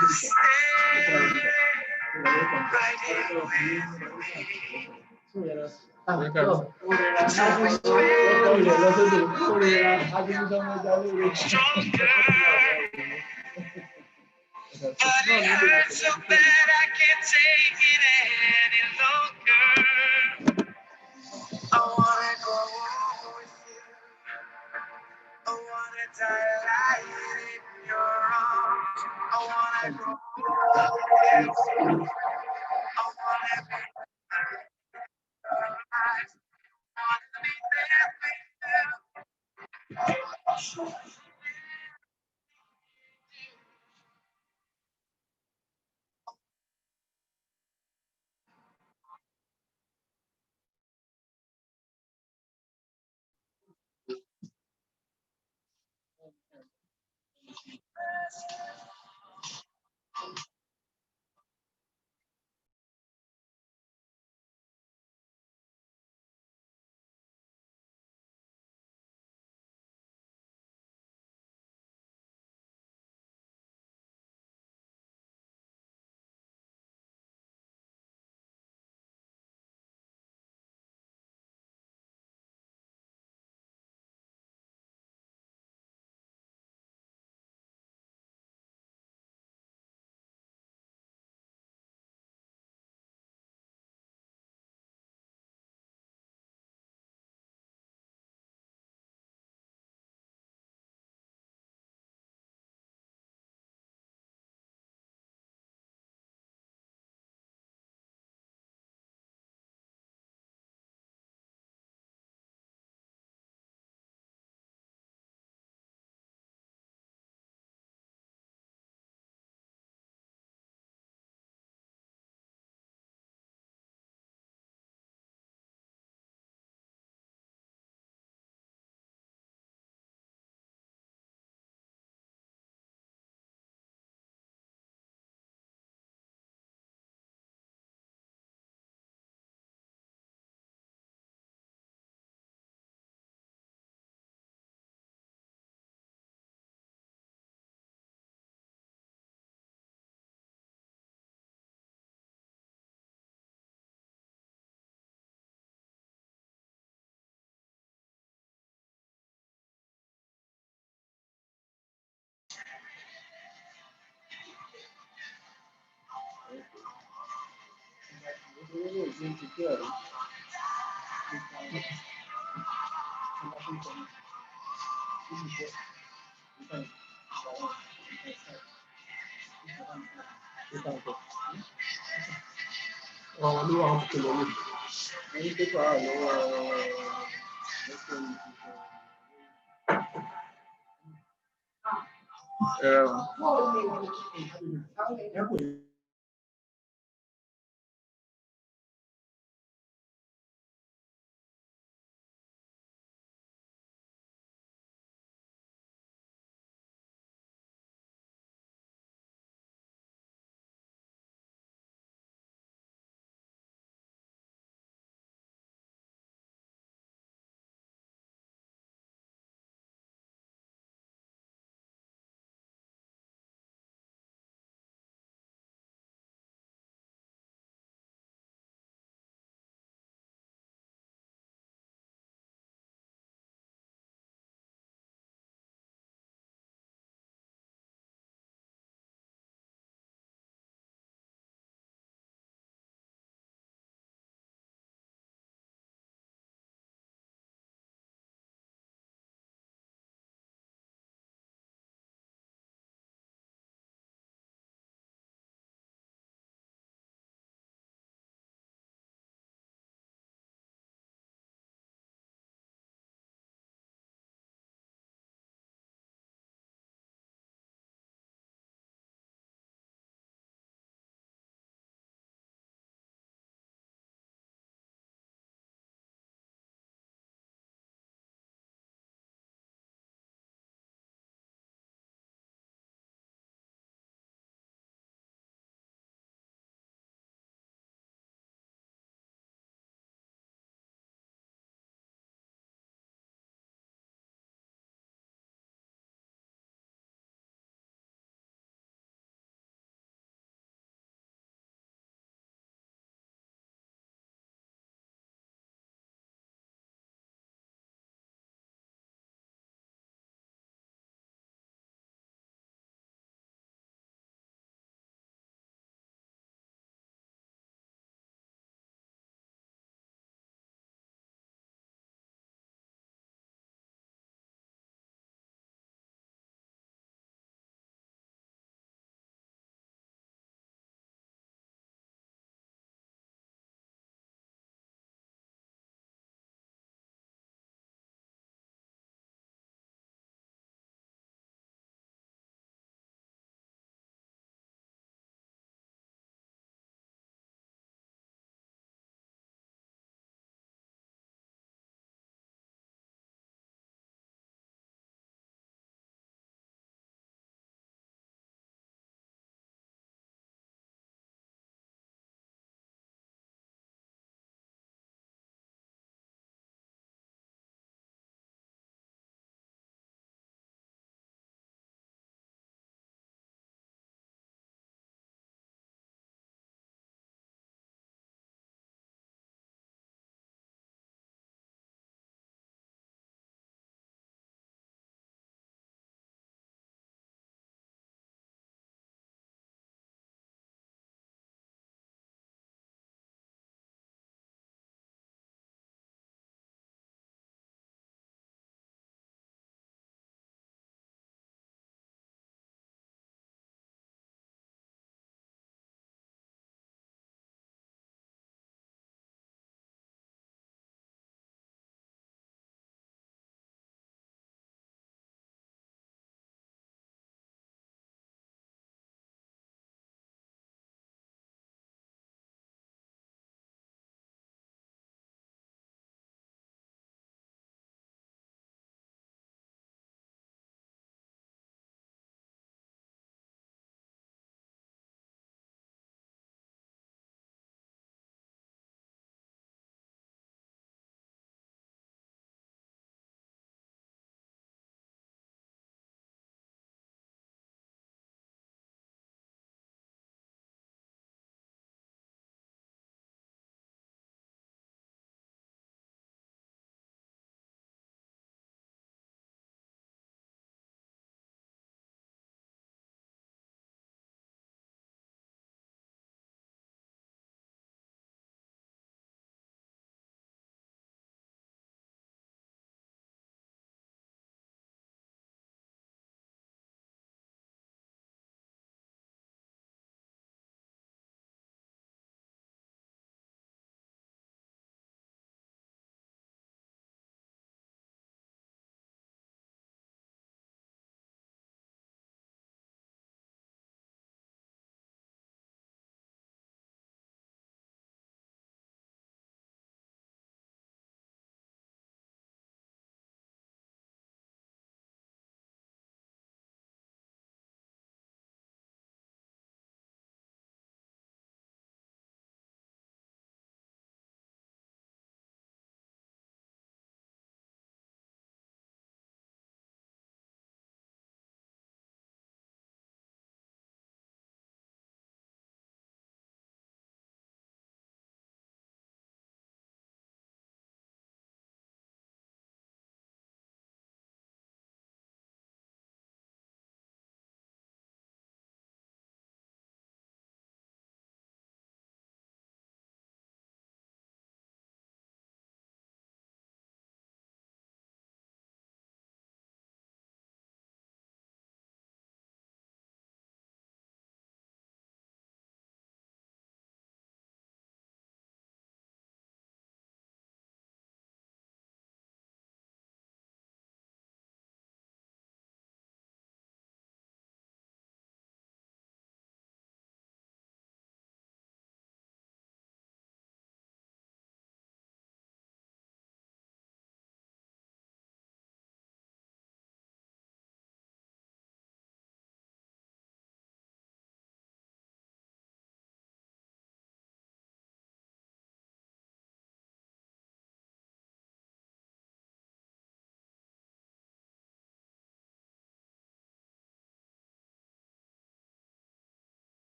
to stay right here with me. Stronger, but it hurts so bad I can't take it any longer. I wanna go with you. I wanna die lying in your arms. I wanna go with you. I wanna be alive. I wanna be there with you.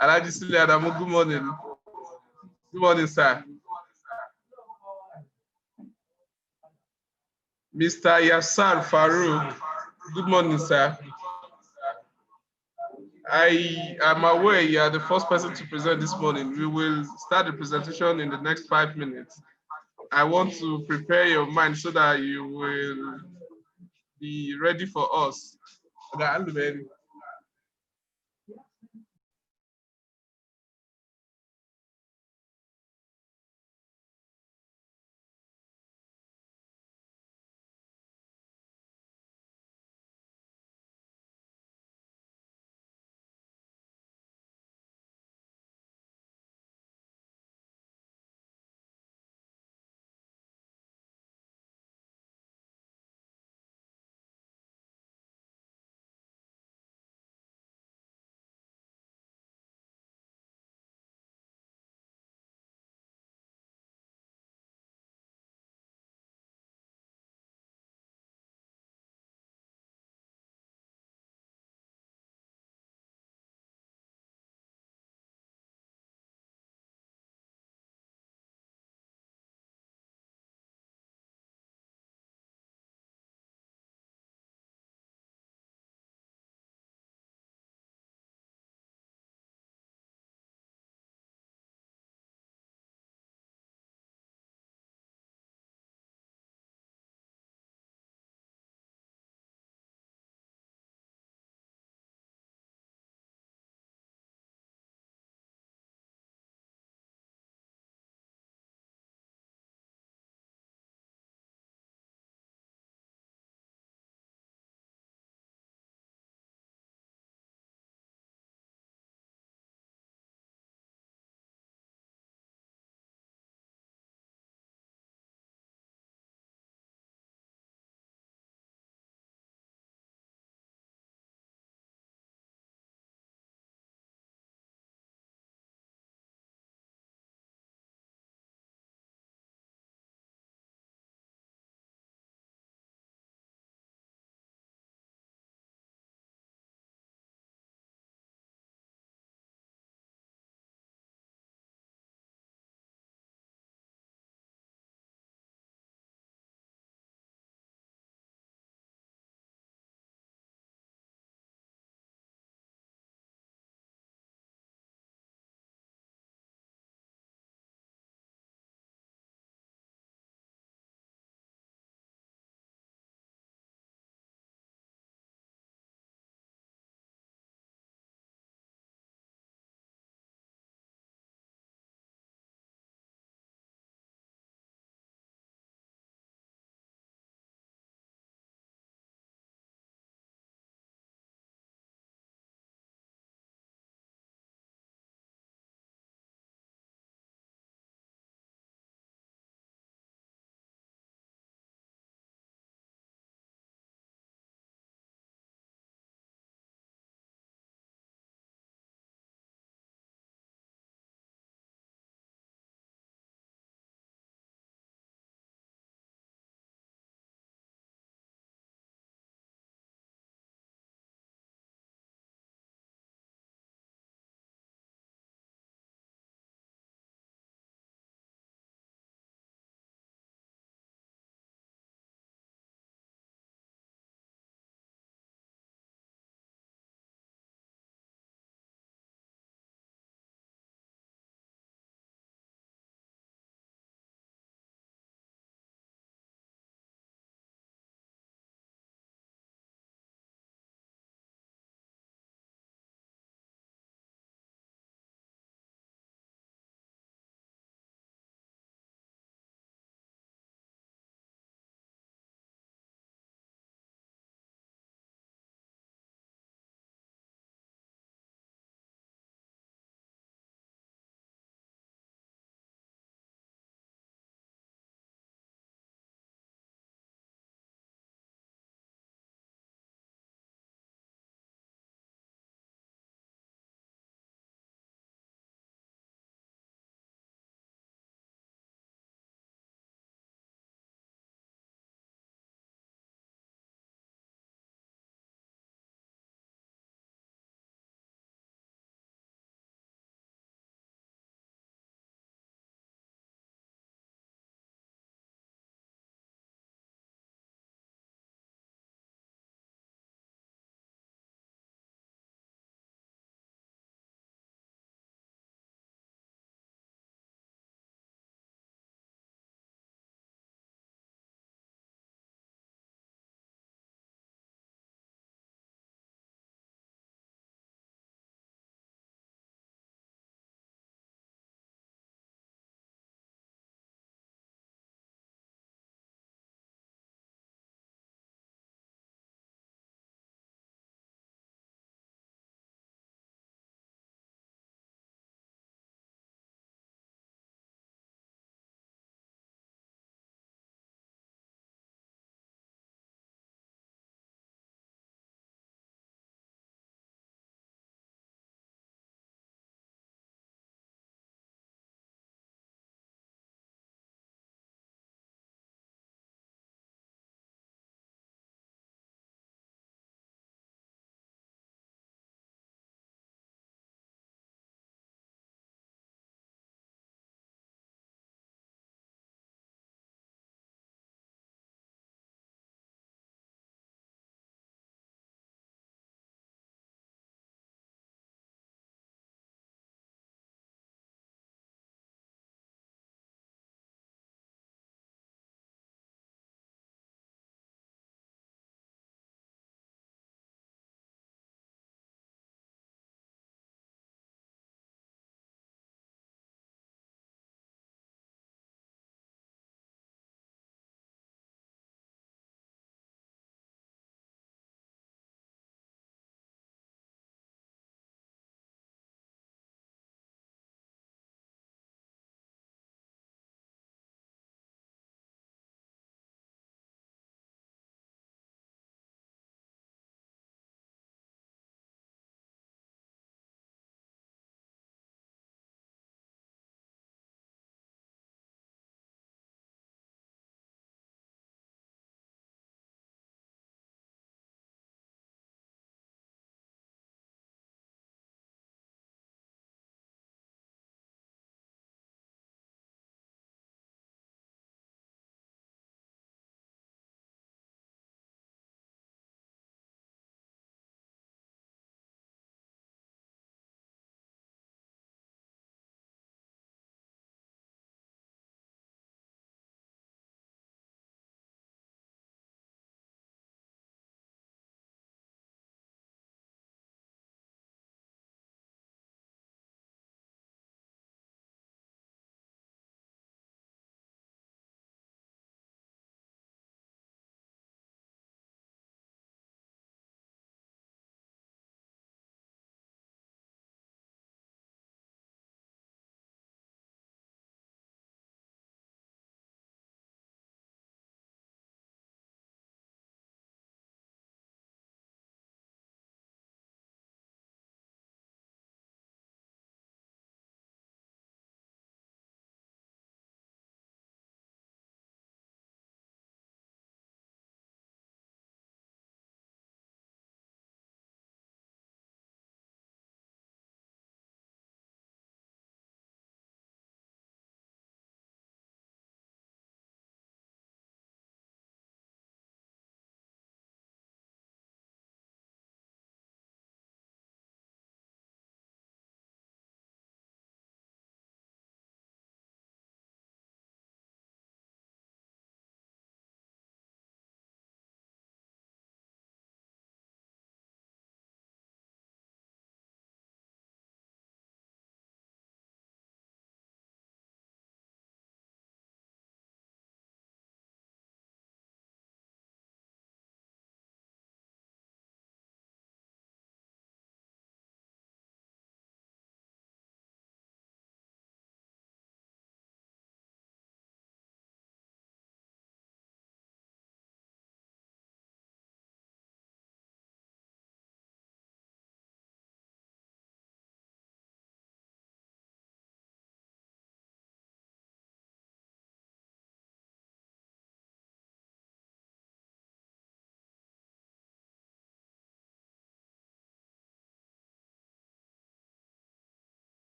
Alhaji Sule Adamu, good morning. Good morning, sir. Mr. Yassar Farouk, good morning, sir. I am aware you are the first person to present this morning. We will start the presentation in the next 5 minutes. I want to prepare your mind so that you will be ready for us.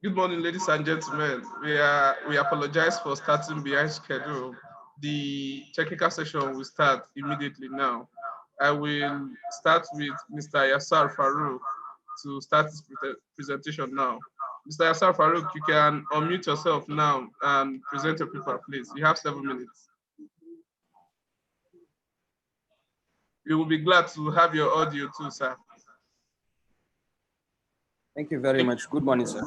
Good morning, ladies and gentlemen. We apologize for starting behind schedule. The technical session will start immediately now. I will start with Mr. Yassar Farouk to start his presentation now. Mr. Yassar Farouk, you can unmute yourself now and present your paper, please. You have 7 minutes. We will be glad to have your audio too, sir. Thank you very much. Good morning, sir.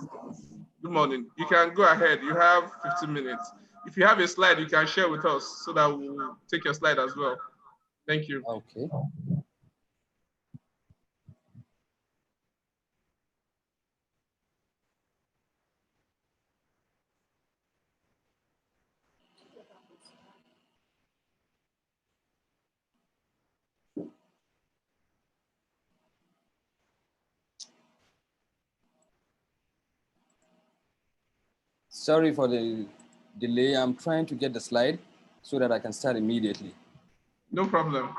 Good morning. You can go ahead. You have 15 minutes. If you have a slide, you can share with us so that we'll take your slide as well. Thank you. Okay. Sorry for the delay. I'm trying to get the slide so that I can start immediately. No problem.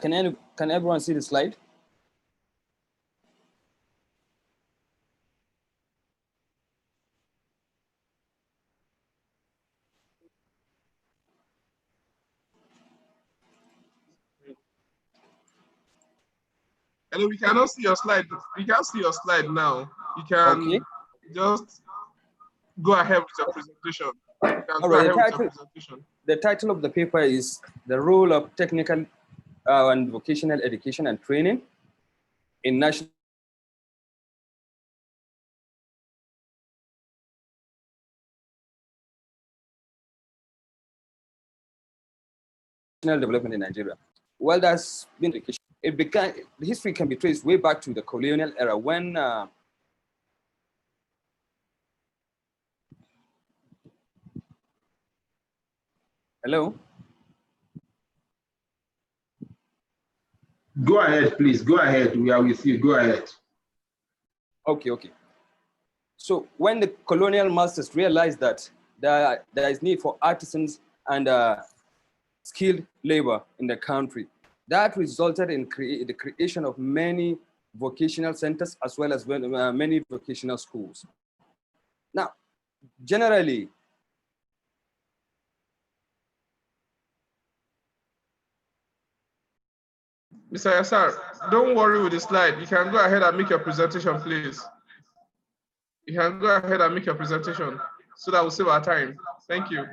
Can everyone see the slide? Hello, we cannot see your slide. We can't see your slide now. You can just go ahead with your presentation. All right. The title of the paper is The Role of Technical and Vocational Education and Training in National Development in Nigeria. Well, that's been education. The history can be traced way back to the colonial era when hello? Go ahead, please. Go ahead. We are with you. Go ahead. Okay. So when the colonial masters realized that there is need for artisans and skilled labor in the country, that resulted in the creation of many vocational centers as well as many vocational schools. Now, generally, Mr. Yassar, don't worry with the slide. You can go ahead and make your presentation, please. You can go ahead and make your presentation so that we'll save our time. Thank you.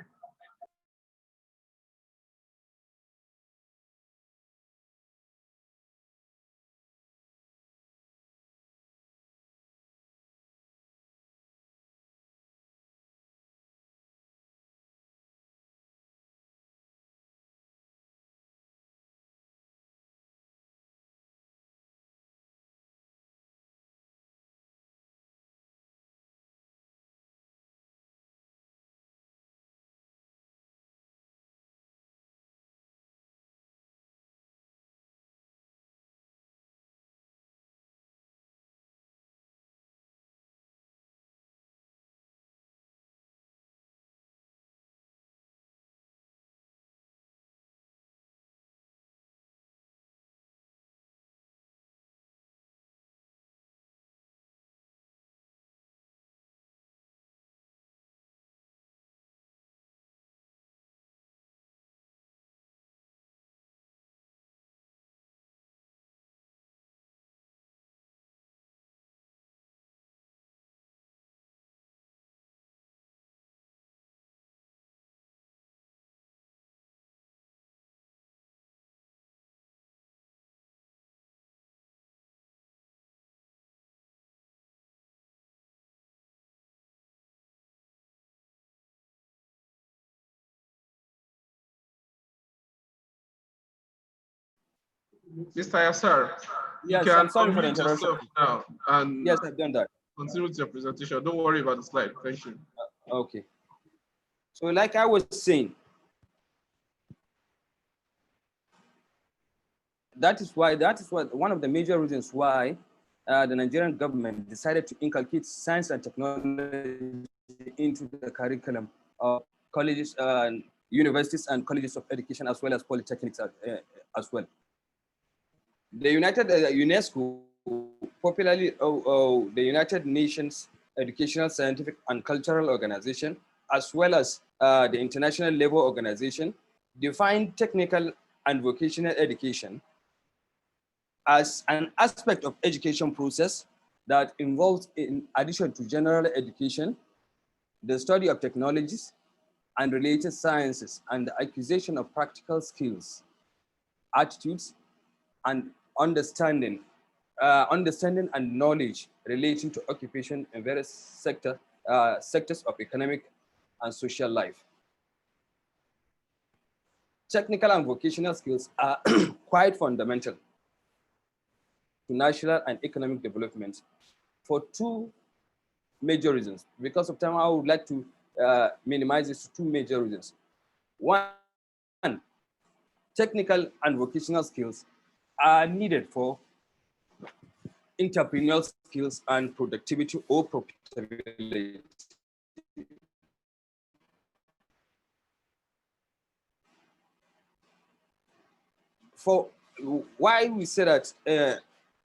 Mr. Yassar, yes, you can I'm sorry for the unmute interruption. yourself now and yes, I've done that. Continue with your presentation. Don't worry about the slide. Thank you. Okay. So like I was saying, that is what one of the major reasons why the Nigerian government decided to inculcate science and technology into the curriculum of colleges, universities and colleges of education, as well as polytechnics as well. The UNESCO, popularly the United Nations Educational, Scientific and Cultural Organization, as well as the International Labour Organization, defined technical and vocational education as an aspect of education process that involves, in addition to general education, the study of technologies and related sciences and the acquisition of practical skills, attitudes, and understanding and knowledge relating to occupation in various sectors of economic and social life. Technical and vocational skills are quite fundamental to national and economic development for two major reasons. Because of time, I would like to minimize this to two major reasons. One, technical and vocational skills are needed for entrepreneurial skills and productivity or profitability. For why we say that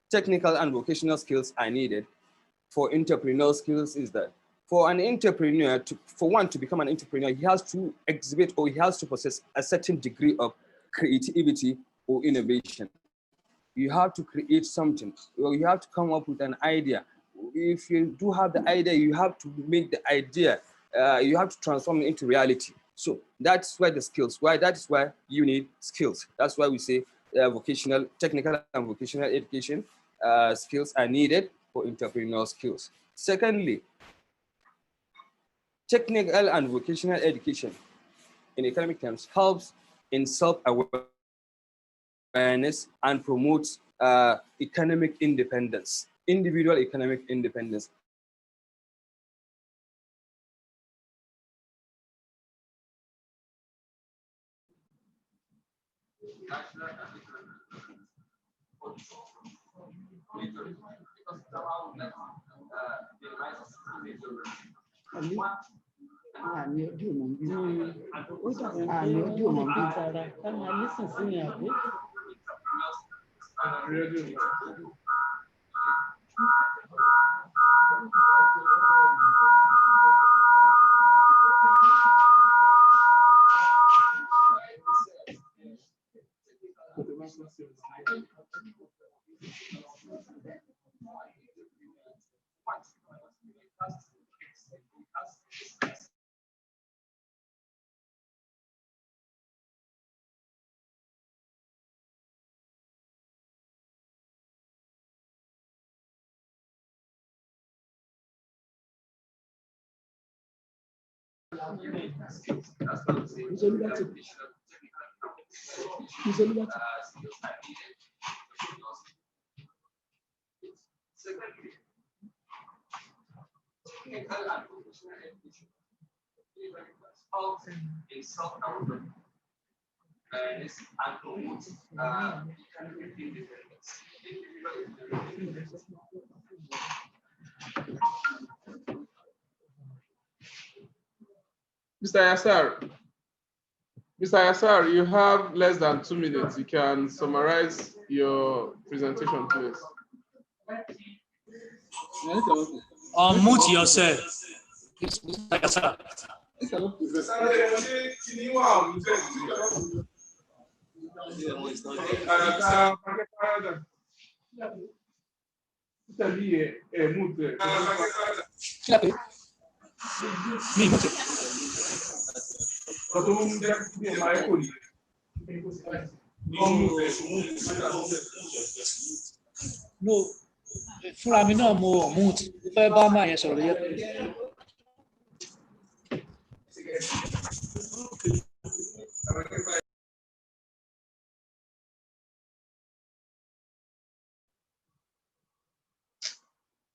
technical and vocational skills are needed for entrepreneurial skills is that for an entrepreneur, for one to become an entrepreneur, he has to exhibit or he has to possess a certain degree of creativity or innovation. You have to create something, or you have to come up with an idea. If you do have the idea, you have to make the idea, you have to transform it into reality. So that's why the skills, that is why you need skills. That's why we say vocational, technical and vocational education skills are needed for entrepreneurial skills. Secondly, technical and vocational education in economic terms helps in self-awareness and promotes economic independence, individual economic independence. Mr. Yassar, you have less than 2 minutes. You can summarize your presentation, please. Unmute yourself. Mr. Yassar. No, fúnra mi náà mo mute. Mo fẹ́ bá máa yẹn sọ̀rọ̀ yẹn.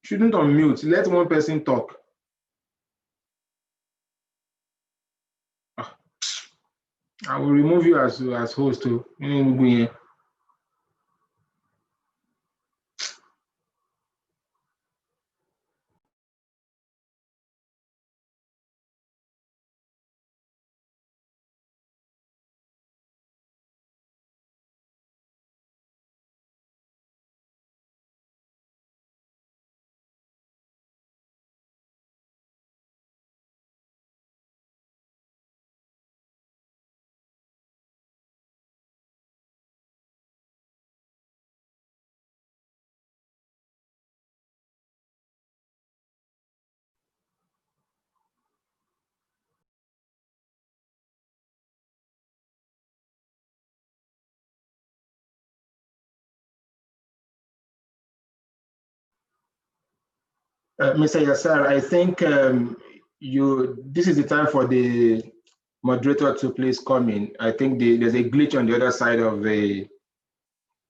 Shouldn't unmute. Let one person talk. I will remove you as host too. Mr. Yassar, I think this is the time for the moderator to please come in. I think there's a glitch on the other side of the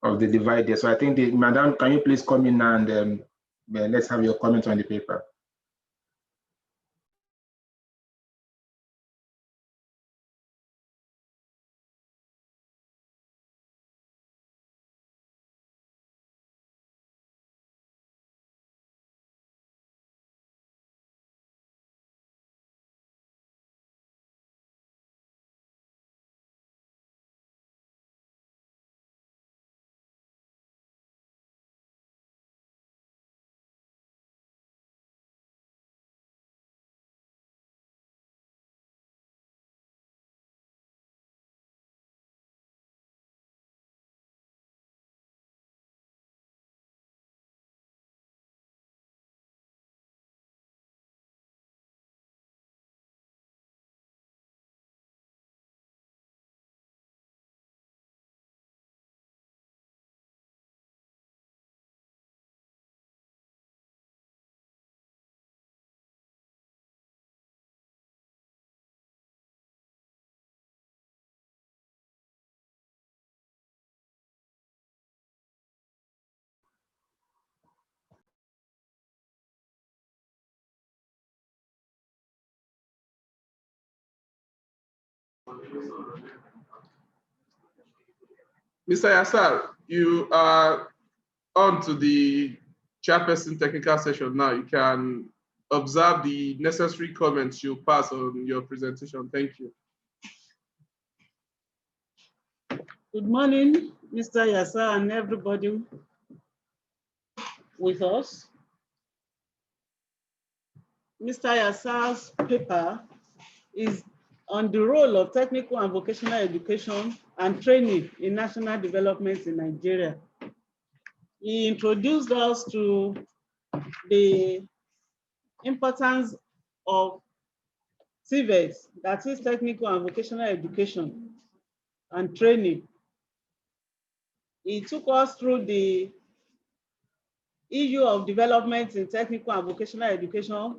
divide there. So I think, Madam, can you please come in and let's have your comment on the paper. Mr. Yassar, you are on to the chairperson technical session now. You can observe the necessary comments you pass on your presentation. Thank you. Good morning, Mr. Yassar and everybody with us. Mr. Yassar's paper is on the role of technical and vocational education and training in national development in Nigeria. He introduced us to the importance of TVET, that is technical and vocational education and training. He took us through the issue of development in technical and vocational education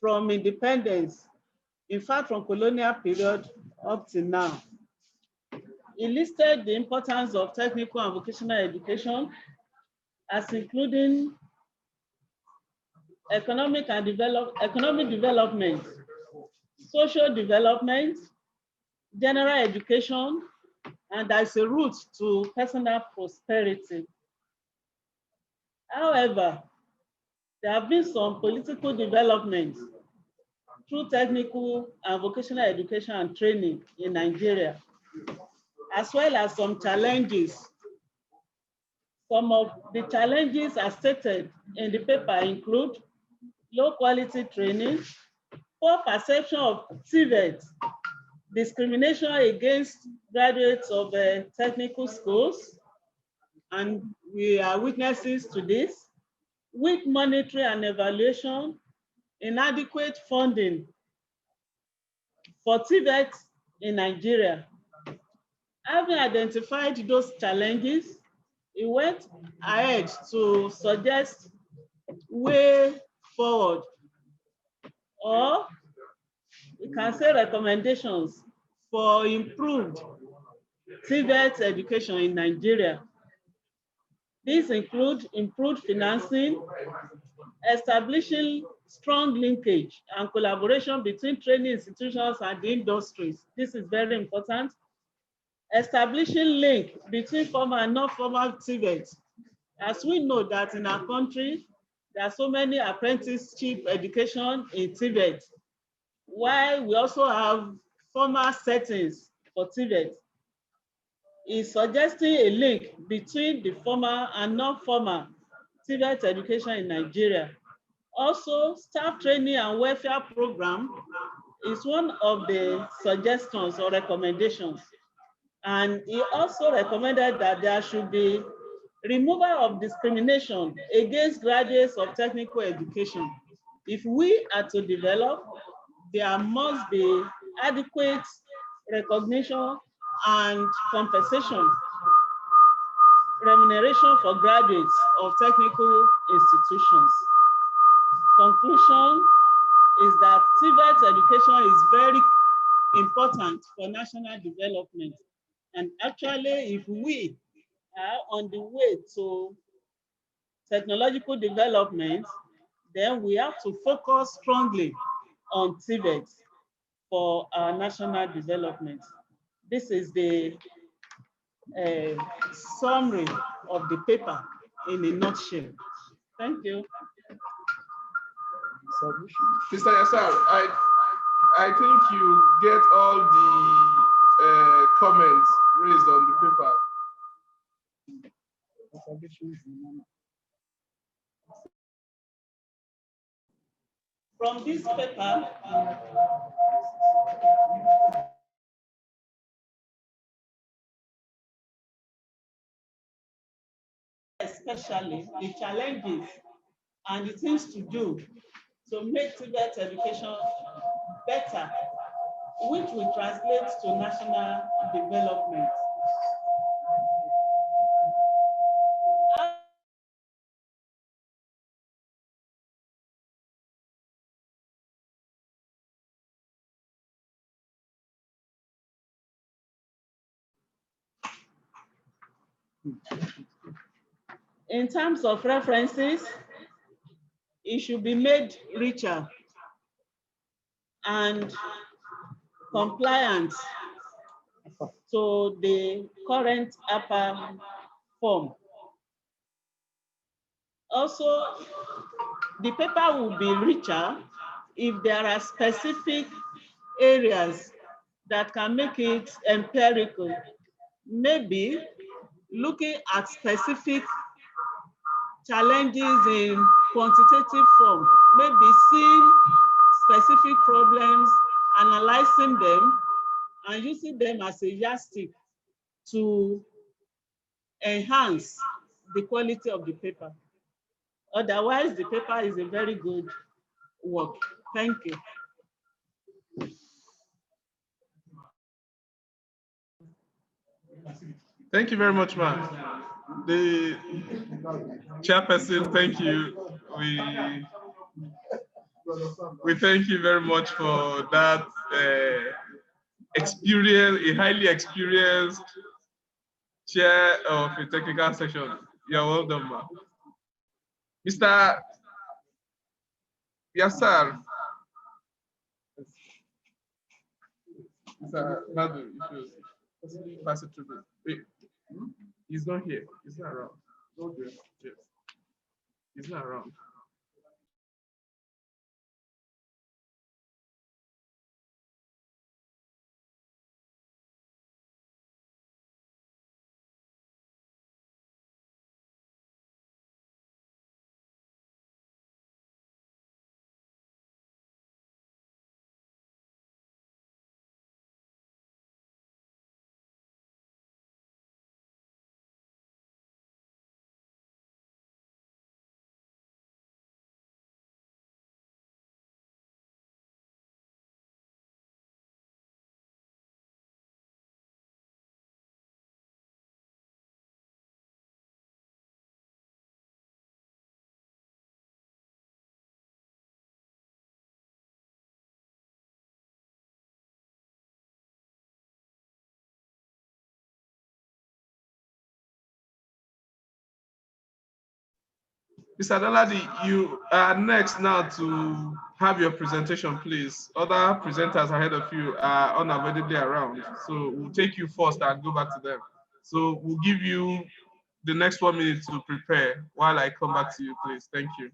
from independence, in fact, from colonial period up to now. He listed the importance of technical and vocational education as including economic development, social development, general education, and as a route to personal prosperity. However, there have been some political developments through technical and vocational education and training in Nigeria, as well as some challenges. Some of the challenges as stated in the paper include low quality training, poor perception of TVET, discrimination against graduates of technical schools, and we are witnesses to this, weak monitoring and evaluation, inadequate funding for TVET in Nigeria. Having identified those challenges, he went ahead to suggest way forward, or we can say recommendations for improved TVET education in Nigeria. These include improved financing, establishing strong linkage and collaboration between training institutions and the industries. This is very important. Establishing link between formal and non-formal TVET. As we know that in our country, there are so many apprenticeship education in TVET, while we also have formal settings for TVET. Is suggesting a link between the formal and non-formal TVET education in Nigeria. Also, staff training and welfare program is one of the suggestions or recommendations. And he also recommended that there should be removal of discrimination against graduates of technical education. If we are to develop, there must be adequate recognition and compensation, remuneration for graduates of technical institutions. conclusion is that TVET education is very important for national development. And actually, if we are on the way to technological development, then we have to focus strongly on TVET for our national development. This is the summary of the paper in a nutshell. Thank you. Mr. Yassar, I think you get all the comments raised on the paper. From this paper, especially the challenges and the things to do to make TVET education better, which will translate to national development. In terms of references, it should be made richer and compliant to the current upper form. Also, the paper will be richer if there are specific areas that can make it empirical. Maybe looking at specific challenges in quantitative form, maybe seeing specific problems, analyzing them, and using them as a yardstick to enhance the quality of the paper. Otherwise, the paper is a very good work. Thank you. Thank you very much, ma'am. The chairperson, thank you. We thank you very much for that experience, a highly experienced chair of a technical section. You're welcome, ma'am. Mr. Yassar. Mr. Nadu, you should pass it to me. Wait, he's not here. He's not around. Yes. He's not around. Mr. Daladi, you are next now to have your presentation, please. Other presenters ahead of you are unavoidably around. So we'll take you first and go back to them. So we'll give you the next 1 minute to prepare while I come back to you, please. Thank you.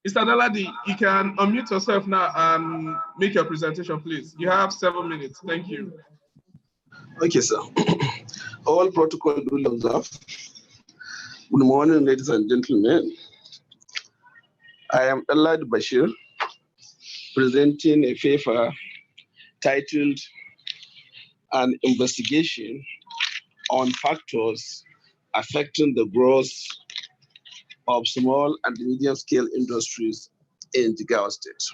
Mr. Daladi, you can unmute yourself now and make your presentation, please. You have 7 minutes. Thank you. Okay, sir. All protocol duly observed. Good morning, ladies and gentlemen. I am Elad Bashir, presenting a paper titled An Investigation on Factors Affecting the Growth of Small and Medium-Scale Industries in Jigawa State.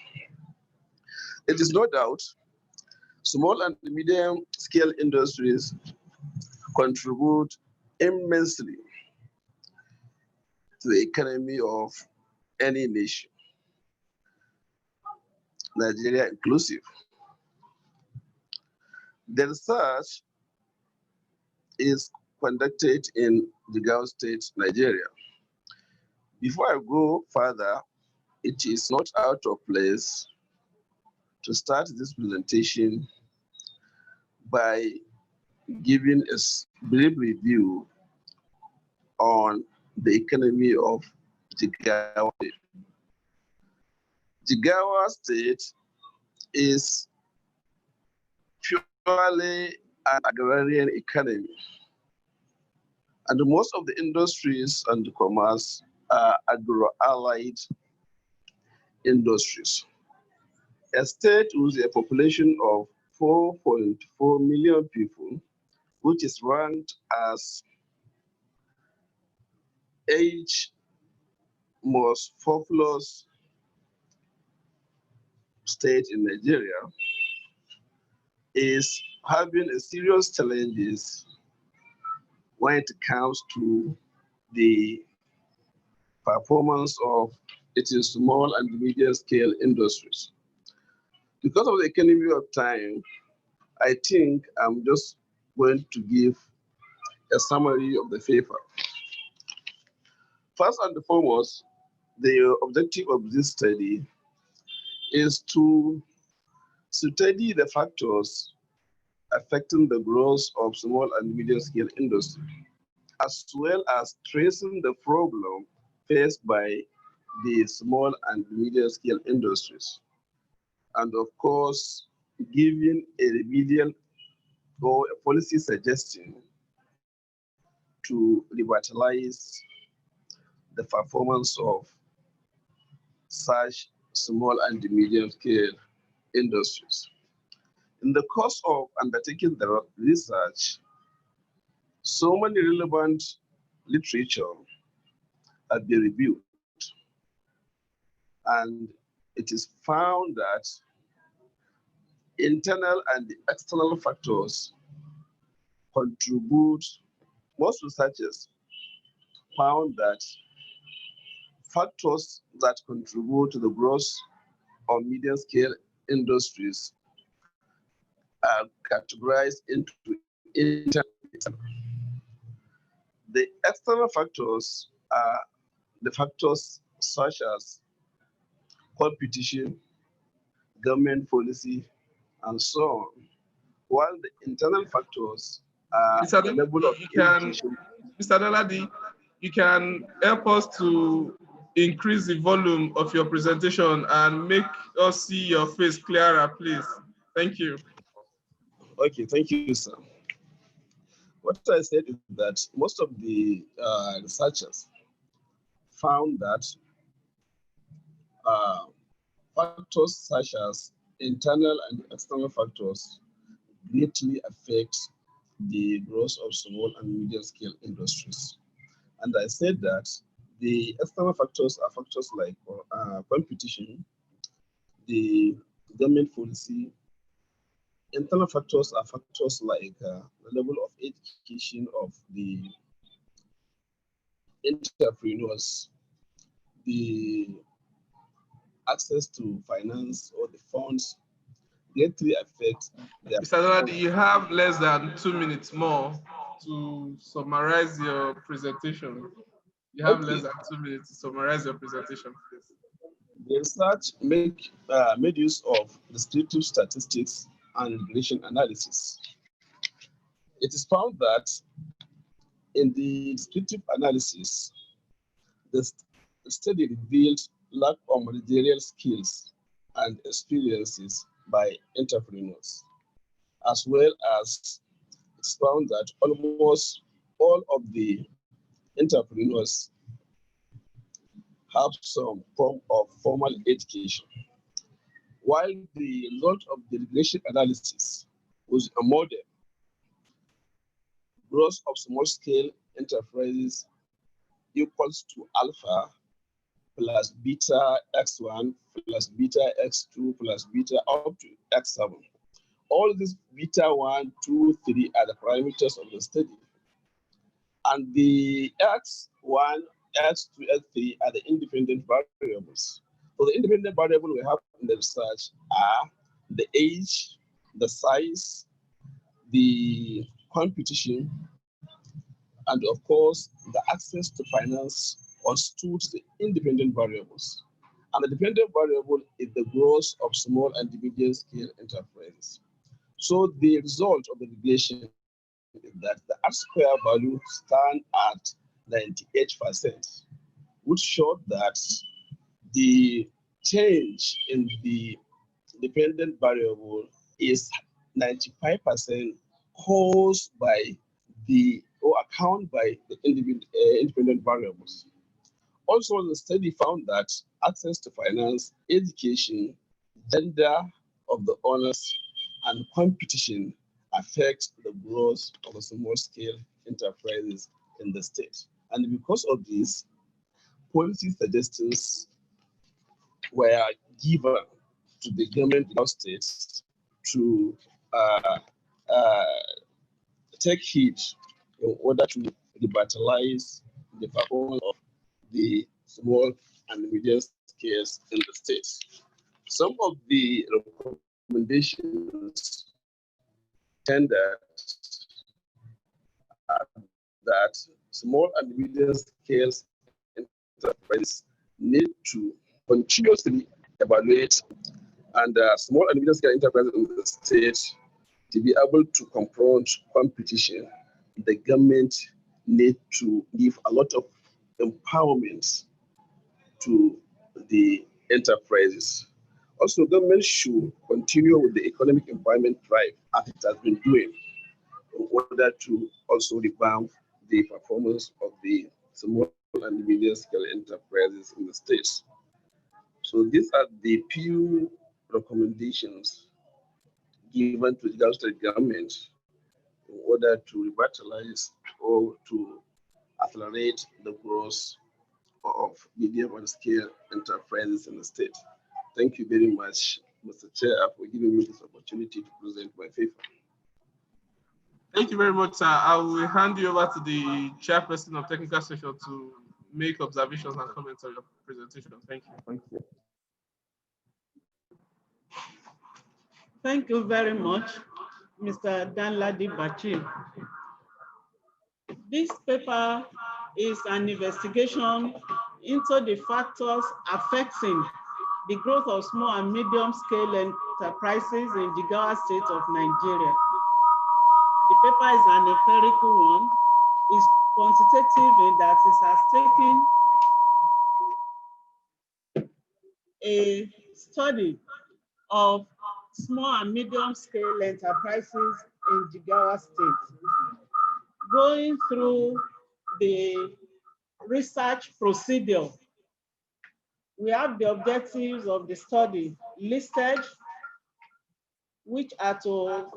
It is no doubt small and medium-scale industries contribute immensely to the economy of any nation, Nigeria inclusive. The research is conducted in Jigawa State, Nigeria. Before I go further, it is not out of place to start this presentation by giving a brief review on the economy of Jigawa State. Jigawa State is purely an agrarian economy, and most of the industries and commerce are agro-allied industries. A state with a population of 4.4 million people, which is ranked as 8th most populous state in Nigeria, is having a serious challenges when it comes to the performance of its small and medium scale industries. Because of the economy of time, I think I'm just going to give a summary of the paper. First and foremost, the objective of this study is to study the factors affecting the growth of small and medium scale industry, as well as tracing the problem faced by the small and medium scale industries. And of course, giving a remedial or a policy suggestion to revitalize the performance of such small and medium scale industries. In the course of undertaking the research, so many relevant literature have been reviewed, and it is found that internal and external factors contribute. Most researchers found that factors that contribute to the growth of medium scale industries are categorized into internal. The external factors are the factors such as competition, government policy, and so on, while the internal factors are Mr. the level of education. Mr. Daladi, you can help us to increase the volume of your presentation and make us see your face clearer, please. Thank you. Okay, thank you, sir. What I said is that most of the researchers found that factors such as internal and external factors greatly affect the growth of small and medium scale industries. And I said that the external factors are factors like competition, the government policy. Internal factors are factors like the level of education of the entrepreneurs, the access to finance or the funds greatly affect their. Mr. Daladi, you have less than 2 minutes more to summarize your presentation. You have less than 2 minutes to summarize your presentation, please. The research made use of descriptive statistics and regression analysis. It is found that in the descriptive analysis, the study revealed lack of managerial skills and experiences by entrepreneurs, as well as it's found that almost all of the entrepreneurs have some form of formal education. While the result of the regression analysis was a model, growth of small-scale enterprises equals to alpha plus beta x1 plus beta x2 plus beta up to x7. All these beta 1, 2, 3 are the parameters of the study. And the x1, x2, x3 are the independent variables. So the independent variable we have in the research are the age, the size, the competition, and of course, the access to finance constitutes the independent variables. And the dependent variable is the growth of small and medium scale enterprises. So the result of the regression is that the R-square value stands at 98%, which showed that the change in the dependent variable is 95% caused by the or account by the independent variables. Also, the study found that access to finance, education, gender of the owners, and competition affect the growth of small-scale enterprises in the state. And because of this, policy suggestions were given to the government of states to take heed in order to revitalize the performance of the small and medium scales in the states. Some of the recommendations tendered are that small and medium scales enterprises need to continuously evaluate and small and medium scale enterprises in the state to be able to confront competition. The government need to give a lot of empowerment to the enterprises. Also, government should continue with the economic empowerment drive as it has been doing in order to also revamp the performance of the small and medium scale enterprises in the states. So these are the few recommendations given to the state government in order to revitalize or to accelerate the growth of medium and scale enterprises in the state. Thank you very much, Mr. Chair, for giving me this opportunity to present my paper. Thank you very much, sir. I will hand you over to the chairperson of technical session to make observations and comments on your presentation. Thank you. Thank you. Thank you very much, Mr. Danladi Bachi. This paper is an investigation into the factors affecting the growth of small and medium scale enterprises in Jigawa State of Nigeria. The paper is an empirical one. It's quantitative in that it has taken a study of small and medium scale enterprises in Jigawa State, going through the research procedure. We have the objectives of the study listed, which are to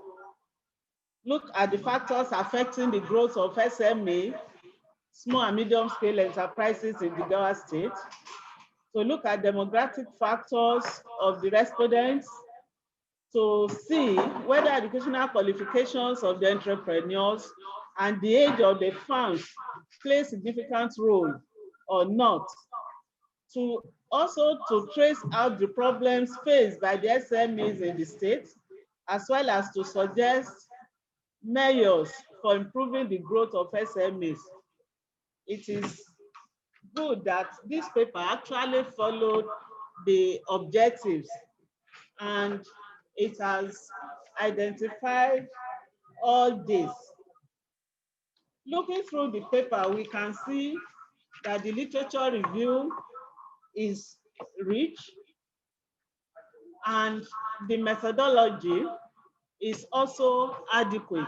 look at the factors affecting the growth of SMA, small and medium scale enterprises in Jigawa State, to look at demographic factors of the respondents, to see whether educational qualifications of the entrepreneurs and the age of the firms play a significant role or not, to also to trace out the problems faced by the SMEs in the state, as well as to suggest measures for improving the growth of SMEs. It is good that this paper actually followed the objectives and it has identified all this. Looking through the paper, we can see that the literature review is rich, and the methodology is also adequate.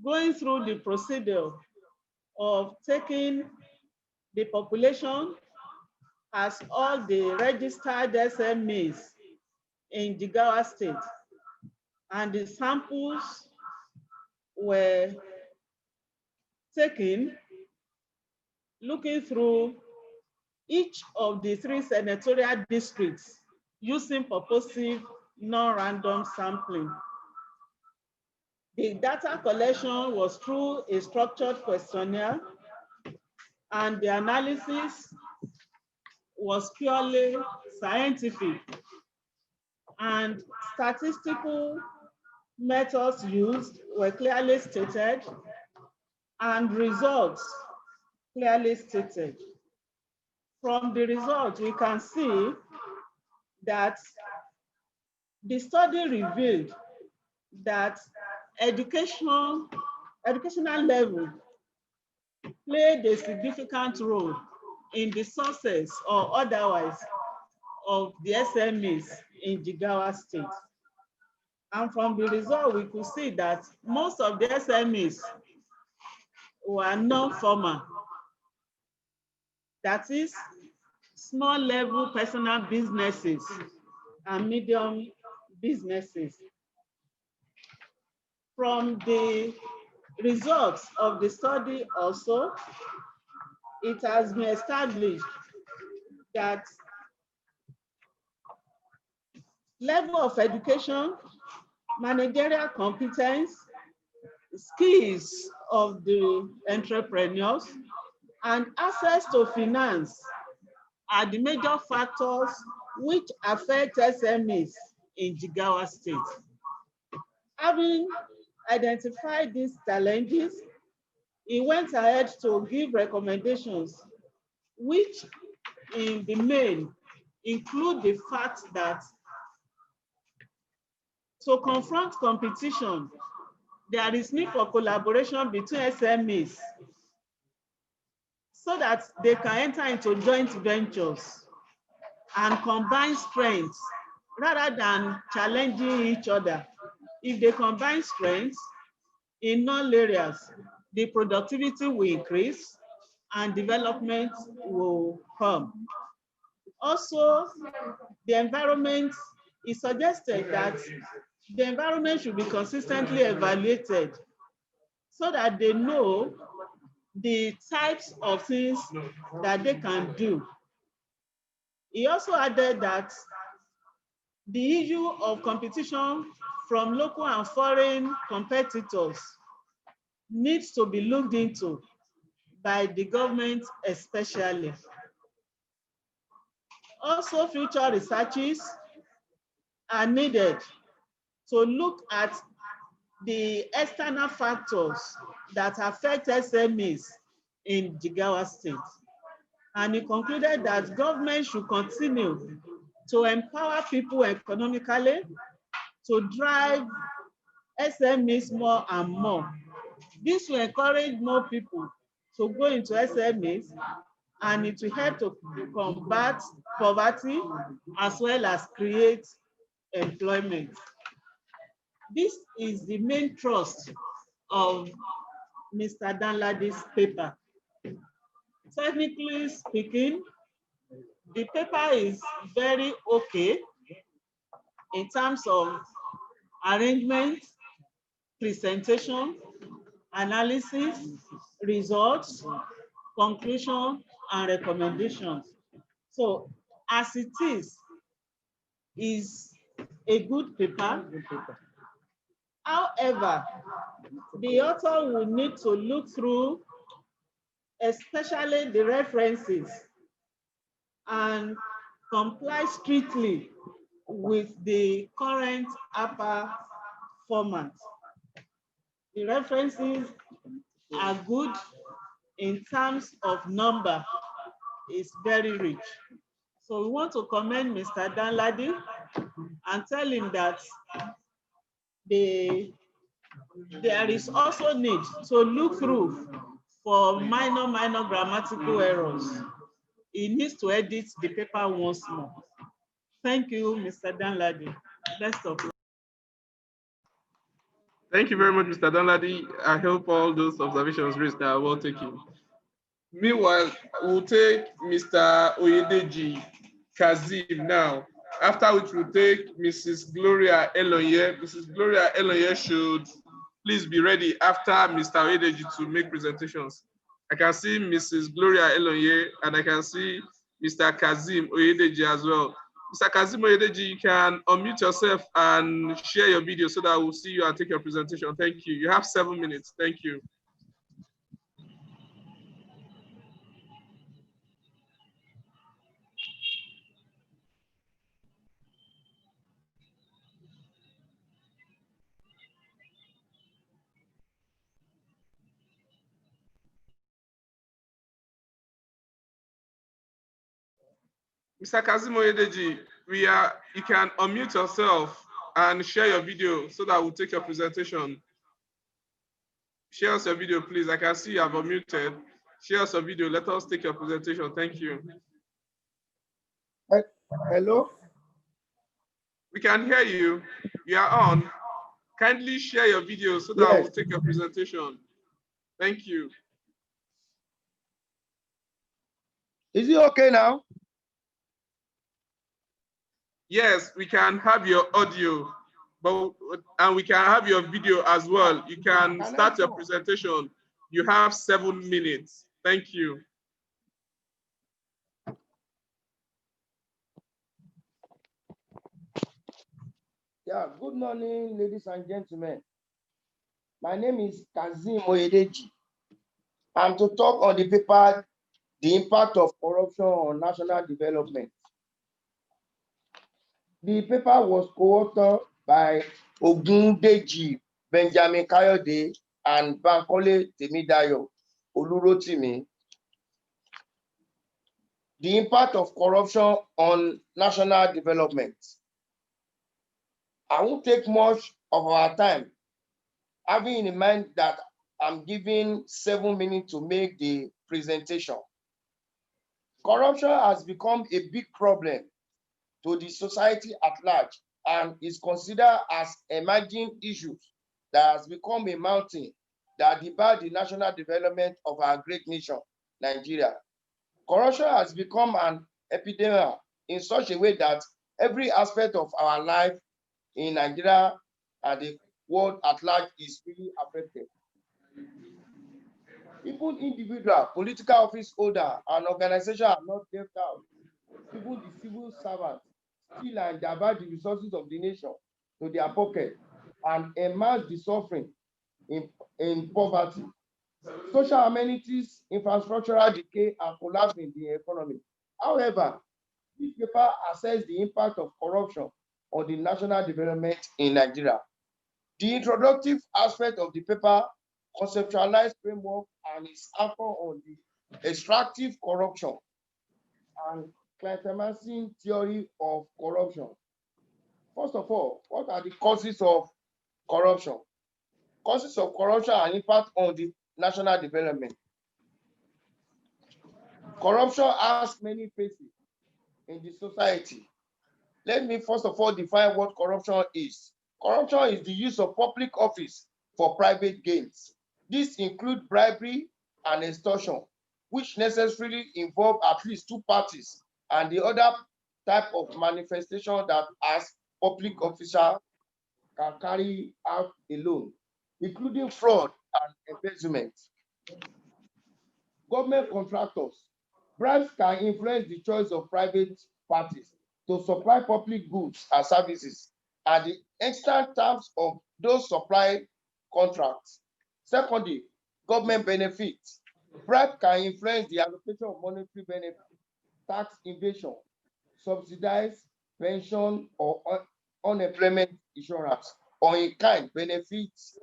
Going through the procedure of taking the population as all the registered SMEs in Jigawa State, and the samples were taken looking through each of the 3 senatorial districts using purposive non-random sampling. The data collection was through a structured questionnaire, and the analysis was purely scientific, and statistical methods used were clearly stated, and results clearly stated. From the results, we can see that the study revealed that educational level played a significant role in the success or otherwise of the SMEs in Jigawa State. And from the result, we could see that most of the SMEs were non-formal. That is, small level personal businesses and medium businesses. From the results of the study also, it has been established that level of education, managerial competence, skills of the entrepreneurs, and access to finance are the major factors which affect SMEs in Jigawa State. Having identified these challenges, he went ahead to give recommendations, which in the main include the fact that to confront competition, there is need for collaboration between SMEs so that they can enter into joint ventures and combine strengths rather than challenging each other. If they combine strengths in all areas, the productivity will increase and development will come. Also, the environment is suggested that the environment should be consistently evaluated so that they know the types of things that they can do. He also added that the issue of competition from local and foreign competitors needs to be looked into by the government especially. Also, future researches are needed to look at the external factors that affect SMEs in Jigawa State. And he concluded that government should continue to empower people economically to drive SMEs more and more. This will encourage more people to go into SMEs, and it will help to combat poverty as well as create employment. This is the main thrust of Mr. Danladi's paper. Technically speaking, the paper is very okay in terms of arrangement, presentation, analysis, results, conclusion, and recommendations. So as it is a good paper. However, the author will need to look through especially the references and comply strictly with the current APA format. The references are good in terms of number, it's very rich. So we want to commend Mr. Danladi and tell him that there is also need to look through for minor grammatical errors he needs to edit the paper once more. Thank you, Mr. Danladi. Best of luck. Thank you very much, Mr. Danladi. I hope all those observations raised are well taken. Meanwhile, we'll take Mr. Oyedeji Kazim now, after which we'll take Mrs. Gloria Elonye. Mrs. Gloria Elonye should please be ready after Mr. Oyedeji to make presentations. I can see Mrs. Gloria Elonye and I can see Mr. Kazim Oyedeji as well. Mr. Kazim Oyedeji, you can unmute yourself and share your video so that we'll see you and take your presentation. Thank you. You have 7 minutes. Thank you. Mr. Kazim Oyedeji, you can unmute yourself and share your video so that we'll take your presentation. Share us your video, please. I can see you have unmuted. Share us your video. Let us take your presentation. Thank you. Hello? We can hear you. You are on. Kindly share your video so that we'll take your presentation. Thank you. Is it okay now? Yes, we can have your audio, and we can have your video as well. You can start your presentation. You have 7 minutes. Thank you. Yeah, good morning, ladies and gentlemen. My name is Kazim Oyedeji. I'm to talk on the paper, The Impact of Corruption on National Development. The paper was co-authored by Ogundeji Benjamin Kayode and Bankole Temidayo Olurotimi. The impact of corruption on national development. I won't take much of our time, having in mind that I'm given 7 minutes to make the presentation. Corruption has become a big problem to the society at large and is considered as emerging issues that has become a mountain that debar the national development of our great nation, Nigeria. Corruption has become an epidemic in such a way that every aspect of our life in Nigeria and the world at large is really affected. Even individual, political office holder, and organization are not left out. Even the civil servants steal and divert the resources of the nation to their pocket and immerse the suffering in poverty. Social amenities, infrastructural decay, and collapse in the economy. However, this paper assesses the impact of corruption on the national development in Nigeria. The introductive aspect of the paper conceptualized framework and is anchored on the extractive corruption and clientelism theory of corruption. First of all, what are the causes of corruption? Causes of corruption and impact on the national development. Corruption has many faces in the society. Let me first of all define what corruption is. Corruption is the use of public office for private gains. This includes bribery and extortion, which necessarily involve at least two parties, and the other type of manifestation that as public official can carry out alone, including fraud and embezzlement. Government contractors. Bribes can influence the choice of private parties to supply public goods and services and the extant terms of those supply contracts. Secondly, government benefits. Bribe can influence the allocation of monetary benefits, tax evasion, subsidized pension or unemployment insurance, or in kind benefits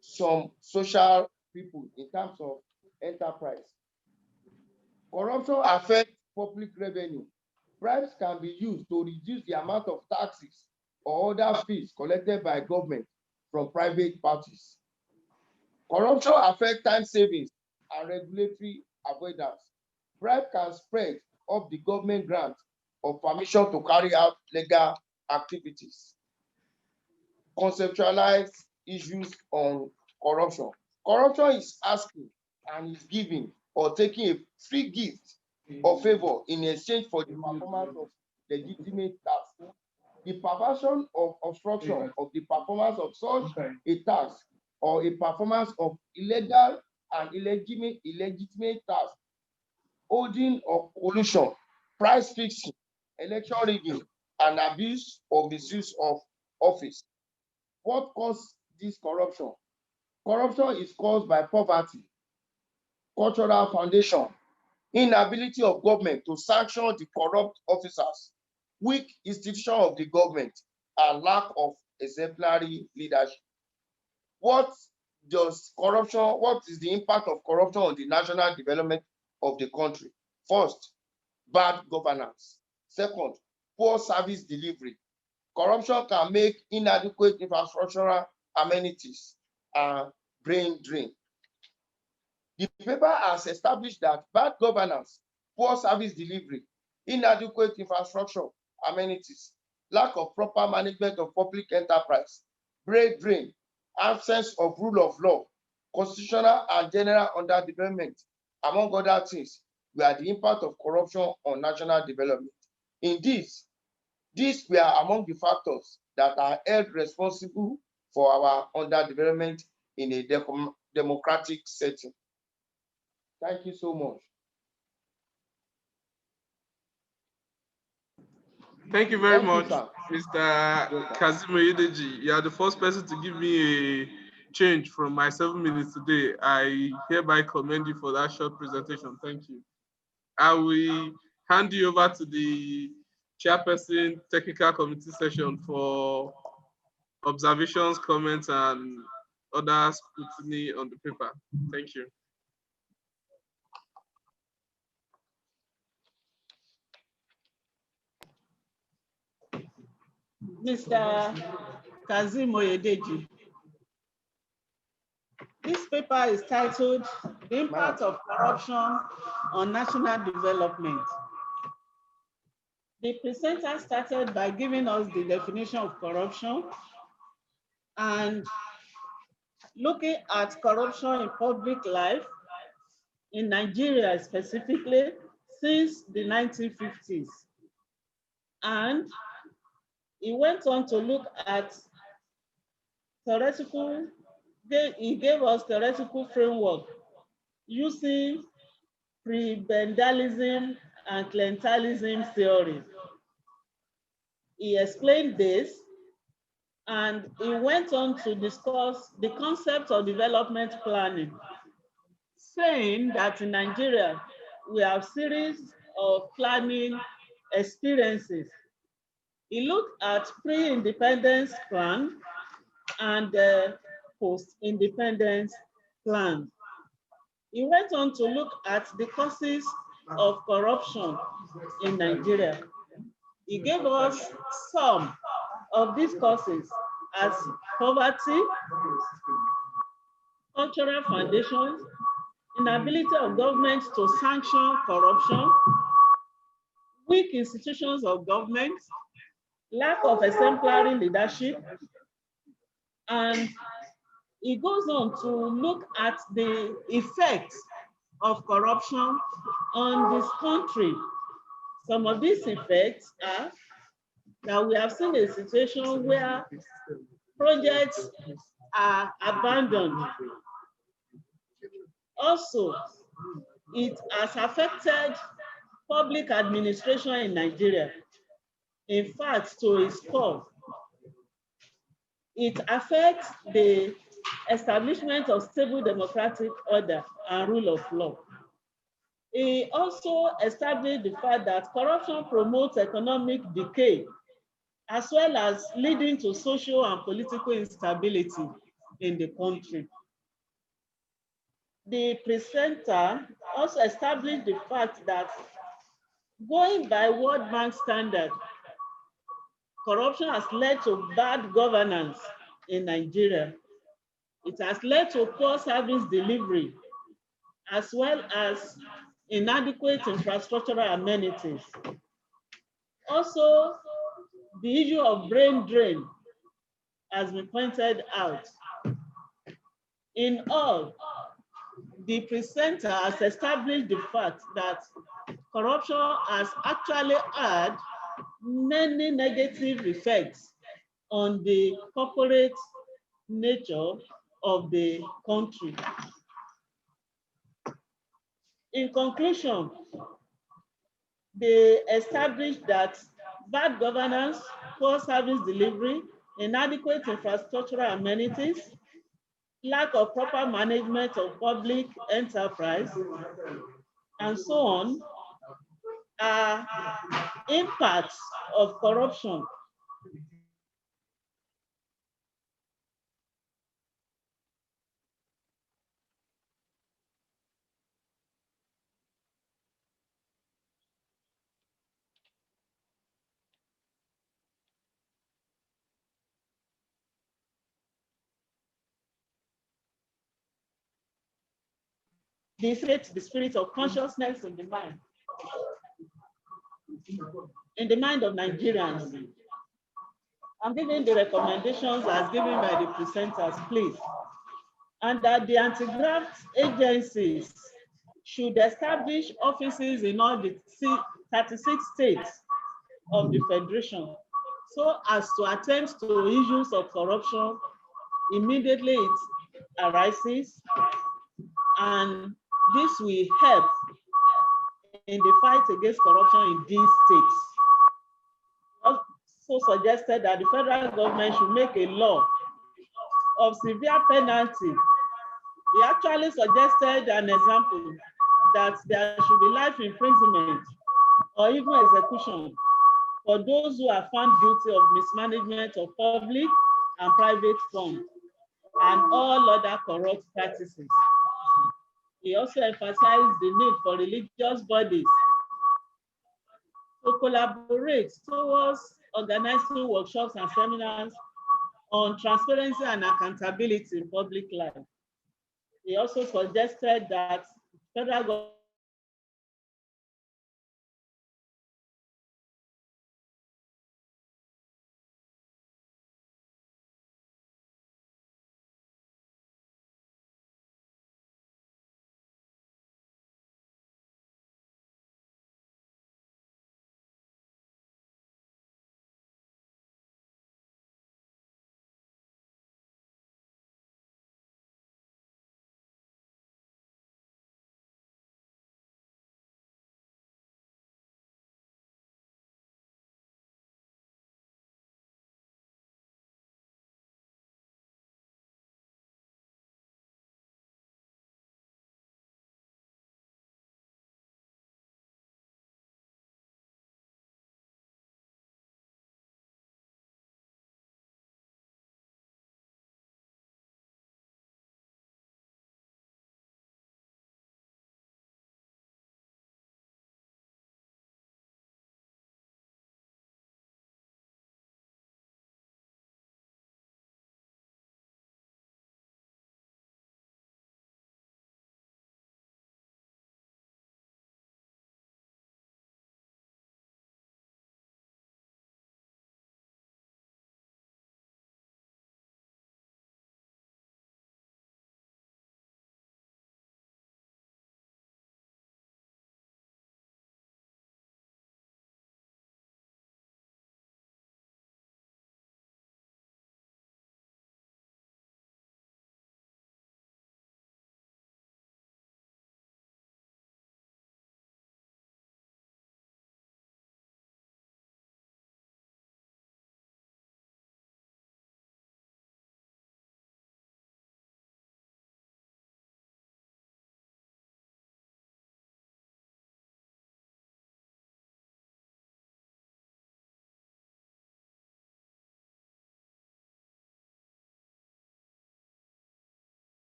some social people in terms of enterprise. Corruption affects public revenue. Bribes can be used to reduce the amount of taxes or other fees collected by government from private parties. Corruption affects time savings and regulatory avoidance. Bribe can spread of the government grant of permission to carry out legal activities. Conceptualize issues on corruption. Corruption is asking and is giving or taking a free gift or favor in exchange for the performance of legitimate tasks. The perversion of obstruction of the performance of such a task or a performance of illegal and illegitimate tasks, holding or collusion, price fixing, election rigging, and abuse or misuse of office. What causes this corruption? Corruption is caused by poverty, cultural foundation, inability of government to sanction the corrupt officers, weak institution of the government, and lack of exemplary leadership. What is the impact of corruption on the national development of the country? First, bad governance. Second, poor service delivery. Corruption can make inadequate infrastructural amenities and brain drain. The paper has established that bad governance, poor service delivery, inadequate infrastructure amenities, lack of proper management of public enterprise, brain drain, absence of rule of law, constitutional and general underdevelopment, among other things, were the impact of corruption on national development. Indeed, these were among the factors that are held responsible for our underdevelopment in a democratic setting. Thank you so much. Thank you very Thank you, much, sir. Mr. Kazim Oyedeji. You are the first person to give me a change from my 7 minutes today. I hereby commend you for that short presentation. Thank you. I will hand you over to the chairperson technical committee session for observations, comments, and other scrutiny on the paper. Thank you. Mr. Kazim Oyedeji. This paper is titled The Impact of Corruption on National Development. The presenter started by giving us the definition of corruption and looking at corruption in public life in Nigeria specifically since the 1950s. And he went on to look at he gave us theoretical framework using prebendalism and clientelism theory. He explained this and he went on to discuss the concept of development planning, saying that in Nigeria, we have series of planning experiences. He looked at pre-independence plan and post-independence plan. He went on to look at the causes of corruption in Nigeria. He gave us some of these causes as poverty, cultural foundations, inability of government to sanction corruption, weak institutions of government, lack of exemplary leadership, and he goes on to look at the effects of corruption on this country. Some of these effects are that we have seen a situation where projects are abandoned. Also, it has affected public administration in Nigeria. In fact, to its core, it affects the establishment of stable democratic order and rule of law. He also established the fact that corruption promotes economic decay, as well as leading to social and political instability in the country. The presenter also established the fact that going by World Bank standard, corruption has led to bad governance in Nigeria. It has led to poor service delivery, as well as inadequate infrastructural amenities. Also, the issue of brain drain has been pointed out. In all, the presenter has established the fact that corruption has actually had many negative effects on the corporate nature of the country. In conclusion, they established that bad governance, poor service delivery, inadequate infrastructural amenities, lack of proper management of public enterprise, and so on, are impacts of corruption. The spirit of consciousness in the mind of Nigerians. I'm giving the recommendations as given by the presenters, please. And that the anti-graft agencies should establish offices in all the 36 states of the Federation so as to attend to issues of corruption immediately it arises, and this will help in the fight against corruption in these states. Also suggested that the federal government should make a law of severe penalty. He actually suggested an example that there should be life imprisonment or even execution for those who are found guilty of mismanagement of public and private funds and all other corrupt practices. He also emphasized the need for religious bodies to collaborate towards organizing workshops and seminars on transparency and accountability in public life. He also suggested that federal government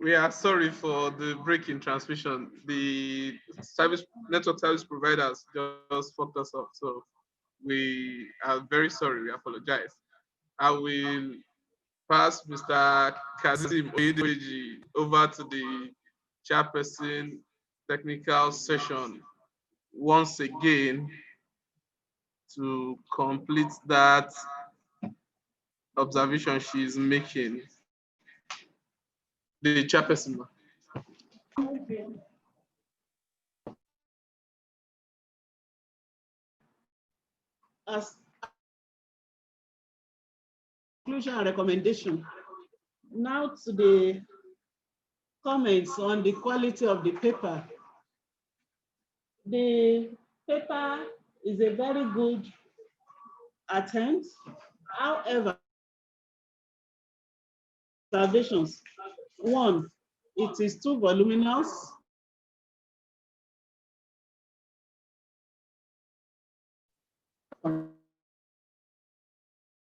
We are sorry for the break in transmission. The network service providers just fucked us up. So we are very sorry. We apologize. I will pass Mr. Kazim Oyedeji over to the chairperson technical session once again to complete that observation she's making. The chairperson. As conclusion and recommendation, now to the comments on the quality of the paper. The paper is a very good attempt. However, observations. One, it is too voluminous.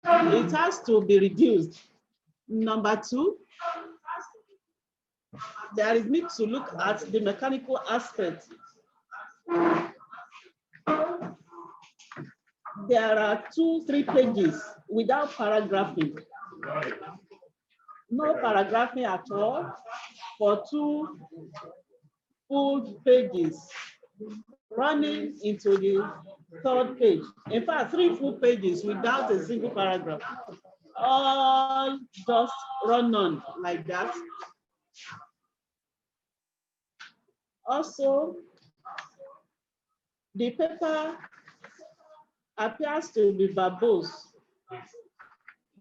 It has to be reduced. Number two, there is need to look at the mechanical aspect. There are 2-3 pages without paragraphing. No paragraphing at all for 2 full pages running into the 3rd page. In fact, 3 full pages without a single paragraph. All just run on like that. Also, the paper appears to be verbose.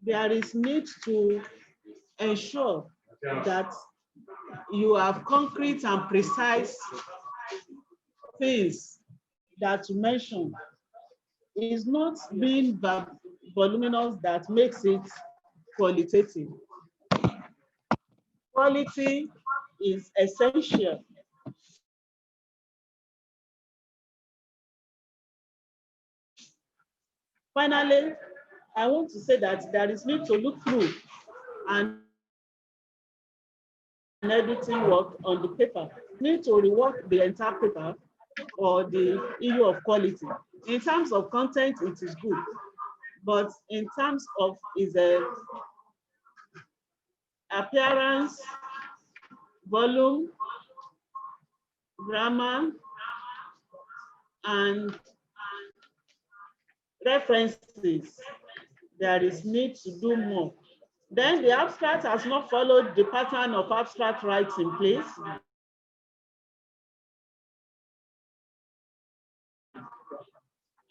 There is need to ensure that you have concrete and precise things that you mention. It is not being voluminous that makes it qualitative. Quality is essential. Finally, I want to say that there is need to look through and editing work on the paper. Need to rework the entire paper or the issue of quality. In terms of content, it is good, but in terms of its appearance, volume, grammar, and references, there is need to do more. Then the abstract has not followed the pattern of abstract rights in place.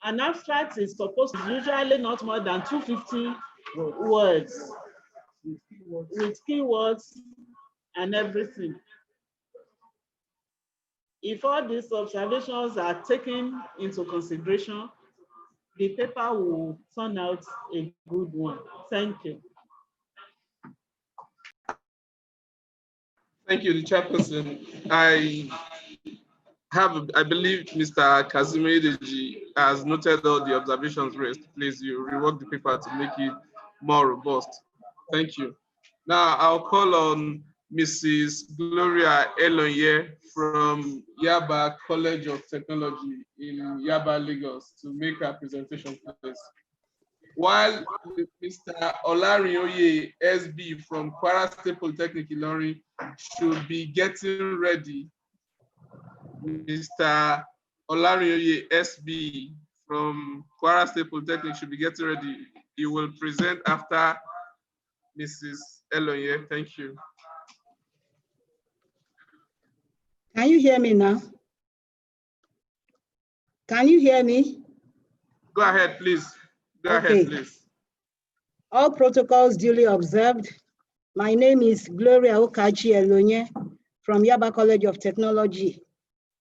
An abstract is supposed to be usually not more than 250 words with keywords and everything. If all these observations are taken into consideration, the paper will turn out a good one. Thank you. Thank you, the chairperson. I believe Mr. Kazim Oyedeji has noted all the observations raised. Please, you rework the paper to make it more robust. Thank you. Now I'll call on Mrs. Gloria Elonye from Yaba College of Technology in Yaba, Lagos to make her presentation, please. While Mr. Olarinoye SB from Kwara State Polytechnic Ilorin should be getting ready. Mr. Olarinoye SB from Kwara State Polytechnic should be getting ready. He will present after Mrs. Elonye. Thank you. Can you hear me now? Can you hear me? Go ahead, please. Go Okay. ahead, please. All protocols duly observed. My name is Gloria Okachi Elonye from Yaba College of Technology,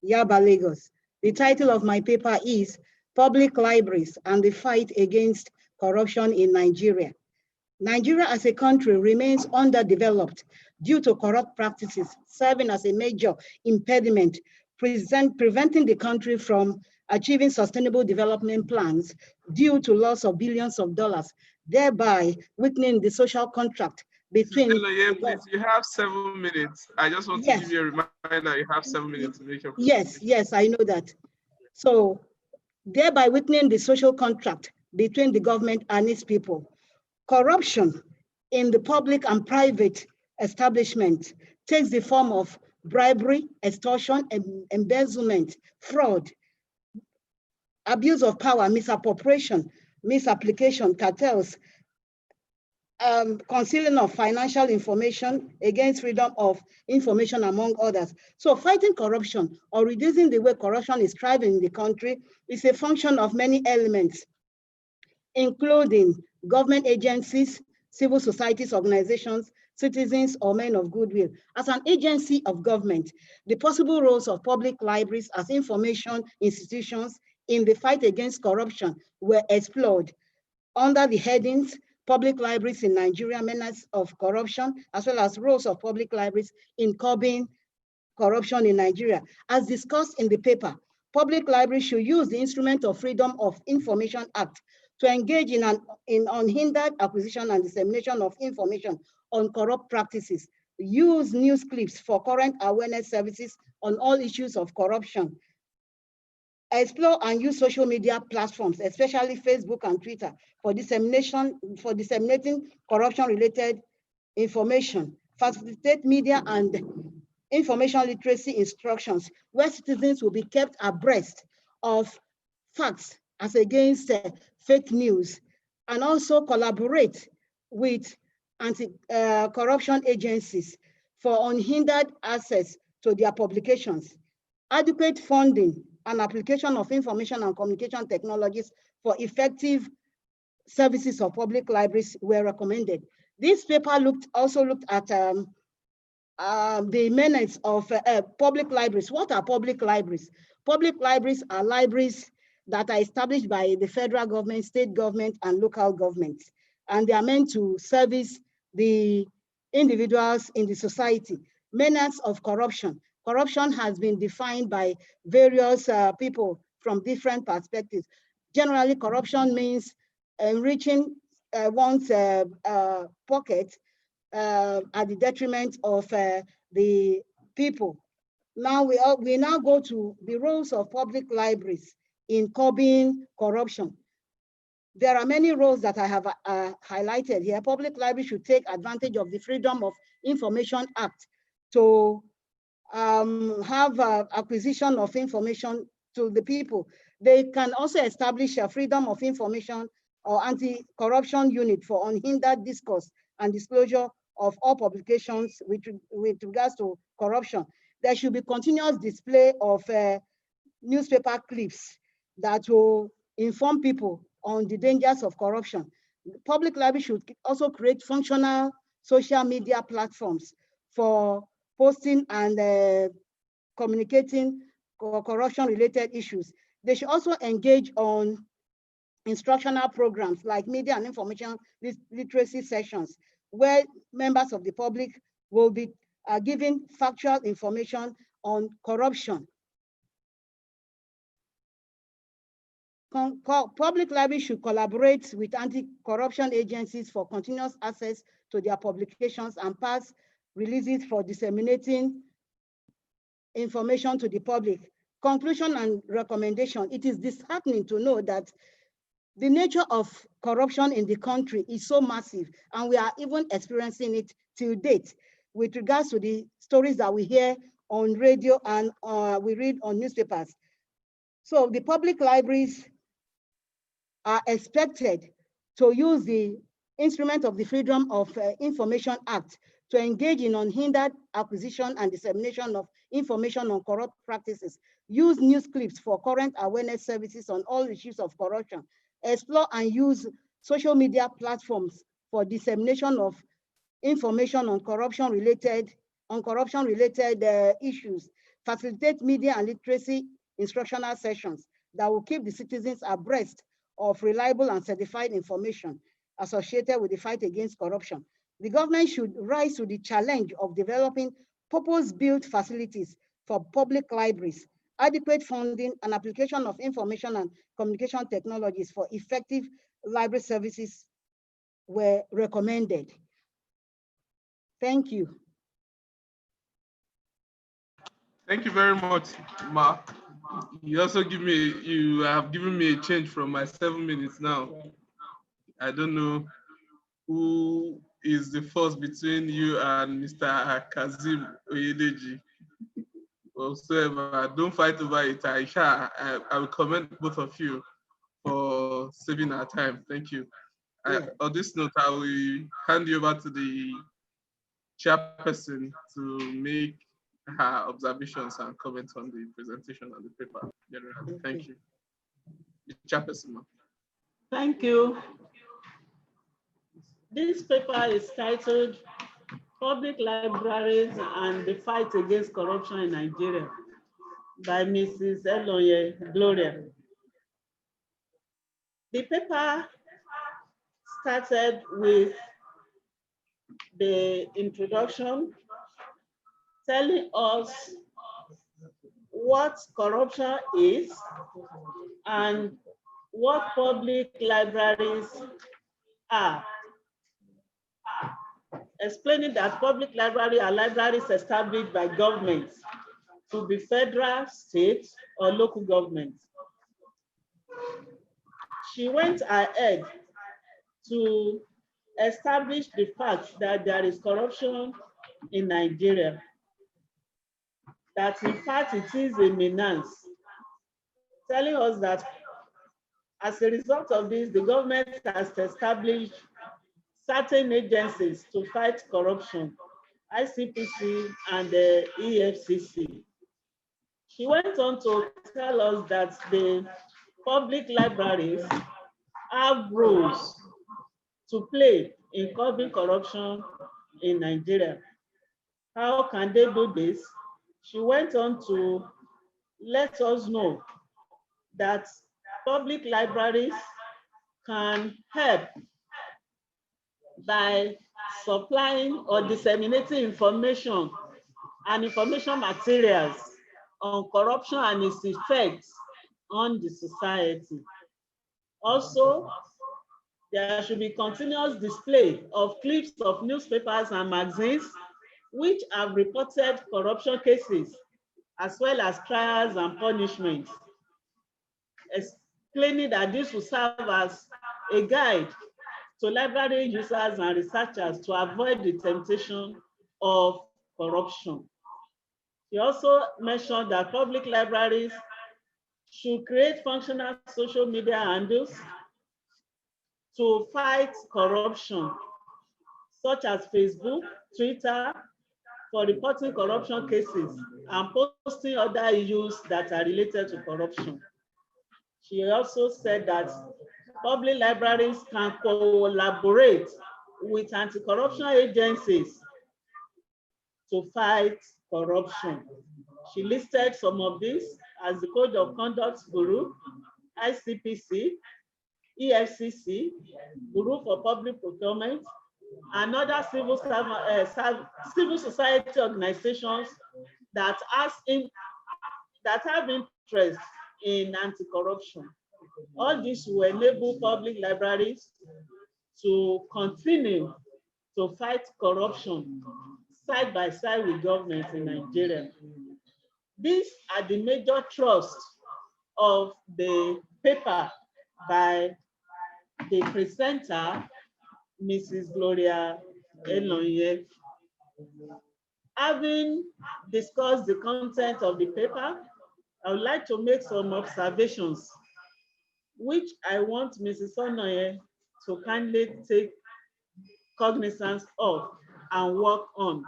Yaba, Lagos. The title of my paper is Public Libraries and the Fight Against Corruption in Nigeria. Nigeria as a country remains underdeveloped due to corrupt practices, serving as a major impediment, preventing the country from achieving sustainable development plans due to loss of billions of dollars, thereby weakening the social contract between. Please, you have 7 minutes. I just want to Yes. give you a reminder. You have 7 minutes to make your Yes, yes, I know that. So thereby weakening the social contract between the government and its people. Corruption in the public and private establishment takes the form of bribery, extortion, embezzlement, fraud, abuse of power, misappropriation, misapplication, cartels, concealing of financial information against freedom of information, among others. So fighting corruption or reducing the way corruption is thriving in the country is a function of many elements, including government agencies, civil societies, organizations, citizens, or men of goodwill. As an agency of government, the possible roles of public libraries as information institutions in the fight against corruption were explored under the headings Public Libraries in Nigeria, Menace of Corruption, as well as roles of public libraries in curbing corruption in Nigeria. As discussed in the paper, public libraries should use the Instrument of Freedom of Information Act to engage in unhindered acquisition and dissemination of information on corrupt practices, use news clips for current awareness services on all issues of corruption, explore and use social media platforms, especially Facebook and Twitter, for disseminating corruption-related information, facilitate media and information literacy instructions, where citizens will be kept abreast of facts as against fake news, and also collaborate with anti-corruption agencies for unhindered access to their publications. Adequate funding and application of information and communication technologies for effective services of public libraries were recommended. This paper also looked at the menace of public libraries. What are public libraries? Public libraries are libraries that are established by the federal government, state government, and local governments. And they are meant to service the individuals in the society. Menace of corruption. Corruption has been defined by various people from different perspectives. Generally, corruption means enriching one's pocket at the detriment of the people. Now we now go to the roles of public libraries in curbing corruption. There are many roles that I have highlighted here. Public libraries should take advantage of the Freedom of Information Act to have acquisition of information to the people. They can also establish a Freedom of Information or anti-corruption unit for unhindered discourse and disclosure of all publications with regards to corruption. There should be continuous display of newspaper clips that will inform people on the dangers of corruption. Public libraries should also create functional social media platforms for posting and communicating corruption-related issues. They should also engage on instructional programs like media and information literacy sessions, where members of the public will be given factual information on corruption. Public libraries should collaborate with anti-corruption agencies for continuous access to their publications and pass releases for disseminating information to the public. Conclusion and recommendation: it is disheartening to know that the nature of corruption in the country is so massive, and we are even experiencing it till date with regards to the stories that we hear on radio and we read on newspapers. So the public libraries are expected to use the instrument of the Freedom of Information Act to engage in unhindered acquisition and dissemination of information on corrupt practices, use news clips for current awareness services on all issues of corruption, explore and use social media platforms for dissemination of information on corruption-related issues, facilitate media and literacy instructional sessions that will keep the citizens abreast of reliable and certified information associated with the fight against corruption. The government should rise to the challenge of developing purpose-built facilities for public libraries, adequate funding, and application of information and communication technologies for effective library services were recommended. Thank you. Thank you very much, Ma. You also you have given me a change from my 7 minutes now. I don't know who is the first between you and Mr. Kazim Oyedeji. Whatsoever, don't fight over it. I will commend both of you for saving our time. Thank you. On this note, I will hand you over to the chairperson to make her observations and comments on the presentation and the paper generally. Thank you. The chairperson. Thank you. This paper is titled Public Libraries and the Fight Against Corruption in Nigeria by Mrs. Elonye Gloria. The paper started with the introduction telling us what corruption is and what public libraries are. Explaining that public libraries are libraries established by governments to be federal, state, or local governments. She went ahead to establish the fact that there is corruption in Nigeria, that in fact it is a menace, telling us that as a result of this, the government has established certain agencies to fight corruption, ICPC and the EFCC. She went on to tell us that the public libraries have roles to play in curbing corruption in Nigeria. How can they do this? She went on to let us know that public libraries can help by supplying or disseminating information and information materials on corruption and its effects on the society. Also, there should be continuous display of clips of newspapers and magazines which have reported corruption cases, as well as trials and punishments, explaining that this will serve as a guide to library users and researchers to avoid the temptation of corruption. She also mentioned that public libraries should create functional social media handles to fight corruption, such as Facebook, Twitter, for reporting corruption cases and posting other issues that are related to corruption. She also said that public libraries can collaborate with anti-corruption agencies to fight corruption. She listed some of these as the Code of Conduct Bureau, ICPC, EFCC, Bureau for Public Procurement, and other civil society organizations that have interest in anti-corruption. All this will enable public libraries to continue to fight corruption side by side with governments in Nigeria. These are the major thrusts of the paper by the presenter, Mrs. Gloria Elonye. Having discussed the content of the paper, I would like to make some observations, which I want Mrs. Elonye to kindly take cognizance of and work on.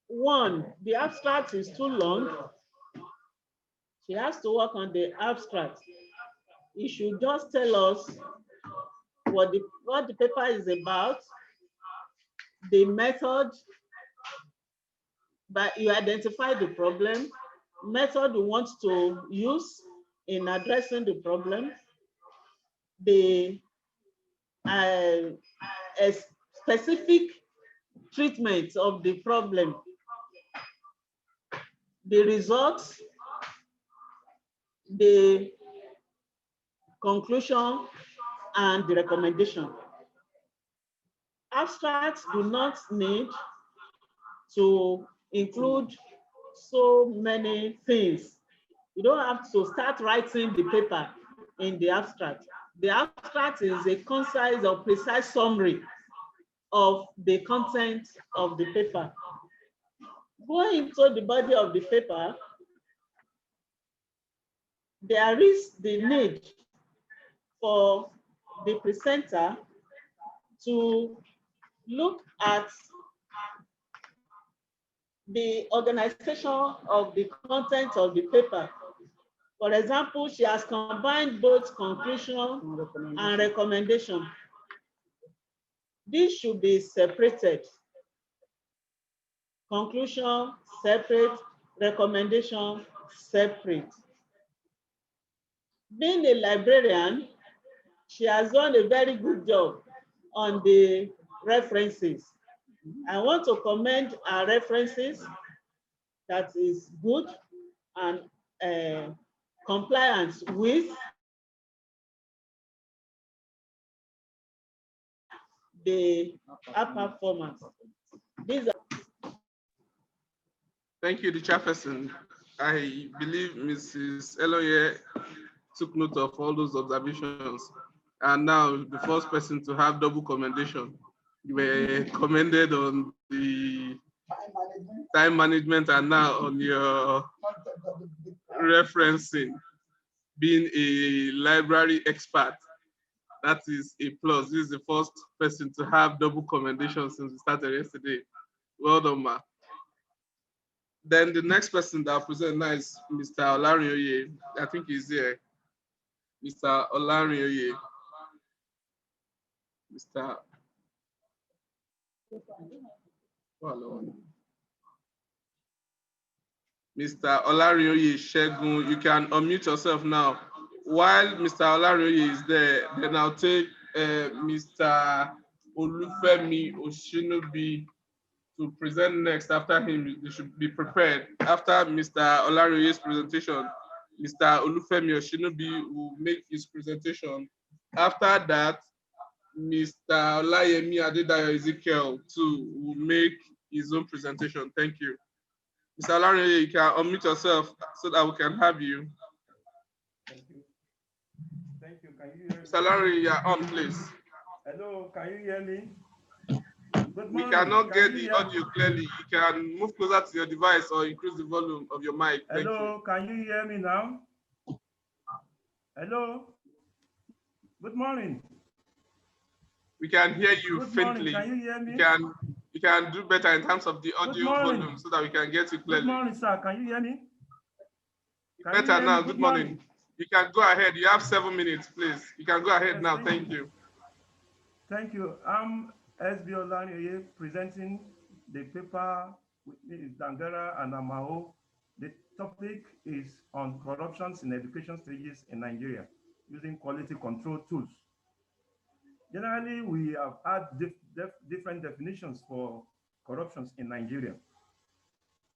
One, the abstract is too long. She has to work on the abstract. It should just tell us what the paper is about, the method, but you identify the problem, method you want to use in addressing the problem, the a specific treatment of the problem, the results, the conclusion, and the recommendation. Abstracts do not need to include so many things. You don't have to start writing the paper in the abstract. The abstract is a concise or precise summary of the content of the paper. Going into the body of the paper, there is the need for the presenter to look at the organization of the content of the paper. For example, she has combined both conclusion and recommendation. This should be separated. Conclusion separate, recommendation separate. Being a librarian, she has done a very good job on the references. I want to commend our references that is good and compliance with the upper format. These are Thank you, the chairperson. I believe Mrs. Eloye took note of all those observations. And now the first person to have double commendation. You were commended on the time management and now on your referencing, being a library expert. That is a plus. This is the first person to have double commendation since we started yesterday. Well done, ma. Then the next person that I'll present now is Mr. Olarinoye. I think he's here. Mr. Olarinoye. Mr. Mr. Olarinoye Shegun, you can unmute yourself now. While Mr. Olarinoye is there, then I'll take Mr. Olufemi Oshinobi to present next. After him, you should be prepared. After Mr. Olarinoye's presentation, Mr. Olufemi Oshinobi will make his presentation. After that, Mr. Olayemi Adedayo Ezekiel too will make his own presentation. Thank you. Mr. Olarinoye, you can unmute yourself so that we can have you. Thank you. Thank you. Can you hear me? Mr. Olarinoye, you're on, please. Hello, can you hear me? Good morning. We cannot get the audio clearly. You can move closer to your device or increase the volume of your mic. Thank Hello, can you hear me now? Hello. Good morning. We can hear you Good faintly. Morning. Can you hear me? You can do better in terms of the audio volume so that we can get you clearly. Good morning, sir. Can you hear me? Better now. Good morning. You can go ahead. You have 7 minutes, please. You can go ahead now. Thank you. Thank you. I'm SB Olarinoye presenting the paper with Dangara and Amao. The topic is on corruptions in education stages in Nigeria using quality control tools. Generally, we have had different definitions for corruptions in Nigeria.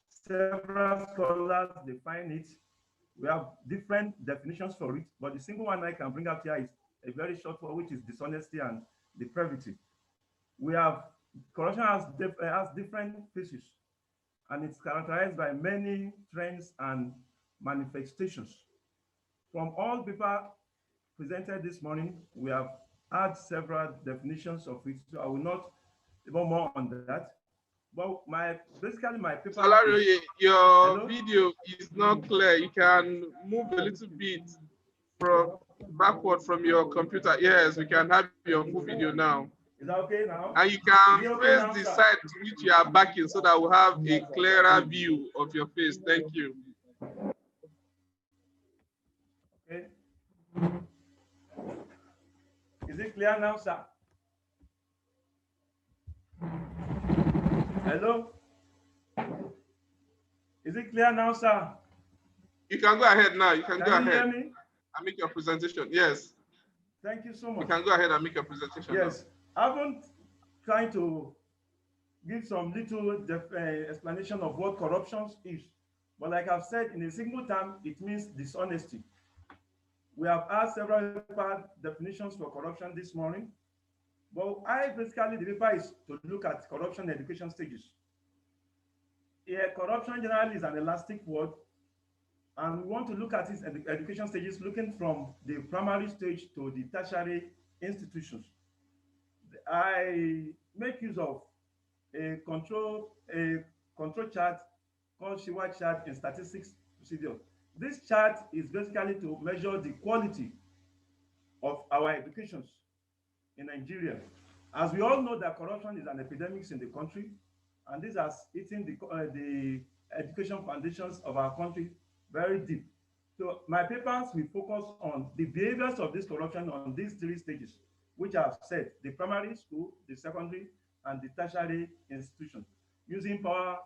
Several scholars define it. We have different definitions for it, but the single one I can bring up here is a very short one, which is dishonesty and depravity. We have corruption has different phases, and it's characterized by many trends and manifestations. From all people presented this morning, we have had several definitions of it, so I will not go more on that. But basically my paper. Olarinoye, your video is not clear. You can move a little bit backward from your computer. Yes, we can have your full video now. Is that okay now? And you can face the side to which you are backing so that we'll have a clearer view of your face. Thank you. Okay. Is it clear now, sir? Hello? Is it clear now, sir? You can go ahead now. You can go ahead hear me? and make your presentation. Yes. Thank you so much. You can go ahead and make your presentation. Yes. I've been trying to give some little explanation of what corruption is. But like I've said, in a single term, it means dishonesty. We have asked several definitions for corruption this morning. But basically, the paper is to look at corruption education stages. Yeah, corruption generally is an elastic word, and we want to look at its education stages, looking from the primary stage to the tertiary institutions. I make use of a control chart called Shiwa chart in statistics procedure. This chart is basically to measure the quality of our educations in Nigeria. As we all know that corruption is an epidemic in the country, and this has eaten the education foundations of our country very deep. So my papers will focus on the behaviors of this corruption on these three stages, which I've said: the primary school, the secondary, and the tertiary institution, using power.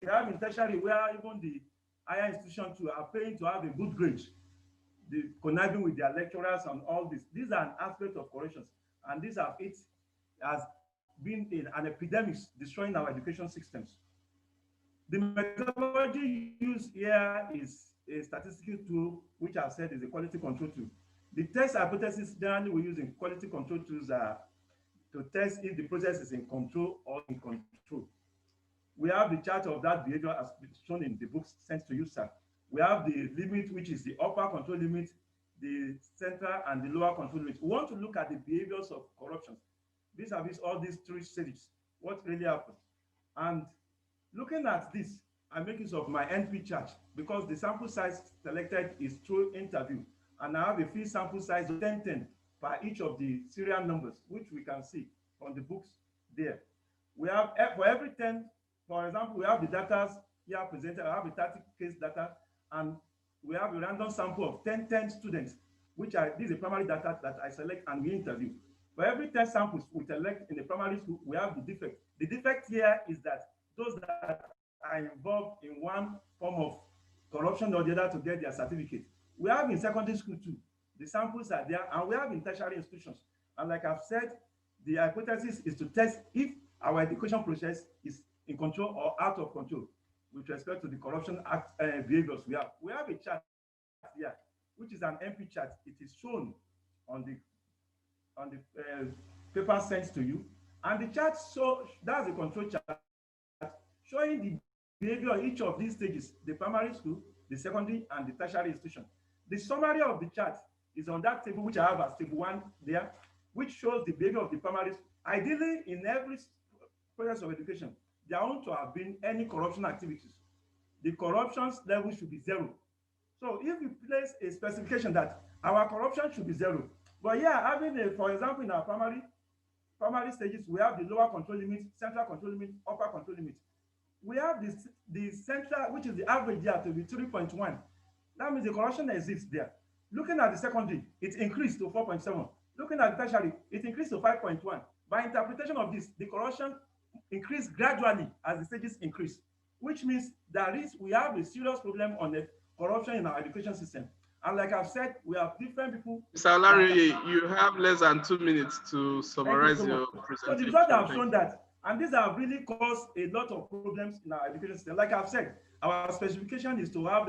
We have in tertiary where even the higher institutions too are paying to have a good grade, the conniving with their lecturers and all this. These are an aspect of corruption, and these have it has been an epidemic destroying our education systems. The methodology used here is a statistical tool, which I've said is a quality control tool. The test hypothesis generally we use in quality control tools are to test if the process is in control or in control. We have the chart of that behavior as shown in the books sent to you, sir. We have the limit, which is the upper control limit, the center, and the lower control limit. We want to look at the behaviors of corruption. These are all these three stages, what really happened. And looking at this, I make use of my NP chart because the sample size selected is through interview. And I have a free sample size of 10 per each of the serial numbers, which we can see on the books there. We have, for every 10, for example, we have the data here presented. I have a 30 case data, and we have a random sample of 10 students, which are, this is a primary data that I select and we interview. For every 10 samples we select in the primary school, we have the defect. The defect here is that those that are involved in one form of corruption or the other to get their certificate. We have in secondary school too. The samples are there, and we have in tertiary institutions. And like I've said, the hypothesis is to test if our education process is in control or out of control with respect to the corruption act behaviors we have. We have a chart here, which is an MP chart. It is shown on the paper sent to you, and the chart that's a control chart showing the behavior of each of these stages: the primary school, the secondary, and the tertiary institution. The summary of the chart is on that table, which I have as table 1 there, which shows the behavior of the primary school. Ideally, in every process of education, there ought to have been any corruption activities. The corruption level should be 0. So if you place a specification that our corruption should be 0, but having for example, in our primary stages, we have the lower control limit, central control limit, upper control limit. We have the central, which is the average there, to be 3.1. That means the corruption exists there. Looking at the secondary, it increased to 4.7. Looking at the tertiary, it increased to 5.1. By interpretation of this, the corruption increased gradually as the stages increase, which means we have a serious problem on the corruption in our education system. And like I've said, we have different people. Mr. Olari, you have less than 2 minutes to summarize your presentation. So the results have shown that, and these have really caused a lot of problems in our education system. Like I've said, our specification is to have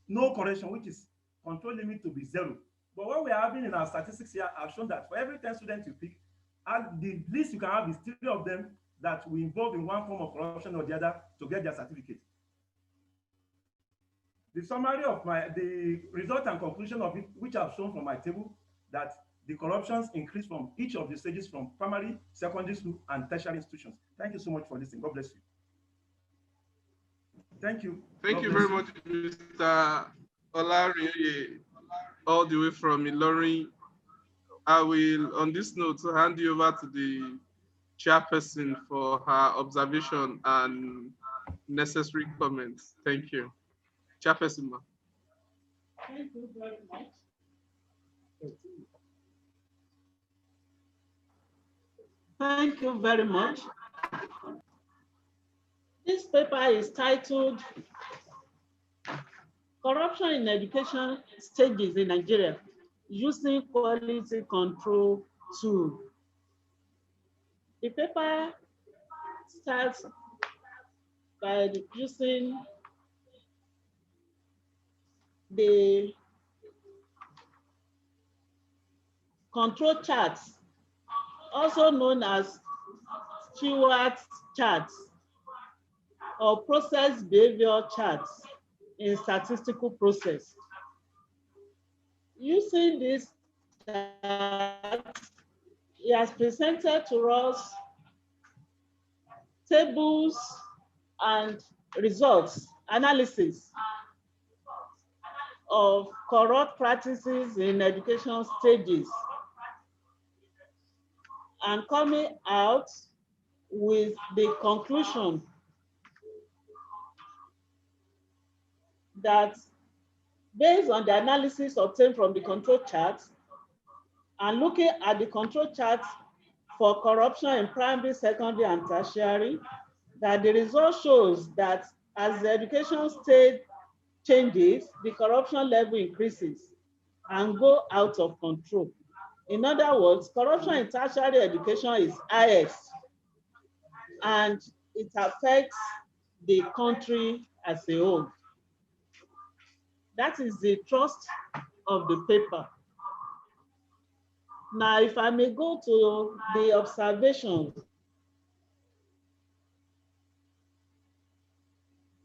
no correction, which is control limit to be 0. But what we're having in our statistics here have shown that for every 10 students you pick, and the least you can have is 3 of them that will involve in one form of corruption or the other to get their certificate. The summary of the result and conclusion of it, which I've shown from my table, that the corruptions increase from each of the stages from primary, secondary school, and tertiary institutions. Thank you so much for listening. God bless you. Thank you. Thank you very much, Mr. Olari, all the way from Ilorin. I will, on this note, hand you over to the chairperson for her observation and necessary comments. Thank you. Chairperson. Thank you very much. Thank you very much. This paper is titled Corruption in education stages in Nigeria using quality control tool. The paper starts by using the control charts, also known as Stewart charts or process behavior charts in statistical process. Using this chart, he has presented to us tables and results analysis of corrupt practices in education stages and coming out with the conclusion that based on the analysis obtained from the control chart and looking at the control chart for corruption in primary, secondary, and tertiary, that the result shows that as the education stage changes, the corruption level increases and go out of control. In other words, corruption in tertiary education is highest and it affects the country as a whole. That is the thrust of the paper. Now, if I may go to the observations,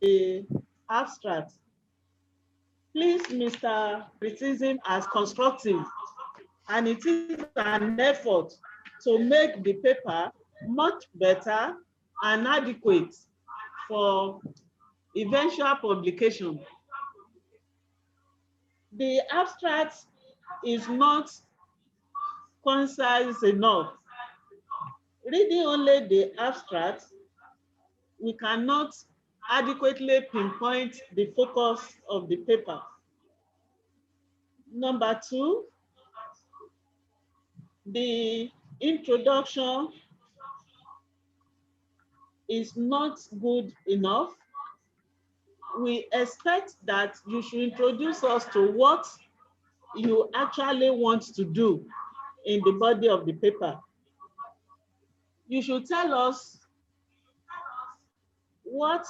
the abstract. Please, Mr. Criticism as constructive, and it is an effort to make the paper much better and adequate for eventual publication. The abstract is not concise enough. Reading only the abstract, we cannot adequately pinpoint the focus of the paper. Number two, the introduction is not good enough. We expect that you should introduce us to what you actually want to do in the body of the paper. You should tell us what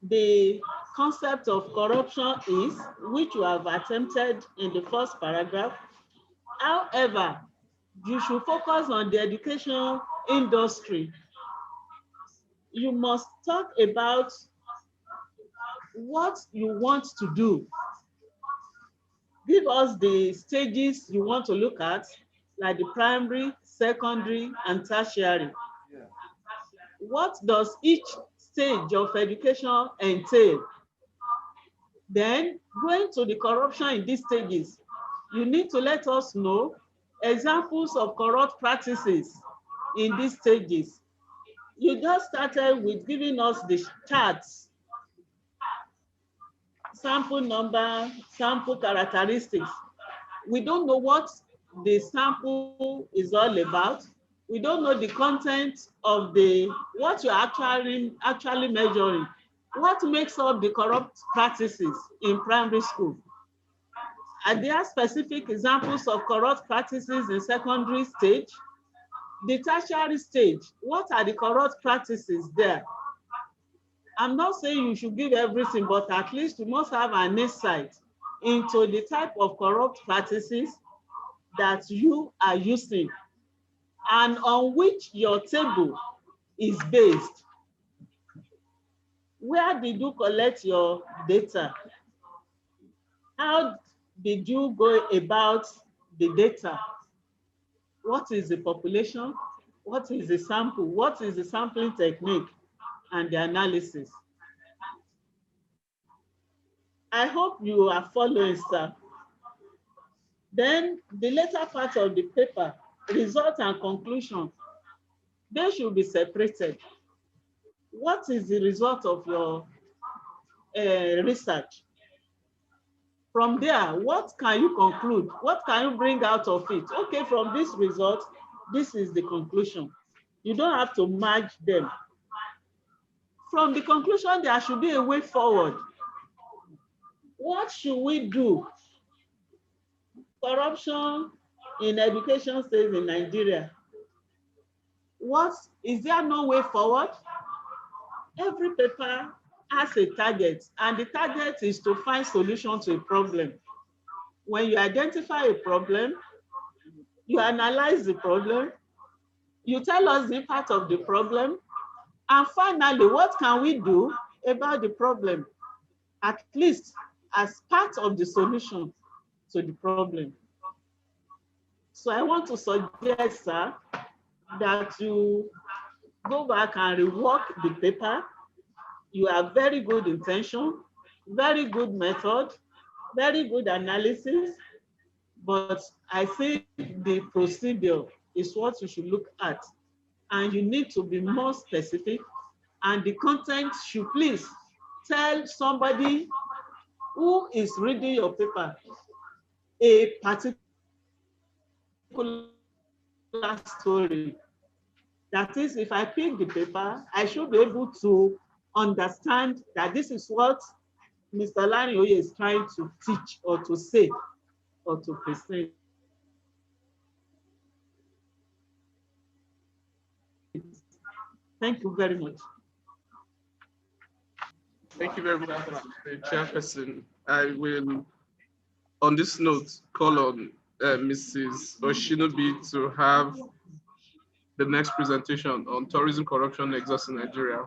the concept of corruption is, which you have attempted in the first paragraph. However, you should focus on the education industry. You must talk about what you want to do. Give us the stages you want to look at, like the primary, secondary, and tertiary. Yeah. What does each stage of education entail? Then, going to the corruption in these stages, you need to let us know examples of corrupt practices in these stages. You just started with giving us the charts, sample number, sample characteristics. We don't know what the sample is all about. We don't know the content of what you're actually measuring. What makes up the corrupt practices in primary school? Are there specific examples of corrupt practices in secondary stage? The tertiary stage, what are the corrupt practices there? I'm not saying you should give everything, but at least you must have an insight into the type of corrupt practices that you are using and on which your table is based. Where did you collect your data? How did you go about the data? What is the population? What is the sample? What is the sampling technique and the analysis? I hope you are following, sir. Then the later part of the paper, result and conclusion, they should be separated. What is the result of your research? From there, what can you conclude? What can you bring out of it? Okay, from this result, this is the conclusion. You don't have to merge them. From the conclusion, there should be a way forward. What should we do? Corruption in education stays in Nigeria. What, is there no way forward? Every paper has a target, and the target is to find solution to a problem. When you identify a problem, you analyze the problem, you tell us the impact of the problem, and finally, what can we do about the problem, at least as part of the solution to the problem. So I want to suggest, sir, that you go back and rework the paper. You have very good intention, very good method, very good analysis, but I think the procedure is what you should look at. And you need to be more specific, and the content should please tell somebody who is reading your paper a particular story. That is, if I pick the paper, I should be able to understand that this is what Mr. Lanioye is trying to teach or to say or to present. Thank you very much. Thank you very much, Chairperson. I will, on this note, call on Mrs. Oshinobi to have the next presentation on tourism corruption exhaust in Nigeria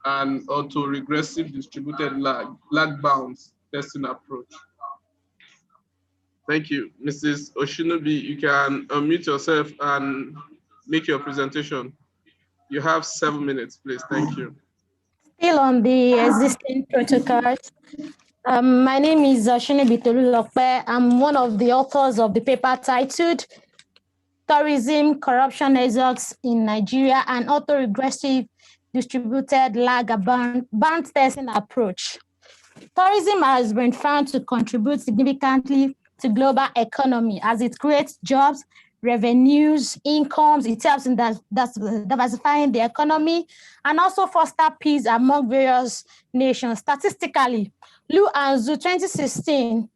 and onto regressive distributed lag bounds testing approach. Thank you. Mrs. Oshinobi, you can unmute yourself and make your presentation. You have 7 minutes, please. Thank you. Still on the existing protocols. My name is Oshinobi Tolulokpe. I'm one of the authors of the paper titled Tourism Corruption Exhaust in Nigeria and Autoregressive Distributed Lag Bound Testing Approach. Tourism has been found to contribute significantly to global economy as it creates jobs, revenues, incomes. It helps in diversifying the economy and also foster peace among various nations. Statistically, Liu and Zhu 2016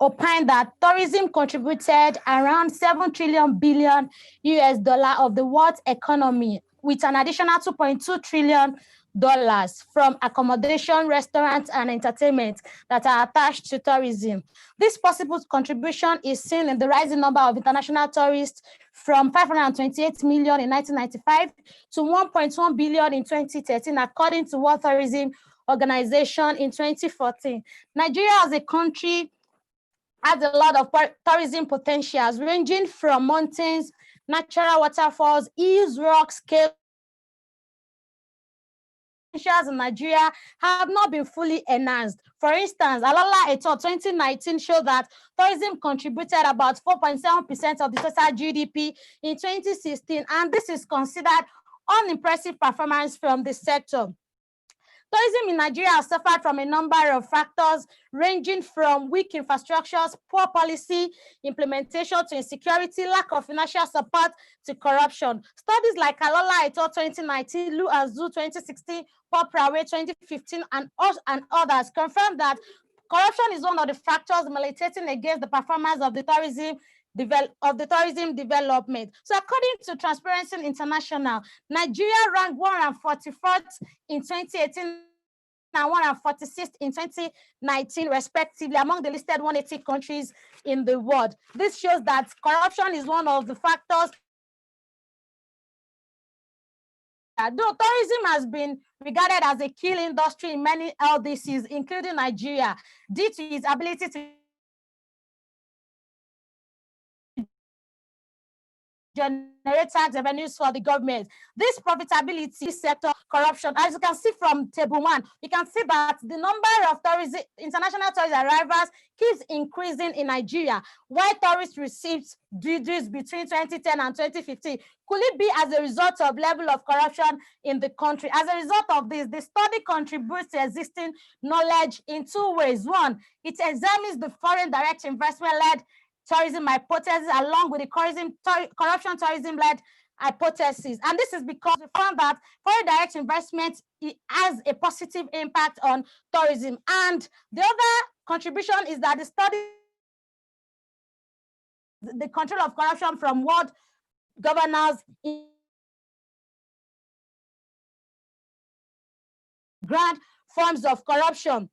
opined that tourism contributed around 7 trillion billion US dollar of the world's economy, with an additional 2.2 trillion dollars from accommodation, restaurants, and entertainment that are attached to tourism. This possible contribution is seen in the rising number of international tourists from 528 million in 1995 to 1.1 billion in 2013, according to World Tourism Organization in 2014. Nigeria as a country has a lot of tourism potentials, ranging from mountains, natural waterfalls, hills, rocks, caves. In Nigeria have not been fully enhanced. For instance, Alala et al. 2019 showed that tourism contributed about 4.7% of the total GDP in 2016, and this is considered unimpressive performance from the sector. Tourism in Nigeria has suffered from a number of factors, ranging from weak infrastructures, poor policy implementation to insecurity, lack of financial support to corruption. Studies like Alola et al. 2019, Liu and Zhu 2016, Paul Prawe 2015, and others confirm that corruption is one of the factors militating against the performance of the tourism development. So according to Transparency International, Nigeria ranked 144th in 2018 and 146th in 2019, respectively, among the listed 180 countries in the world. This shows that corruption is one of the factors. Though tourism has been regarded as a key industry in many LDCs, including Nigeria, due to its ability to generate tax revenues for the government. This profitability sector corruption, as you can see from table 1, you can see that the number of international tourist arrivals keeps increasing in Nigeria, while tourist receipts decreased between 2010 and 2015. Could it be as a result of level of corruption in the country? As a result of this, the study contributes to existing knowledge in 2 ways. 1, it examines the foreign direct investment-led tourism hypothesis along with the corruption tourism-led hypothesis. And this is because we found that foreign direct investment has a positive impact on tourism. And the other contribution is that the study, the control of corruption from world governors grand forms of corruption.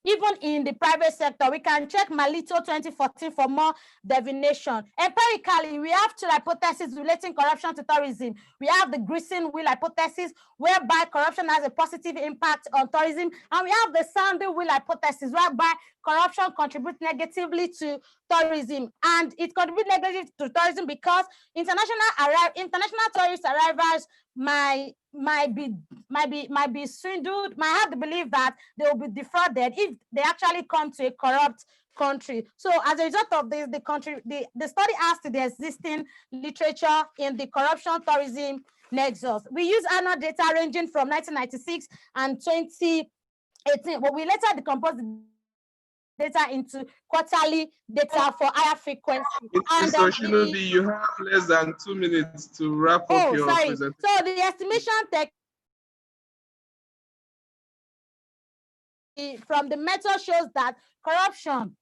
Even in the private sector, we can check Malito 2014 for more definition. Empirically, we have two hypotheses relating corruption to tourism. We have the greasing wheel hypothesis, whereby corruption has a positive impact on tourism, and we have the sanding wheel hypothesis, whereby corruption contributes negatively to tourism. And it contributes negatively to tourism because international tourist arrivals might be swindled, might have the belief that they will be defrauded if they actually come to a corrupt country. So as a result of this, the study adds to the existing literature in the corruption tourism nexus. We use annual data ranging from 1996 and 2018, but we later decompose the data into quarterly data for higher frequency. Mr. Shinobi, you have less than 2 minutes to wrap up your presentation. So the estimation from the method shows that corruption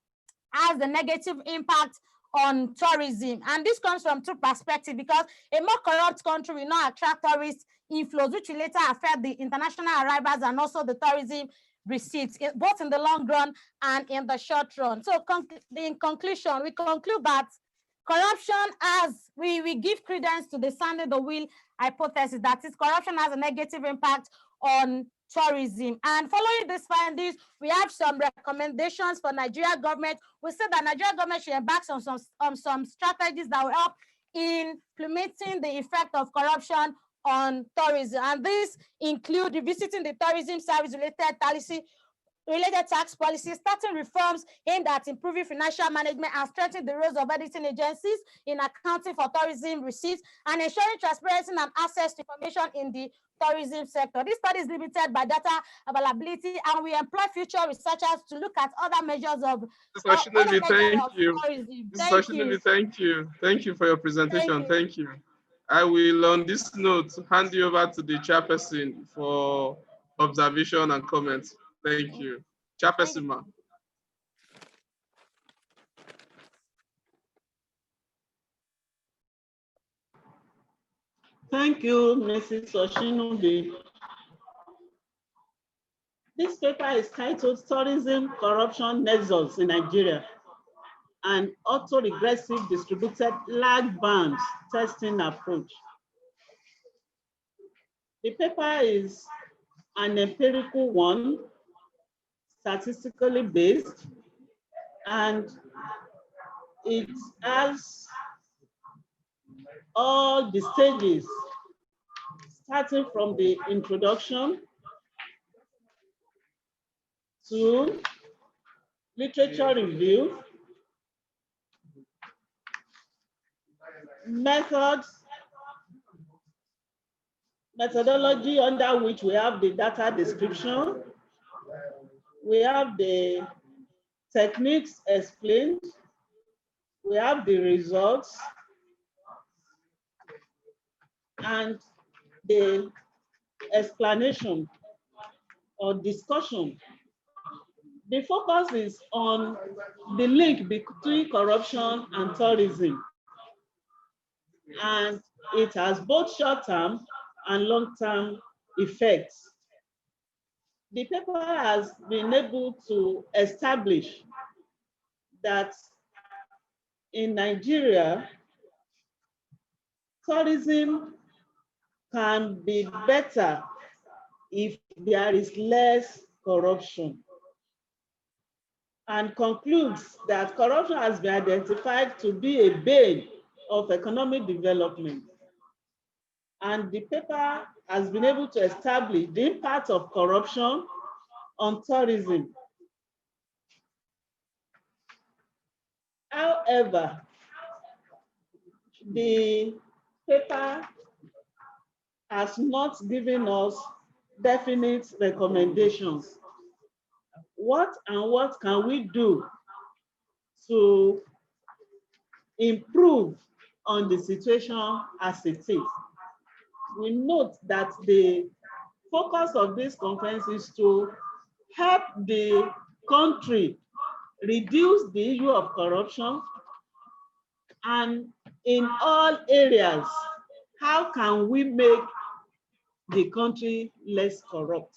has a negative impact on tourism. And this comes from two perspectives, because a more corrupt country will not attract tourist inflows, which will later affect the international arrivals and also the tourism receipts, both in the long run and in the short run. So in conclusion, we conclude that corruption we give credence to the sanding the wheel hypothesis, that is, corruption has a negative impact on tourism. And following these findings, we have some recommendations for Nigeria government. We said that Nigeria government should embark on some strategies that will help in implementing the effect of corruption on tourism. And these include revisiting the tourism service related tax policies, starting reforms aimed at improving financial management and strengthening the roles of auditing agencies in accounting for tourism receipts, and ensuring transparency and access to information in the tourism sector. This study is limited by data availability, and we employ future researchers to look at other measures of tourism. Thank you. Thank you for your presentation. Thank you. I will, on this note, hand you over to the chairperson for observation and comments. Thank you. Chairperson, ma'am. Thank you, Mrs. Oshinobi. This paper is titled Tourism Corruption Nexus in Nigeria and Autoregressive Distributed Lag Bands Testing Approach. The paper is an empirical one, statistically based, and it has all the stages, starting from the introduction to literature review, methodology under which we have the data description, we have the techniques explained, we have the results, and the explanation or discussion. The focus is on the link between corruption and tourism, and it has both short-term and long-term effects. The paper has been able to establish that in Nigeria, tourism can be better if there is less corruption, and concludes that corruption has been identified to be a bane of economic development. And the paper has been able to establish the impact of corruption on tourism. However, the paper has not given us definite recommendations. What can we do to improve on the situation as it is? We note that the focus of this conference is to help the country reduce the issue of corruption, and in all areas, how can we make the country less corrupt?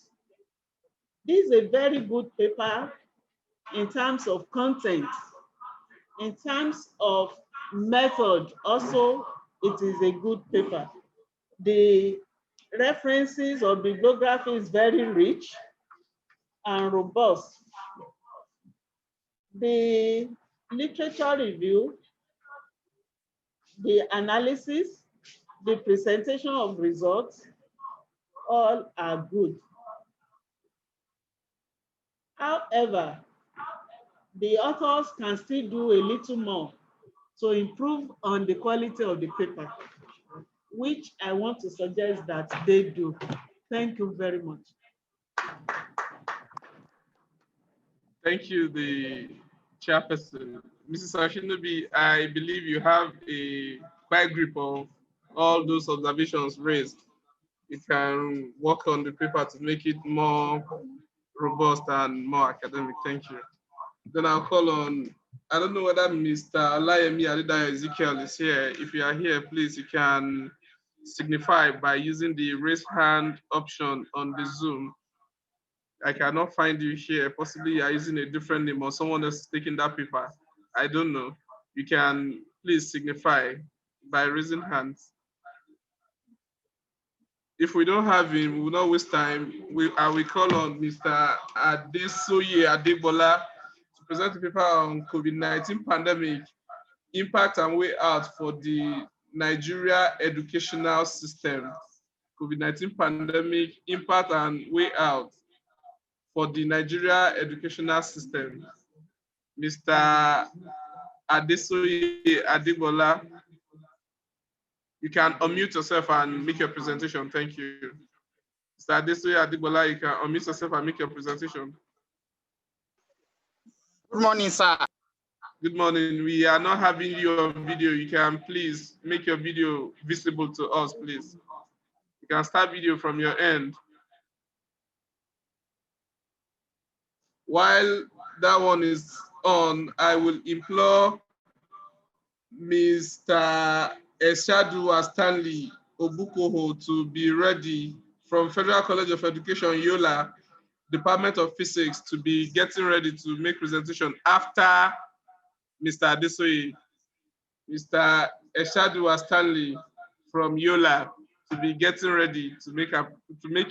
This is a very good paper in terms of content. In terms of method, also, it is a good paper. The references or bibliography is very rich and robust. The literature review, the analysis, the presentation of results, all are good. However, the authors can still do a little more to improve on the quality of the paper, which I want to suggest that they do. Thank you very much. Thank you, the chairperson. Mrs. Ashinobi, I believe you have a quite grip of all those observations raised. You can work on the paper to make it more robust and more academic. Thank you. Then I'll call on, I don't know whether Mr. Alayemi Adedayo Ezekiel is here. If you are here, please, you can signify by using the raise hand option on the Zoom. I cannot find you here. Possibly you are using a different name or someone else is taking that paper. I don't know. You can please signify by raising hands. If we don't have him, we will not waste time. I will call on Mr. Adesoye Adebola to present the paper on COVID-19 pandemic, impact and way out for the Nigeria educational system. COVID-19 pandemic, impact and way out for the Nigeria educational system. Mr. Adesoye Adebola, you can unmute yourself and make your presentation. Thank you. Mr. Adesoye Adebola, you can unmute yourself and make your presentation. Good morning, sir. Good morning. We are not having you on video. You can please make your video visible to us, please. You can start video from your end. While that one is on, I will implore Mr. Eshadua Stanley Obukoho to be ready from Federal College of Education, Yola, Department of Physics, to be getting ready to make presentation after Mr. Adesoye. Mr. Eshadua Stanley from Yola to be getting ready to make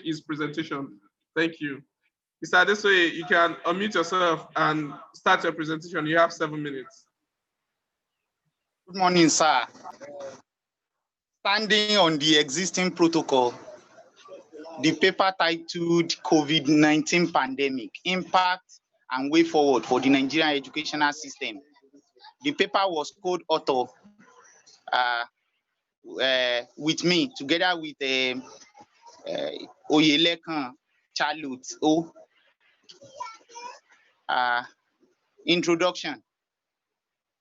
his presentation. Thank you. Mr. Adesoye, you can unmute yourself and start your presentation. You have 7 minutes. Good morning, sir. Standing on the existing protocol, the paper titled COVID-19 Pandemic, Impact and Way Forward for the Nigerian Educational System. The paper was co-authored with me, together with Oyelekan Charlotte. Introduction.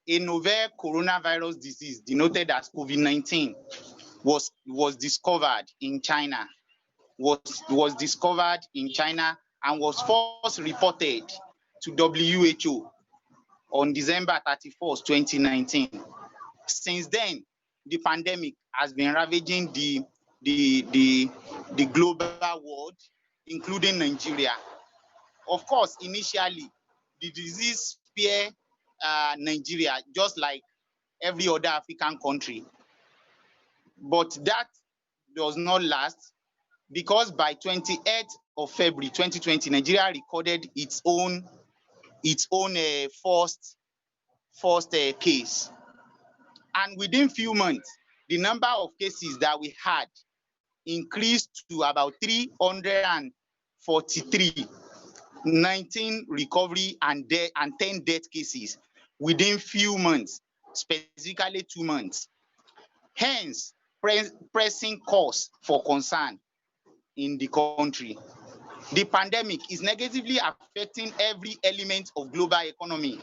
A novel coronavirus disease denoted as COVID-19 was discovered in China. Was discovered in China and was first reported to WHO on December 31st, 2019. Since then, the pandemic has been ravaging the global world, including Nigeria. Of course, initially, the disease spared Nigeria just like every other African country. But that does not last, because by 28th of February 2020, Nigeria recorded its own first case. And within few months, the number of cases that we had increased to about 343, 19 recovery and 10 death cases within few months, specifically 2 months. Hence, pressing cause for concern in the country. The pandemic is negatively affecting every element of global economy,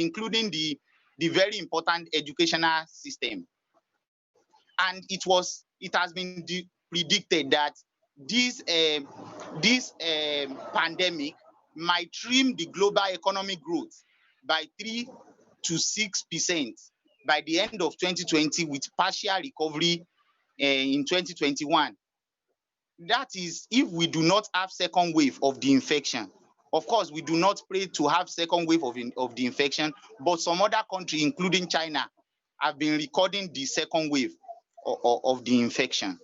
including the very important educational system. And it has been predicted that this pandemic might trim the global economic growth by 3 to 6% by the end of 2020, with partial recovery in 2021. That is, if we do not have second wave of the infection. Of course, we do not pray to have second wave of the infection, but some other countries, including China, have been recording the second wave of the infection.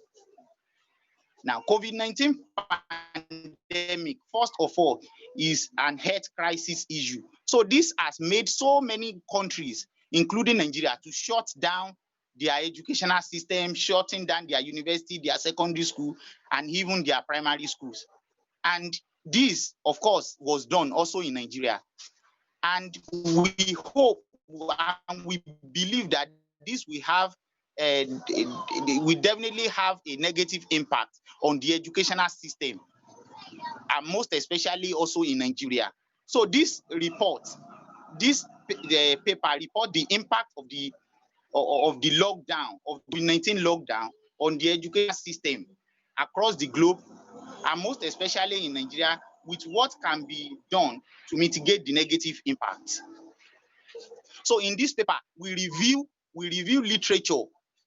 Now, COVID-19 pandemic, first of all, is an health crisis issue. So this has made so many countries, including Nigeria, to shut down their educational system, shutting down their university, their secondary school, and even their primary schools. And this, of course, was done also in Nigeria. And we hope and we believe that this will have we definitely have a negative impact on the educational system, and most especially also in Nigeria. So this report, this paper report the impact of the lockdown, of the COVID-19 lockdown on the education system across the globe, and most especially in Nigeria, with what can be done to mitigate the negative impact. So in this paper, we review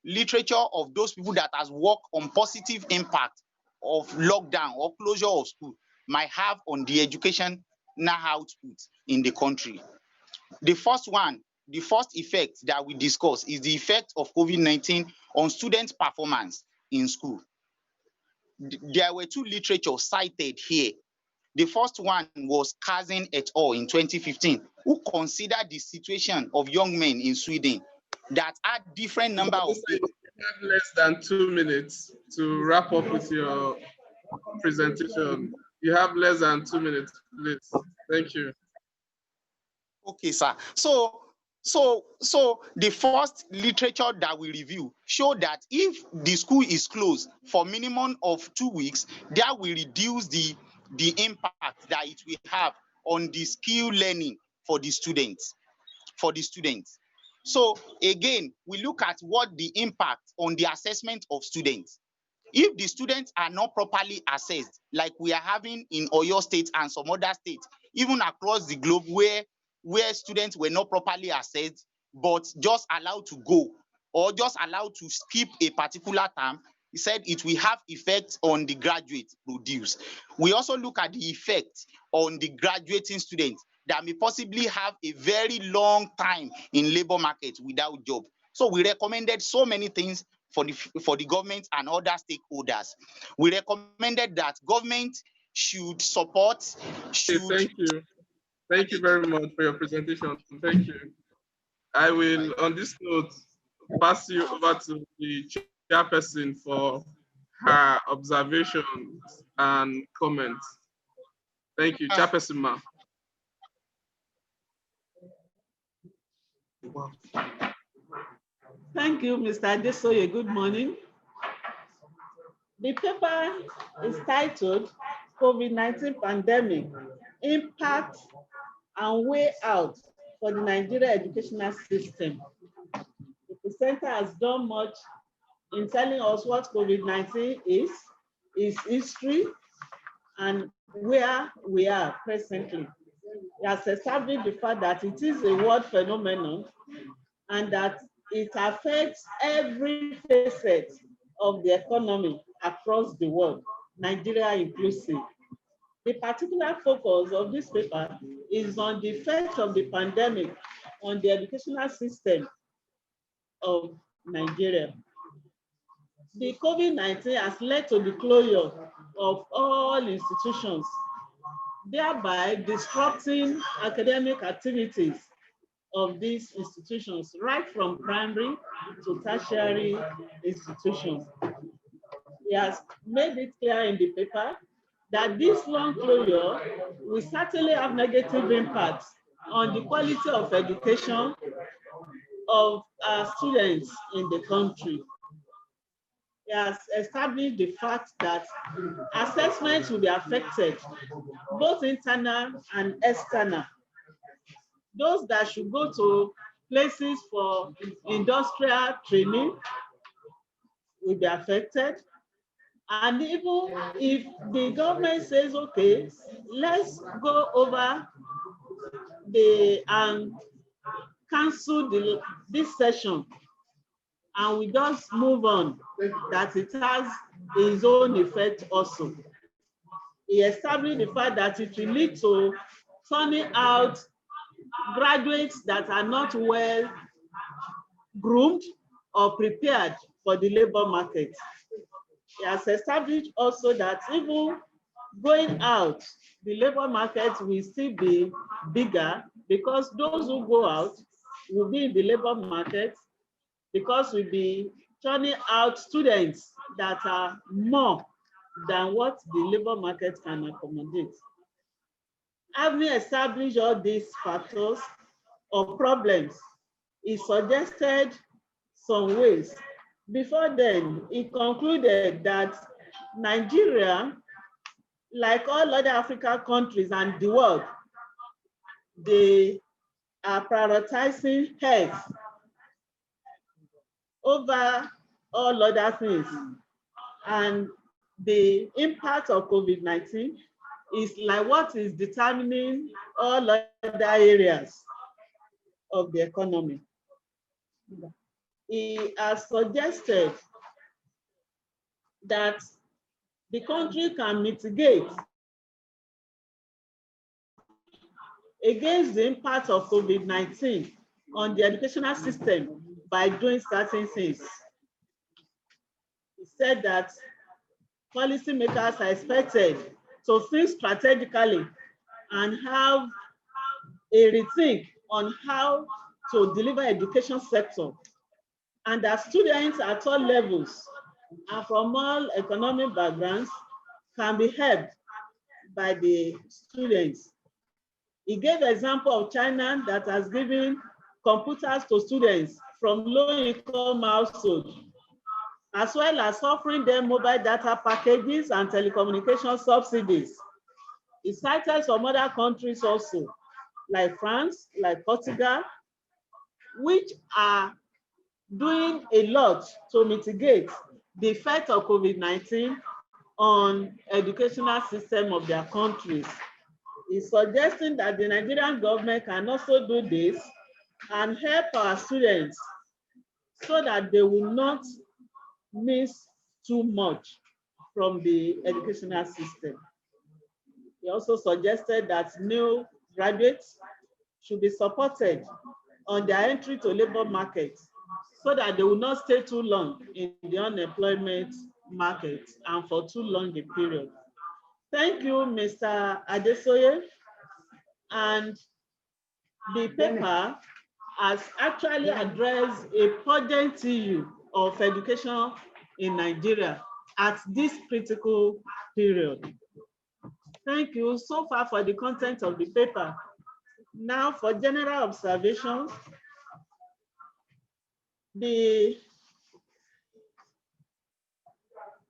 literature of those people that has worked on positive impact of lockdown or closure of school might have on the educational output in the country. The first effect that we discuss is the effect of COVID-19 on student performance in school. There were two literatures cited here. The first one was Kazin et al. In 2015, who considered the situation of young men in Sweden that had different number of. You have less than 2 minutes to wrap up with your presentation. You have less than 2 minutes, please. Thank you. Okay, sir. So the first literature that we review showed that if the school is closed for minimum of 2 weeks, that will reduce the impact that it will have on the skill learning for the students. So again, we look at what the impact on the assessment of students. If the students are not properly assessed, like we are having in Oyo State and some other states, even across the globe, where students were not properly assessed, but just allowed to go or just allowed to skip a particular term, he said it will have effects on the graduates produced. We also look at the effect on the graduating students that may possibly have a very long time in labor market without job. So we recommended so many things for the government and other stakeholders. We recommended that government should support. Thank you. Thank you very much for your presentation. Thank you. I will, on this note, pass you over to the chairperson for her observations and comments. Thank you, Chairperson Ma. Thank you, Mr. Adesoye. Good morning. The paper is titled COVID-19 Pandemic, Impact and Way Out for the Nigeria Educational System. The presenter has done much in telling us what COVID-19 is, its history, and where we are presently. He has established the fact that it is a world phenomenon and that it affects every facet of the economy across the world, Nigeria inclusive. The particular focus of this paper is on the effect of the pandemic on the educational system of Nigeria. The COVID-19 has led to the closure of all institutions, thereby disrupting academic activities of these institutions, right from primary to tertiary institutions. He has made it clear in the paper that this long closure will certainly have negative impacts on the quality of education of our students in the country. He has established the fact that assessments will be affected, both internal and external. Those that should go to places for industrial training will be affected, And even if the government says, okay, let's go over and cancel this session, and we just move on, that it has its own effect also. He established the fact that it will lead to turning out graduates that are not well groomed or prepared for the labor market. He has established also that even going out, the labor market will still be bigger because those who go out will be in the labor market, because we'll be turning out students that are more than what the labor market can accommodate. Having established all these factors or problems, he suggested some ways. Before then, he concluded that Nigeria, like all other African countries and the world, they are prioritizing health over all other things. And the impact of COVID-19 is like what is determining all other areas of the economy. He has suggested that the country can mitigate against the impact of COVID-19 on the educational system by doing certain things. He said that policymakers are expected to think strategically and have a rethink on how to deliver education sector, and that students at all levels and from all economic backgrounds can be helped by the students. He gave an example of China that has given computers to students from low-income households, as well as offering them mobile data packages and telecommunication subsidies. He cited some other countries also, like France, like Portugal, which are doing a lot to mitigate the effect of COVID-19 on educational system of their countries. He's suggesting that the Nigerian government can also do this and help our students so that they will not miss too much from the educational system. He also suggested that new graduates should be supported on their entry to labor market so that they will not stay too long in the unemployment market and for too long a period. Thank you, Mr. Adesoye. And the paper has actually addressed a poignant issue of education in Nigeria at this critical period. Thank you so far for the content of the paper. Now for general observations, the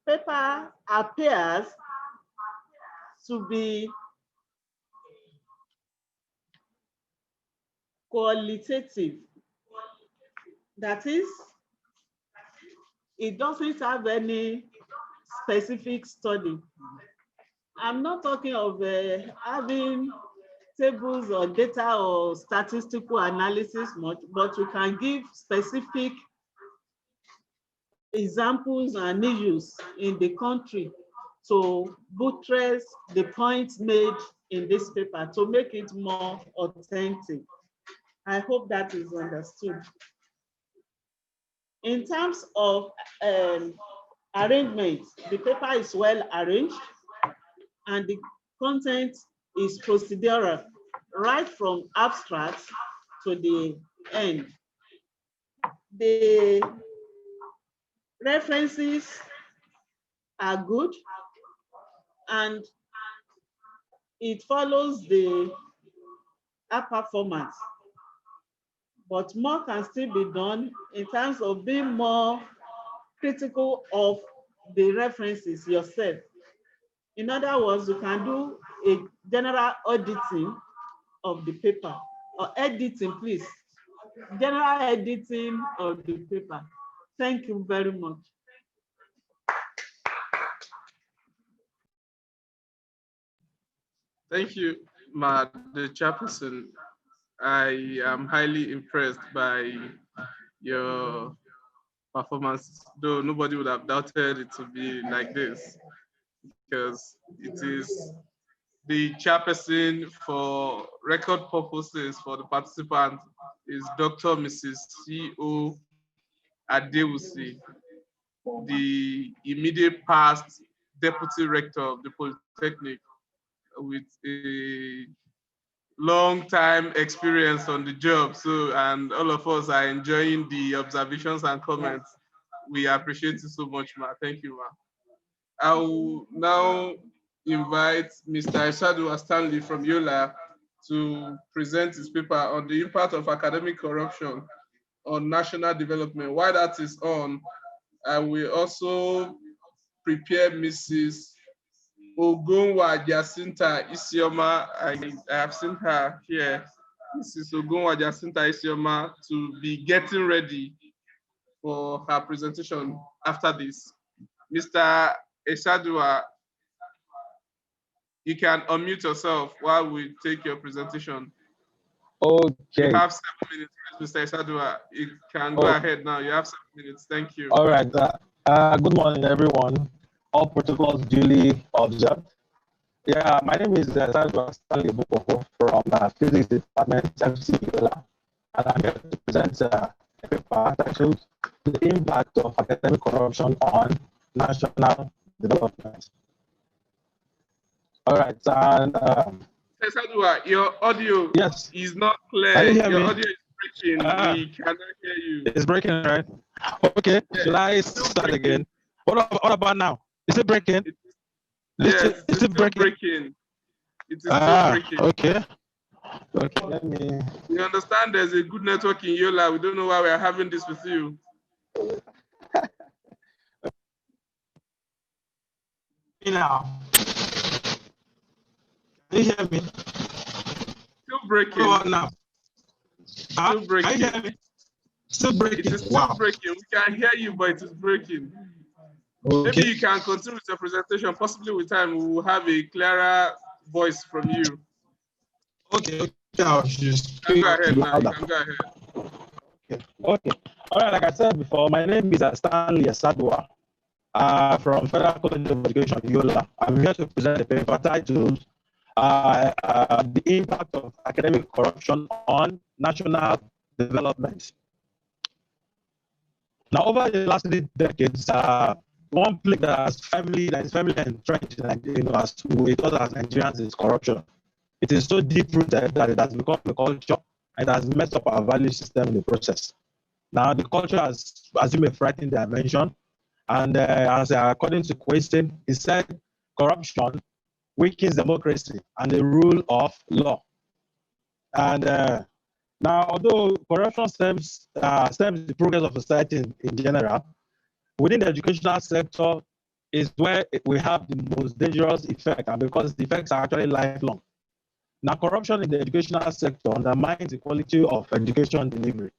paper appears to be qualitative. That is, it doesn't have any specific study. I'm not talking of having tables or data or statistical analysis much, but we can give specific examples and issues in the country to buttress the points made in this paper to make it more authentic. I hope that is understood. In terms of arrangement, the paper is well arranged and the content is procedural, right from abstract to the end. The references are good and it follows the upper format, but more can still be done in terms of being more critical of the references yourself. In other words, you can do a general auditing of the paper, or editing, please. General editing of the paper. Thank you very much. Thank you, the chairperson. I am highly impressed by your performance, though nobody would have doubted it to be like this, because it is the chairperson for record purposes for the participant is Dr. Mrs. C.O. Adewusi, the immediate past deputy rector of the Polytechnic with a long time experience on the job. So, and all of us are enjoying the observations and comments. We appreciate you so much, ma. Thank you, ma. I will now invite Mr. Ishadua Stanley from Yola to present his paper on the impact of academic corruption on national development. While that is on, I will also prepare Mrs. Ogunwa Jacinta Isioma. I have seen her here. Mrs. Ogunwa Jacinta Isioma to be getting ready for her presentation after this. Mr. Esadua, you can unmute yourself while we take your presentation. Okay. You have 7 minutes, Mr. Esadua. You can go ahead now. You have 7 minutes. Thank you. All right. Good morning, everyone. All protocols duly observed. Yeah, my name is Esadua Stanley Bukoko from Physics Department, FCULA, and I'm here to present a paper titled The Impact of Academic Corruption on National Development. All right, and Esadua, your audio is not clear. Can you hear your me? audio is breaking. We cannot hear you. It's breaking, right? Okay, should I start again? What about now? Is it breaking? Yes, it's still breaking. It is still breaking. Okay. Okay, let me. We understand there's a good network in Yola. We don't know why we're having this with you. Now, can you hear me? Still breaking. What about now? Still breaking. Can you hear me? Still breaking. It is still breaking. We can hear you, but it is breaking. Okay. Maybe you can continue with your presentation. Possibly with time, we will have a clearer voice from you. Okay. I'll just go ahead now. You can go ahead. Okay. All right. Like I said before, my name is Stanley Esadua from Federal College of Education, Yola. I'm here to present a paper titled The Impact of Academic Corruption on National Development. Now, over the last 3 decades, one plague that is firmly entrenched, as we thought as Nigerians, is corruption. It is so deep-rooted that it has become a culture and it has messed up our value system in the process. Now, the culture has assumed a frightening dimension, and according to Question, he said corruption weakens democracy and the rule of law. And now, although corruption stems the progress of society in general, within the educational sector is where we have the most dangerous effect, and because the effects are actually lifelong. Now, corruption in the educational sector undermines the quality of education delivery,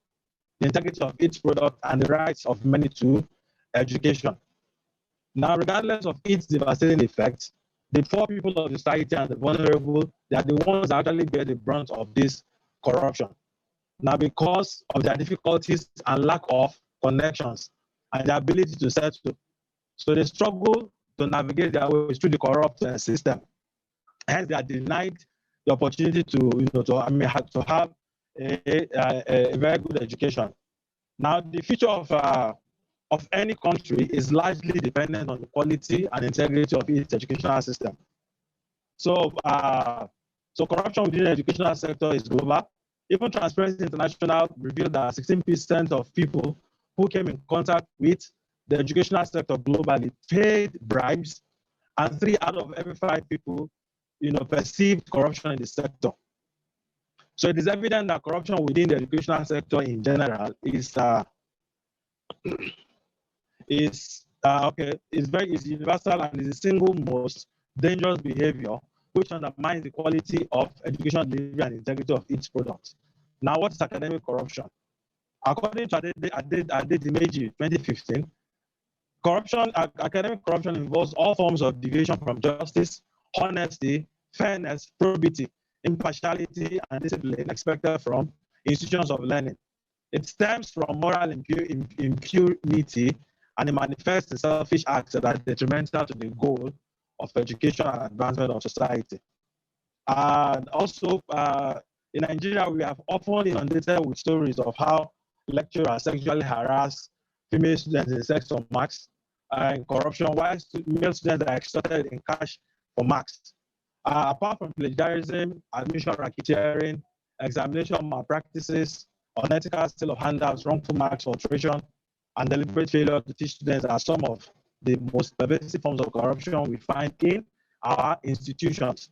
the integrity of its product, and the rights of many to education. Now, regardless of its devastating effects, the poor people of society and the vulnerable, they are the ones that actually bear the brunt of this corruption. Now, because of their difficulties and lack of connections and the ability to settle, so they struggle to navigate their way through the corrupt system. Hence, they are denied the opportunity to have a very good education. Now, the future of any country is largely dependent on the quality and integrity of its educational system. So, corruption within the educational sector is global. Even Transparency International revealed that 16% of people who came in contact with the educational sector globally paid bribes, and 3 out of every 5 people, perceived corruption in the sector. So it is evident that corruption within the educational sector in general is universal and is the single most dangerous behavior which undermines the quality of education delivery and integrity of its product. Now, what is academic corruption? According to Adedimeji 2015, academic corruption involves all forms of deviation from justice, honesty, fairness, probity, impartiality, and discipline expected from institutions of learning. It stems from moral impunity, and it manifests in selfish acts that are detrimental to the goal of education and advancement of society. And also, in Nigeria, we have often inundated with stories of how lecturers sexually harass female students in sex of marks and corruption, while male students are extorted in cash for marks. Apart from plagiarism, admission racketeering, examination malpractices, unethical sale of handouts, wrongful marks, alteration, and deliberate failure to teach students are some of the most pervasive forms of corruption we find in our institutions.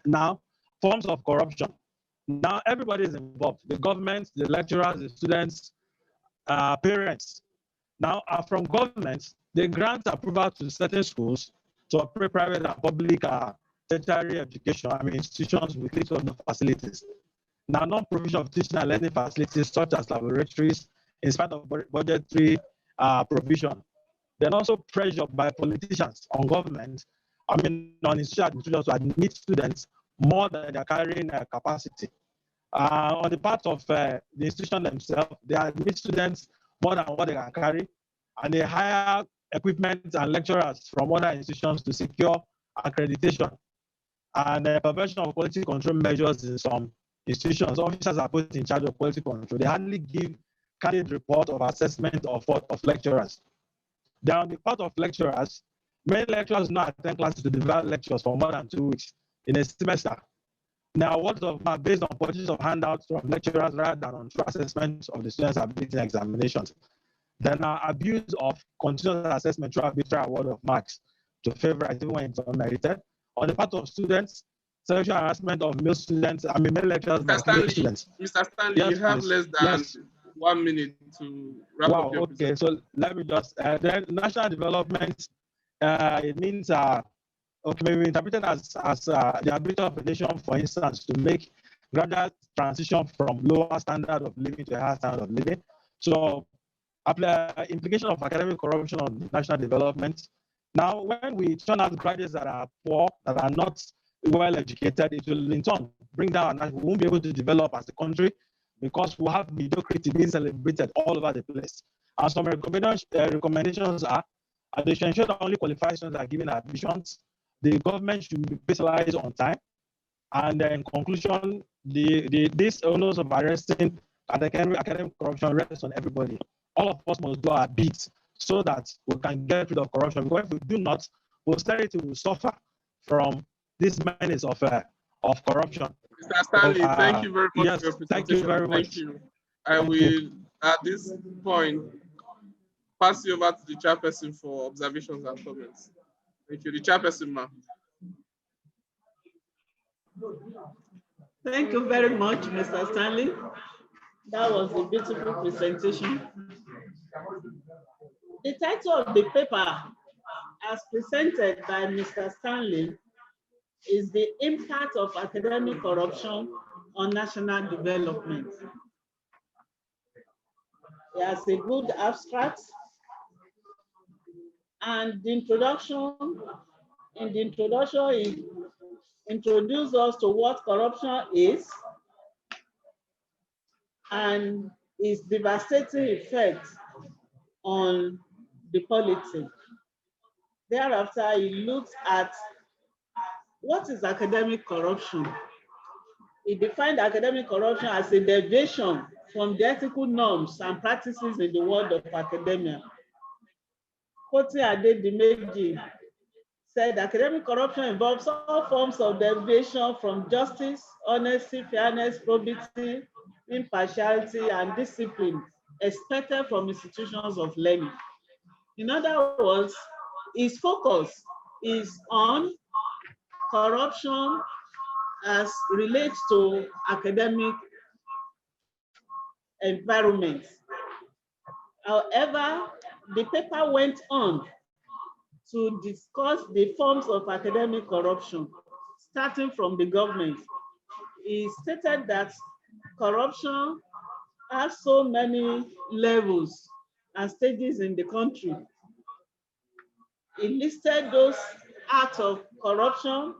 Now, forms of corruption. Now, everybody is involved. The government, the lecturers, the students, parents. Now, from government, they grant approval to certain schools to operate private and public tertiary education, institutions with little facilities. Now, non-provision of teaching and learning facilities such as laboratories in spite of budgetary provision. Then also pressure by politicians on government, on institutions to admit students more than their carrying capacity. On the part of the institution themselves, they admit students more than what they can carry, and they hire equipment and lecturers from other institutions to secure accreditation. And the perversion of quality control measures in some institutions, officers are put in charge of quality control. They hardly give candid report of assessment of lecturers. Then on the part of lecturers, many lecturers do not attend classes to develop lectures for more than 2 weeks in a semester. Now, awards of marks based on purchase of handouts from lecturers rather than on true assessment of the students' ability in examinations. Then abuse of continuous assessment through arbitrary award of marks to favorites even when it's unmerited. On the part of students, sexual harassment of male students, male lecturers by female students. Mr. Stanley, yes, you have please. less than 1 minute to wrap up your Okay, so let me just, then national development, it means, okay, maybe interpreted as the ability of a nation, for instance, to make gradual transition from lower standard of living to a higher standard of living. So, implication of academic corruption on national development. Now, when we turn out graduates that are poor, that are not well educated, it will in turn bring down, and we won't be able to develop as a country because we have mediocrity being celebrated all over the place. And some recommendations are, they should ensure that only qualified students are given admissions. The government should be specialized on time. And in conclusion, this onus of arresting academic corruption rests on everybody. All of us must do our bit so that we can get rid of corruption. Because if we do not, posterity will suffer from this menace of corruption. Mr. Stanley, thank you very much yes, for your presentation. Thank you very much. Thank you. I will, at this point, pass you over to the chairperson for observations and comments. Thank you. The chairperson, ma'am. Thank you very much, Mr. Stanley. That was a beautiful presentation. The title of the paper, as presented by Mr. Stanley, is The Impact of Academic Corruption on National Development. It has a good abstract, and the introduction, it introduces us to what corruption is and its devastating effect on the polity. Thereafter, it looks at what is academic corruption. It defined academic corruption as a deviation from the ethical norms and practices in the world of academia. Quoting Adedimeji, said academic corruption involves all forms of deviation from justice, honesty, fairness, probity, impartiality, and discipline expected from institutions of learning. In other words, its focus is on corruption as relates to academic environment. However, the paper went on to discuss the forms of academic corruption, starting from the government. He stated that corruption has so many levels and stages in the country. He listed those acts of corruption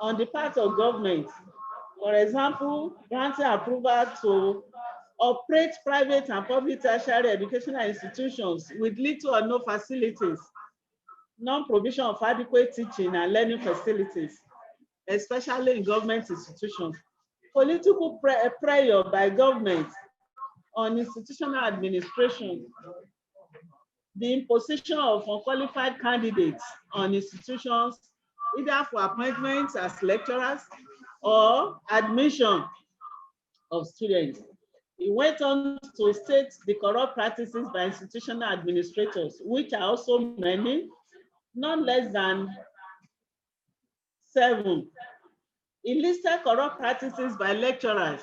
on the part of government. For example, granting approval to operate private and public tertiary educational institutions with little or no facilities, non-provision of adequate teaching and learning facilities, especially in government institutions, political pressure by government on institutional administration, the imposition of unqualified candidates on institutions, either for appointments as lecturers or admission of students. He went on to state the corrupt practices by institutional administrators, which are also many, not less than 7. He listed corrupt practices by lecturers,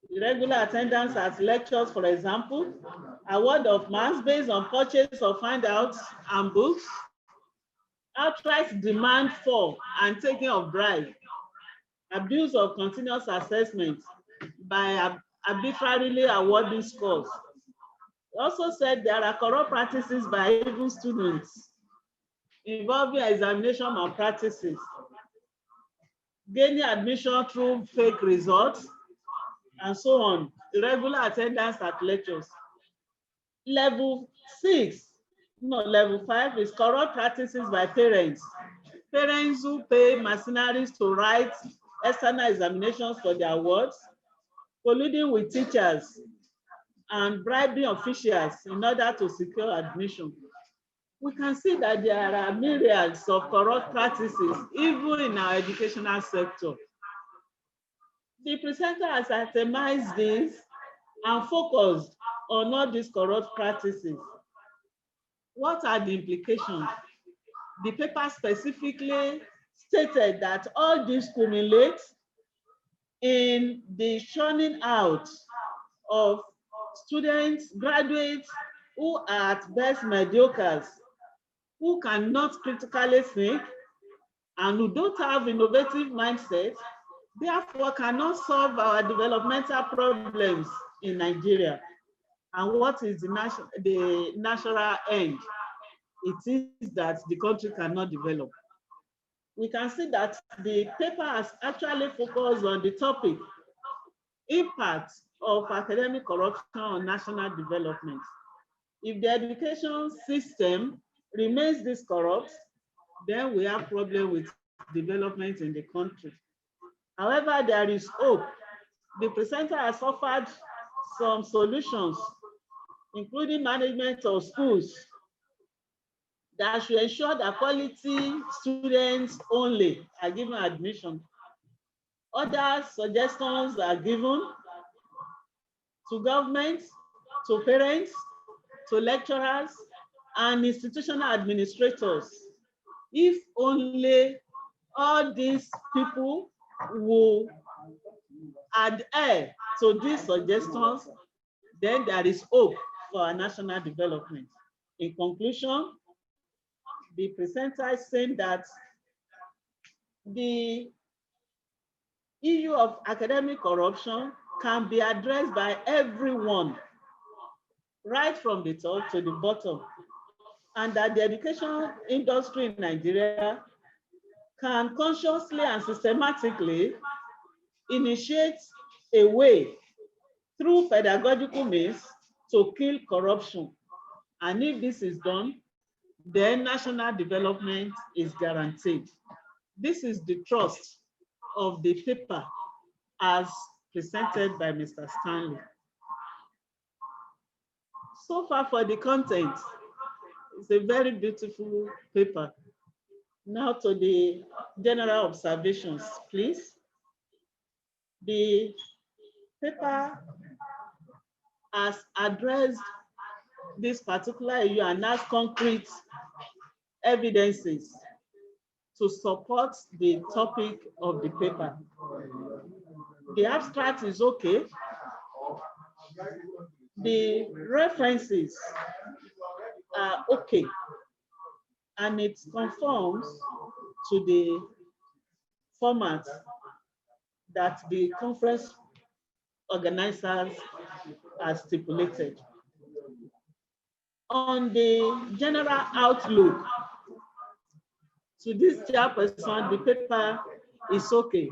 irregular attendance at lectures, for example, award of marks based on purchase of handouts and books, outright demand for and taking of bribe, abuse of continuous assessment by arbitrarily awarding scores. He also said there are corrupt practices by even students involving examination malpractices, gaining admission through fake results, and so on, irregular attendance at lectures. Level 5 is corrupt practices by parents. Parents who pay mercenaries to write external examinations for their awards, colluding with teachers, and bribing officials in order to secure admission. We can see that there are myriads of corrupt practices, even in our educational sector. The presenter has itemized this and focused on all these corrupt practices. What are the implications? The paper specifically stated that all this culminates in the shunning out of students, graduates who are at best mediocres, who cannot critically think, and who don't have innovative mindset, therefore cannot solve our developmental problems in Nigeria. And what is the natural end? It is that the country cannot develop. We can see that the paper has actually focused on the topic, impact of academic corruption on national development. If the education system remains this corrupt, then we have problem with development in the country. However, there is hope. The presenter has offered some solutions, including management of schools, that should ensure that quality students only are given admission. Other suggestions are given to government, to parents, to lecturers, and institutional administrators. If only all these people will adhere to these suggestions, then there is hope for our national development. In conclusion, the presenter is saying that the issue of academic corruption can be addressed by everyone, right from the top to the bottom, and that the education industry in Nigeria can consciously and systematically initiate a way through pedagogical means to kill corruption. And if this is done, then national development is guaranteed. This is the thrust of the paper as presented by Mr. Stanley. So far for the content, it's a very beautiful paper. Now to the general observations, please. The paper has addressed this particular issue and has concrete evidences to support the topic of the paper. The abstract is okay. The references are okay. And it conforms to the format that the conference organizers have stipulated. On the general outlook, to this chairperson, the paper is okay.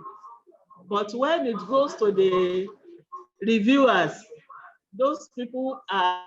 But when it goes to the reviewers, those people are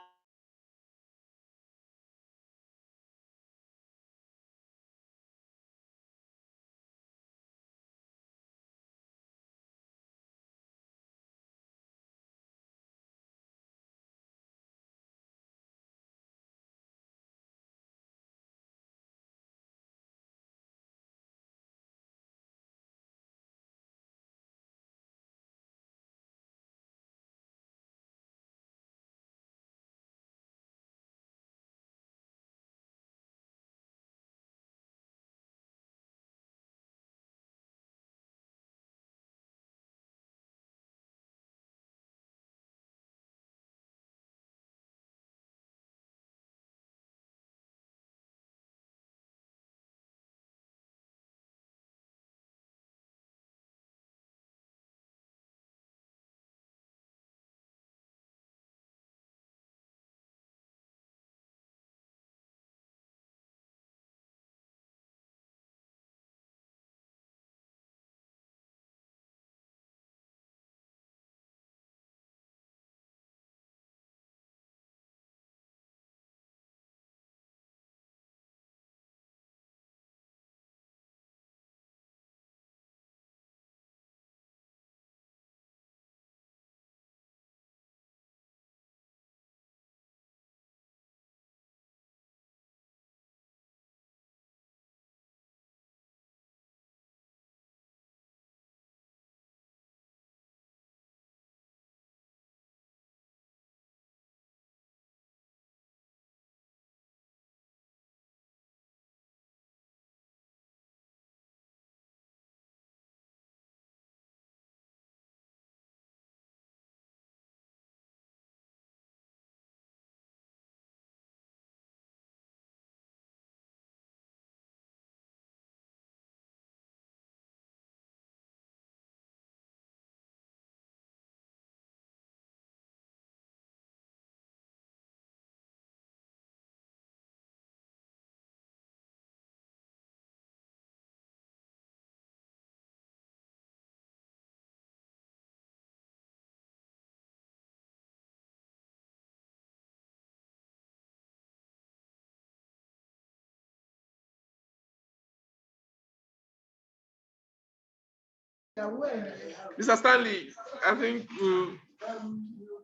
Mr. Stanley, I think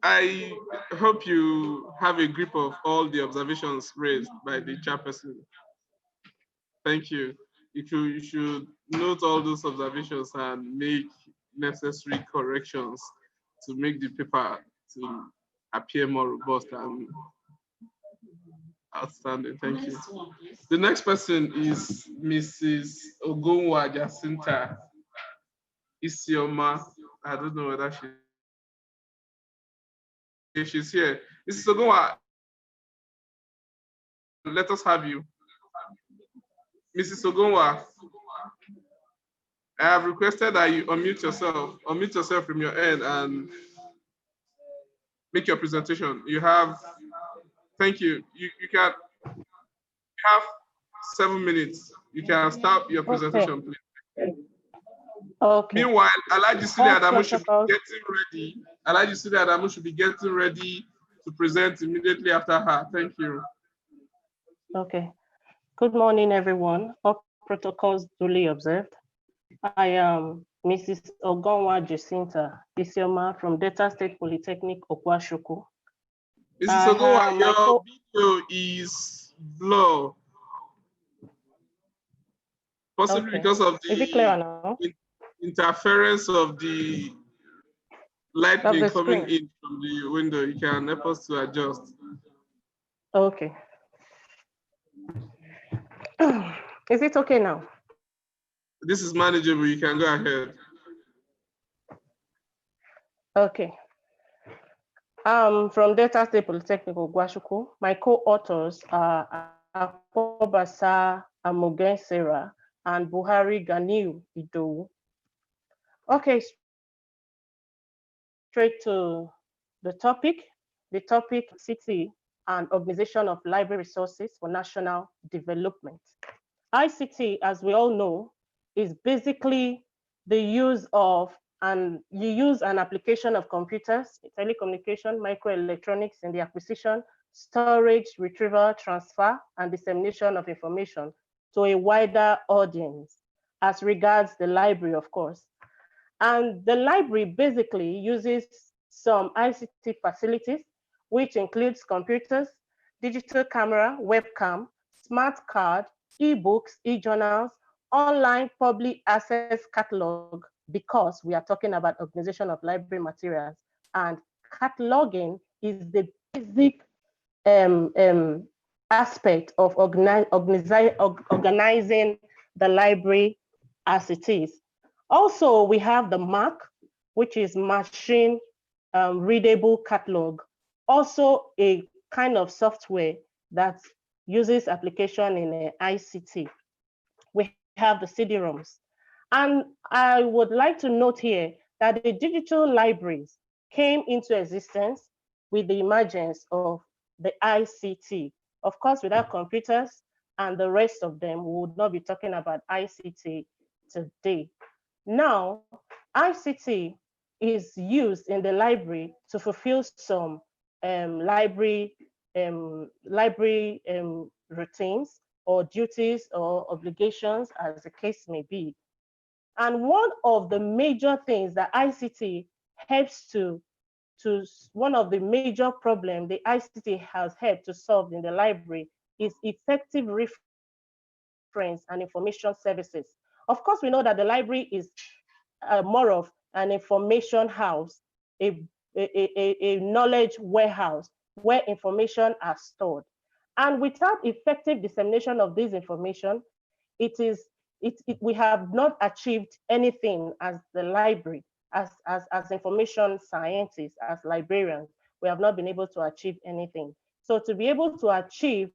I hope you have a grip of all the observations raised by the chairperson. Thank you. You should note all those observations and make necessary corrections to make the paper to appear more robust and outstanding. Thank you. The next person is Mrs. Ogunwa Jacinta Isioma. I don't know whether she's here. Mrs. Ogunwa, let us have you. Mrs. Ogunwa, I have requested that you unmute yourself from your end and make your presentation. You have, thank you. You can have 7 minutes. You can start your presentation, please. Okay. Meanwhile, Alhaji Sule Adamu should be getting ready. Alhaji Sule Adamu should be getting ready to present immediately after her. Thank you. Okay. Good morning, everyone. All protocols duly observed. I am Mrs. Ogonwa Jacinta Isioma from Delta State Polytechnic, Okwashuku. Mrs. Ogonwa, your video is blur. Possibly because of the interference of the lightning coming in from the window. You can help us to adjust. Okay. Is it okay now? This is manageable. You can go ahead. Okay. From Delta State Polytechnic, Okwashuku. My co-authors are Akwobasa Amogen Sarah and Buhari Ganiu Idowu. Okay, straight to the topic. The topic, city and organization of library resources for national development. ICT, as we all know, is basically the use of, and you use an application of computers, telecommunication, microelectronics in the acquisition, storage, retrieval, transfer, and dissemination of information to a wider audience as regards the library, of course. And the library basically uses some ICT facilities, which includes computers, digital camera, webcam, smart card, e-books, e-journals, online public access catalog, because we are talking about organization of library materials. And cataloging is the basic aspect of organizing the library as it is. Also, we have the MAC, which is machine readable catalog, also a kind of software that uses application in ICT. We have the CD-ROMs. And I would like to note here that the digital libraries came into existence with the emergence of the ICT. Of course, without computers and the rest of them, we would not be talking about ICT today. Now, ICT is used in the library to fulfill some library routines or duties or obligations, as the case may be. And one of the major things that ICT helps one of the major problems the ICT has helped to solve in the library is effective reference and information services. Of course, we know that the library is more of an information house, a knowledge warehouse where information are stored. And without effective dissemination of this information, we have not achieved anything as the library, as information scientists, as librarians. We have not been able to achieve anything. So to be able to achieve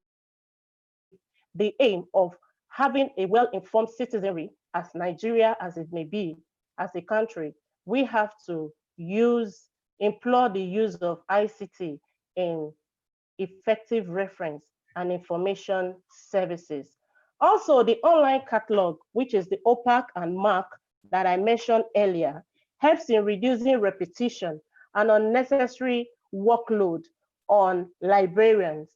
the aim of having a well-informed citizenry, as Nigeria as it may be, as a country, we have to implore the use of ICT in effective reference and information services. Also, the online catalog, which is the OPAC and MAC that I mentioned earlier, helps in reducing repetition and unnecessary workload on librarians.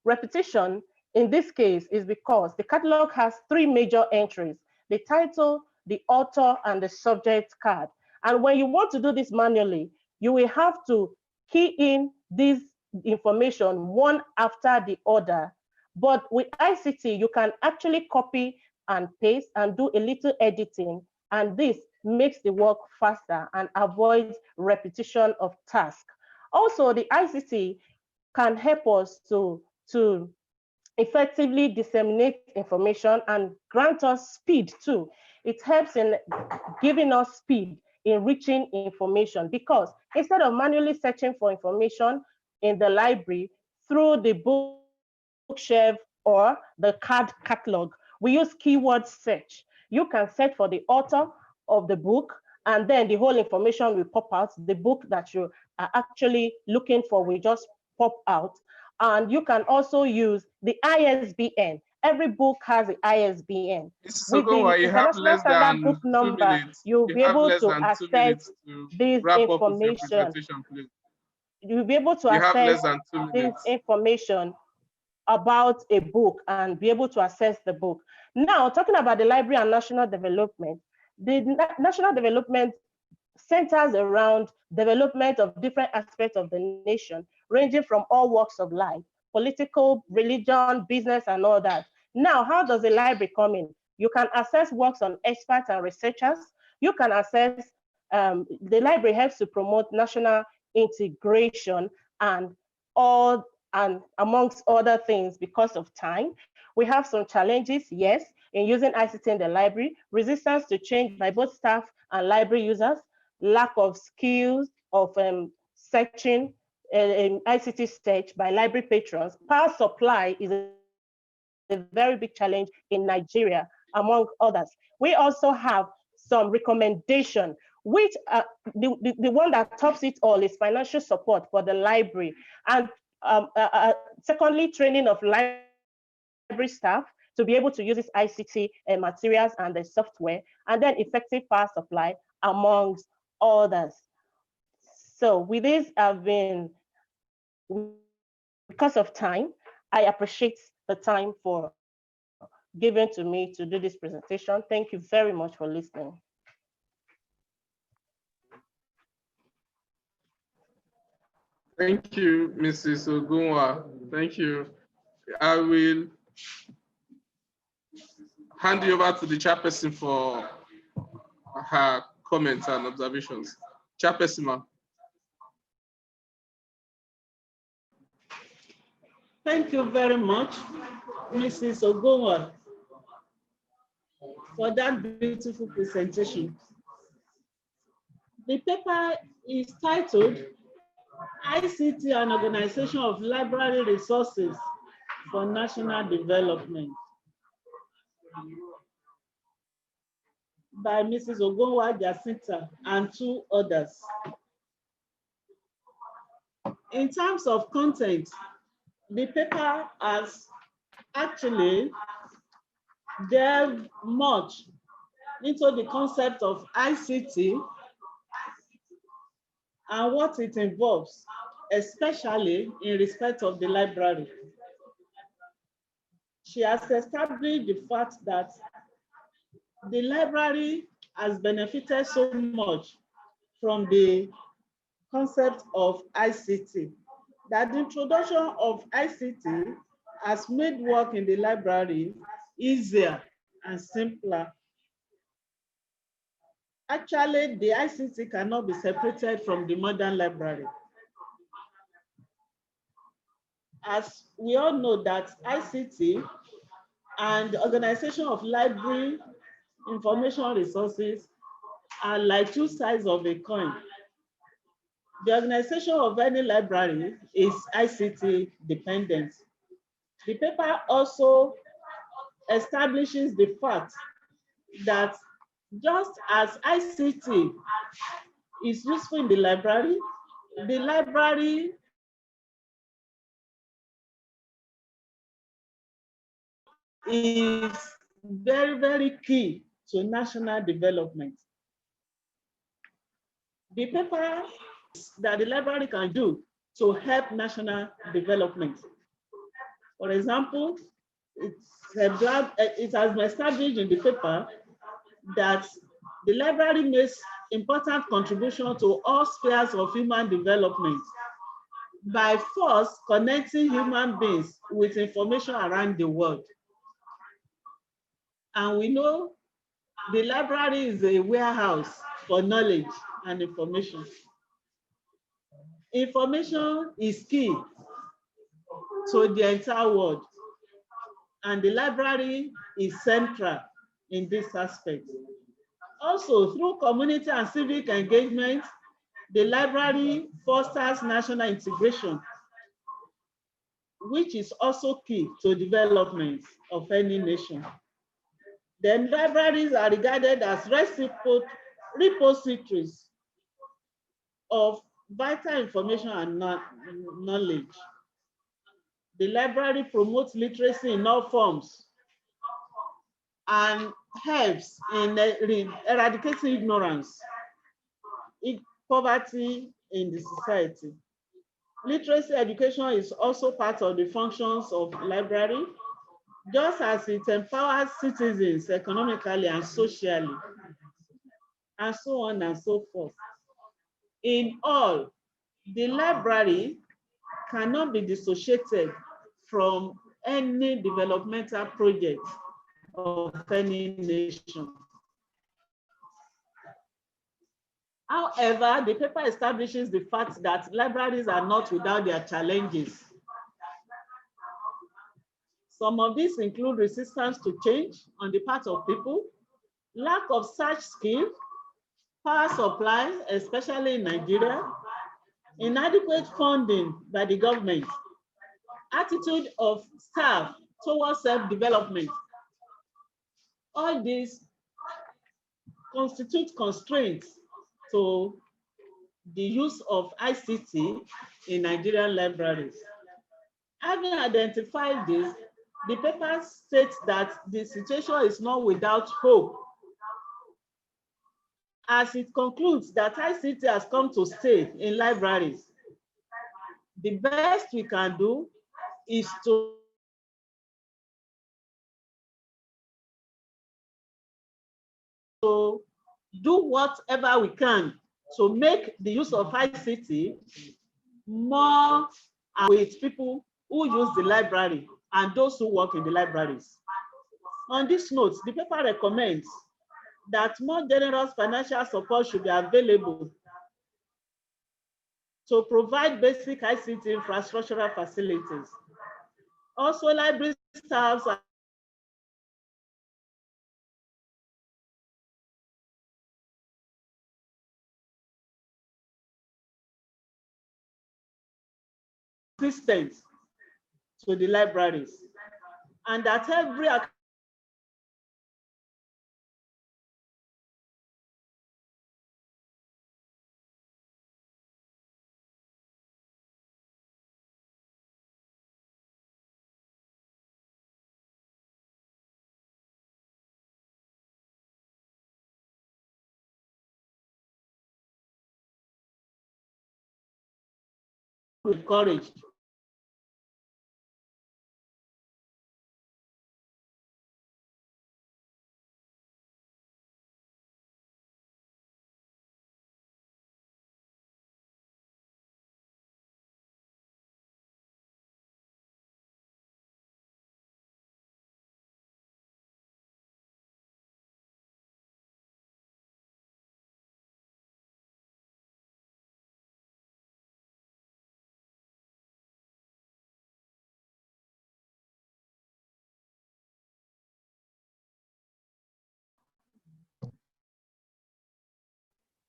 Repetition in this case is because the catalog has three major entries: the title, the author, and the subject card. And when you want to do this manually, you will have to key in this information one after the other. But with ICT, you can actually copy and paste and do a little editing, and this makes the work faster and avoids repetition of tasks. Also, the ICT can help us to effectively disseminate information and grant us speed too. It helps in giving us speed in reaching information, because instead of manually searching for information in the library through the bookshelf or the card catalog, we use keyword search. You can search for the author of the book, and then the whole information will pop out. The book that you are actually looking for will just pop out. And you can also use the ISBN. Every book has an ISBN. With the You have International less Standard than Book 2 number, minutes. you'll be able to access this Wrap up with your information. presentation, please. You'll be able to You have access less than 2 this minutes. information about a book and be able to access the book. Now, talking about the library and national development, the national development centers around development of different aspects of the nation, ranging from all walks of life, political, religion, business, and all that. Now, how does the library come in? You can access works on experts and researchers. You can access, the library helps to promote national integration and amongst other things. Because of time, we have some challenges, yes, in using ICT in the library: resistance to change by both staff and library users, lack of skills of searching ICT search by library patrons. Power supply is a very big challenge in Nigeria, among others. We also have some recommendation, which the one that tops it all is financial support for the library. And secondly, training of library staff to be able to use this ICT materials and the software, and then effective power supply, amongst others. So with this, because of time, I appreciate the time for given to me to do this presentation. Thank you very much for listening. Thank you, Mrs. Ogunwa. Thank you. I will hand you over to the chairperson for her comments and observations. Chairperson, ma'am. Thank you very much, Mrs. Ogunwa, for that beautiful presentation. The paper is titled ICT and Organization of Library Resources for National Development by Mrs. Ogunwa Jacinta and 2 others. In terms of content, the paper has actually delved much into the concept of ICT and what it involves, especially in respect of the library. She has established the fact that the library has benefited so much from the concept of ICT, that the introduction of ICT has made work in the library easier and simpler. Actually, the ICT cannot be separated from the modern library. As we all know that ICT and the organization of library information resources are like 2 sides of a coin. The organization of any library is ICT dependent. The paper also establishes the fact that just as ICT is useful in the library is very, very key to national development. The paper that the library can do to help national development. For example, it has been established in the paper that the library makes important contribution to all spheres of human development by first connecting human beings with information around the world. And we know the library is a warehouse for knowledge and information. Information is key to the entire world, and the library is central in this aspect. Also, through community and civic engagement, the library fosters national integration, which is also key to development of any nation. Then libraries are regarded as repositories of vital information and knowledge. The library promotes literacy in all forms and helps in eradicating ignorance, poverty in the society. Literacy education is also part of the functions of library, just as it empowers citizens economically and socially, and so on and so forth. In all, the library cannot be dissociated from any developmental project of any nation. However, the paper establishes the fact that libraries are not without their challenges. Some of these include resistance to change on the part of people, lack of such skill, power supply, especially in Nigeria, inadequate funding by the government, attitude of staff towards self-development. All these constitute constraints to the use of ICT in Nigerian libraries. Having identified this, The paper states that the situation is not without hope, as it concludes that ICT has come to stay in libraries. The best we can do is to do whatever we can to make the use of ICT more with people who use the library and those who work in the libraries. On this note, the paper recommends that more generous financial support should be available to provide basic ICT infrastructural facilities. Also, library staffs are assistant to the libraries, and that every encouraged.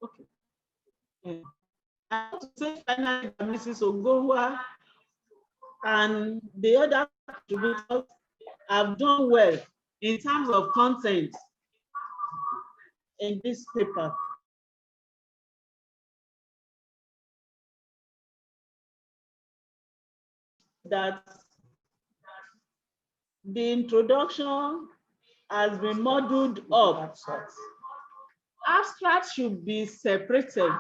Okay. I want to say finally that Mrs. Ogonwa and the other contributors have done well in terms of content in this paper. That the introduction has been modeled up. Abstract should be separated.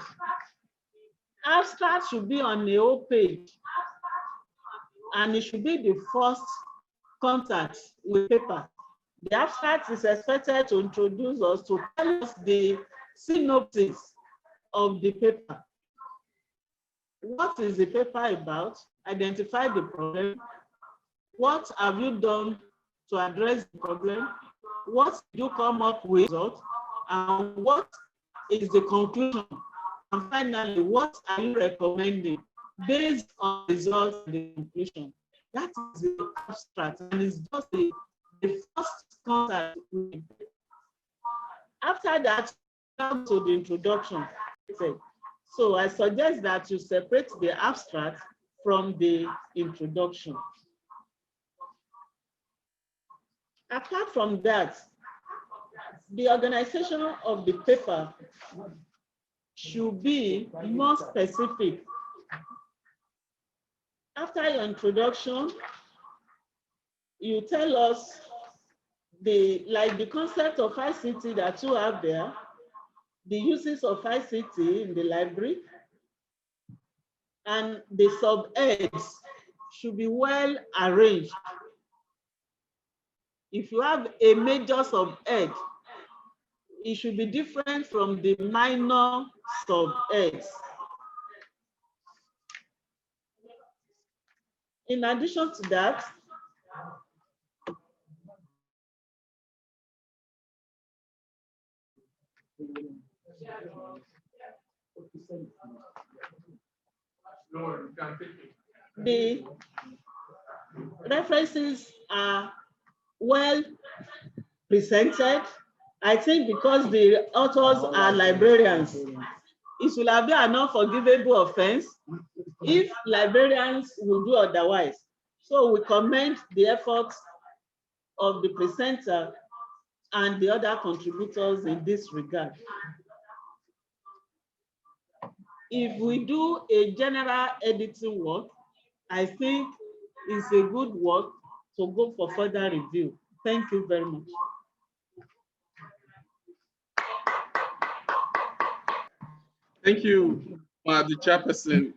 Abstract should be on the whole page, and it should be the first contact with paper. The abstract is expected to introduce us, to tell us the synopsis of the paper. What is the paper about? Identify the problem. What have you done to address the problem? What did you come up with? And what is the conclusion? And finally, what are you recommending based on the results and the conclusion? That is the abstract, and it's just the first contact with the paper. After that, come to the introduction. So I suggest that you separate the abstract from the introduction. Apart from that, the organization of the paper should be more specific. After your introduction, you tell us the concept of ICT that you have there, the uses of ICT in the library, and the sub-heads should be well arranged. If you have a major sub-head, it should be different from the minor sub-heads. In addition to that, the references are well presented. I think because the authors are librarians, it will have been an unforgivable offense if librarians will do otherwise. So we commend the efforts of the presenter and the other contributors in this regard. If we do a general editing work, I think it's a good work to go for further review. Thank you very much. Thank you, the chairperson.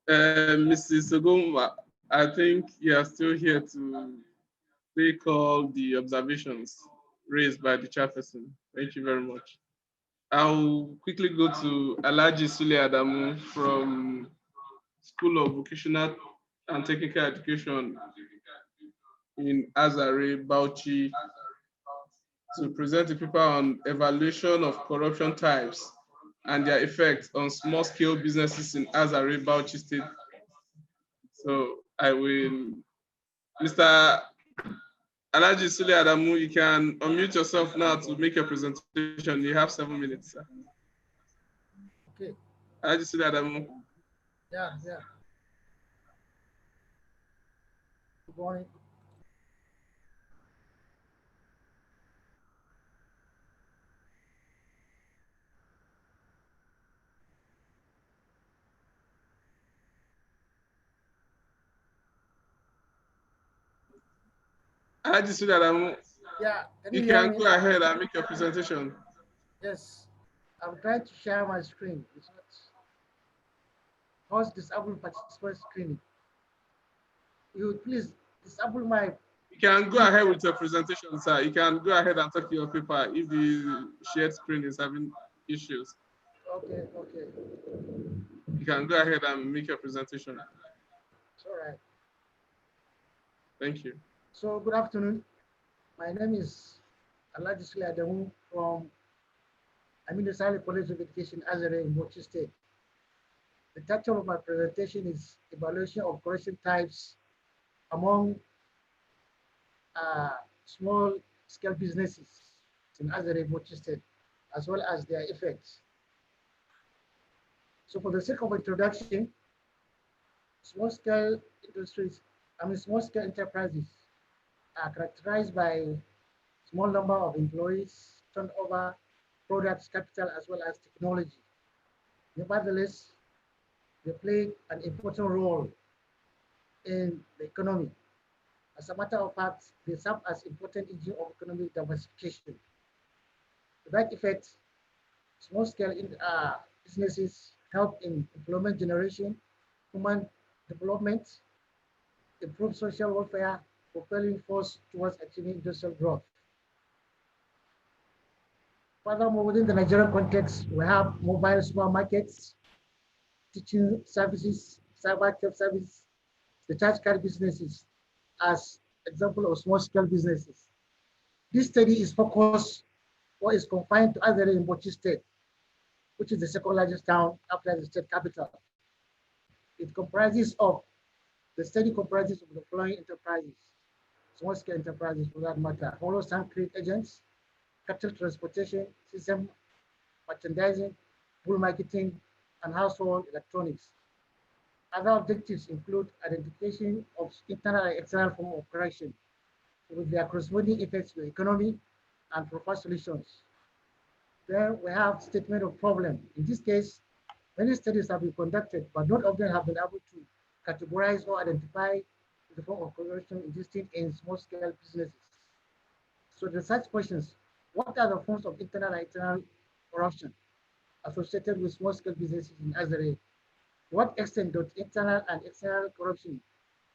Mrs. Ogumwa, I think you are still here to take all the observations raised by the chairperson. Thank you very much. I'll quickly go to Alhaji Sule Adamu from School of Vocational and Technical Education in Azare, Bauchi, to present a paper on evaluation of corruption types and their effects on small-scale businesses in Azare, Bauchi State. So I will, Mr. Alhaji Sule Adamu, you can unmute yourself now to make your presentation. You have 7 minutes, sir. Okay. Alhaji Sule Adamu. Yeah. Good morning. Alhaji Sule Adamu. Yeah, you can go ahead and make your presentation. Yes, I'm trying to share my screen. It's not. Pause disable participant screening. You would please disable my. You can go ahead with your presentation, sir. You can go ahead and talk to your paper if the shared screen is having issues. Okay. You can go ahead and make your presentation. It's all right. Thank you. So good afternoon. My name is Alhaji Sule Adamu from Aminu Sale College of Education, Azare in Bauchi State. The title of my presentation is Evaluation of Corruption Types among small-scale businesses in Azare, Bauchi State, as well as their effects. So for the sake of introduction, small-scale enterprises are characterized by small number of employees, turnover, products, capital, as well as technology. Nevertheless, they play an important role in the economy. As a matter of fact, they serve as important engine of economic diversification. To that effect, small-scale businesses help in employment generation, human development, improve social welfare, propelling force towards achieving industrial growth. Furthermore, within the Nigerian context, we have mobile supermarkets, teaching services, cyber care services, the charge card businesses as example of small-scale businesses. This study is focused or is confined to Azare in Bauchi State, which is the second largest town after the state capital. The study comprises of the following enterprises, small-scale enterprises for that matter: hollow sand crate agents, capital transportation, system merchandising, bull marketing, and household electronics. Other objectives include identification of internal and external form of corruption with their corresponding effects to the economy and propose solutions. Then we have statement of problem. In this case, many studies have been conducted, but not of them have been able to categorize or identify the form of corruption existing in small-scale businesses. So the such questions: what are the forms of internal and external corruption associated with small-scale businesses in Azare? To what extent does internal and external corruption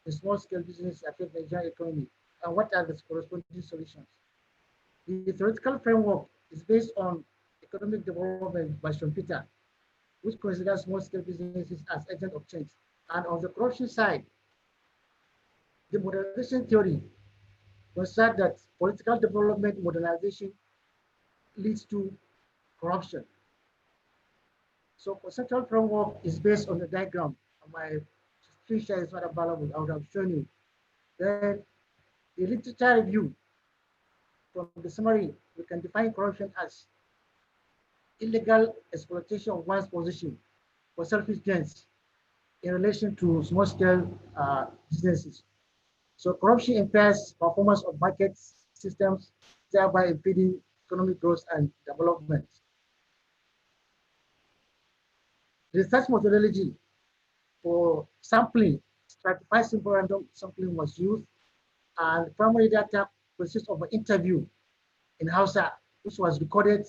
in small-scale businesses affect the Nigerian economy? And what are the corresponding solutions? The theoretical framework is based on economic development by Schumpeter, which considers small-scale businesses as agents of change. And on the corruption side, the modernization theory considers that political development modernization leads to corruption. So conceptual framework is based on the diagram. My screen share is not available. I would have shown you. Then the literature review. From the summary, we can define corruption as illegal exploitation of one's position for selfish gains in relation to small-scale businesses. So corruption impairs performance of market systems, thereby impeding economic growth and development. Research methodology for sampling, stratified simple random sampling was used. And the primary data consists of an interview in Hausa, which was recorded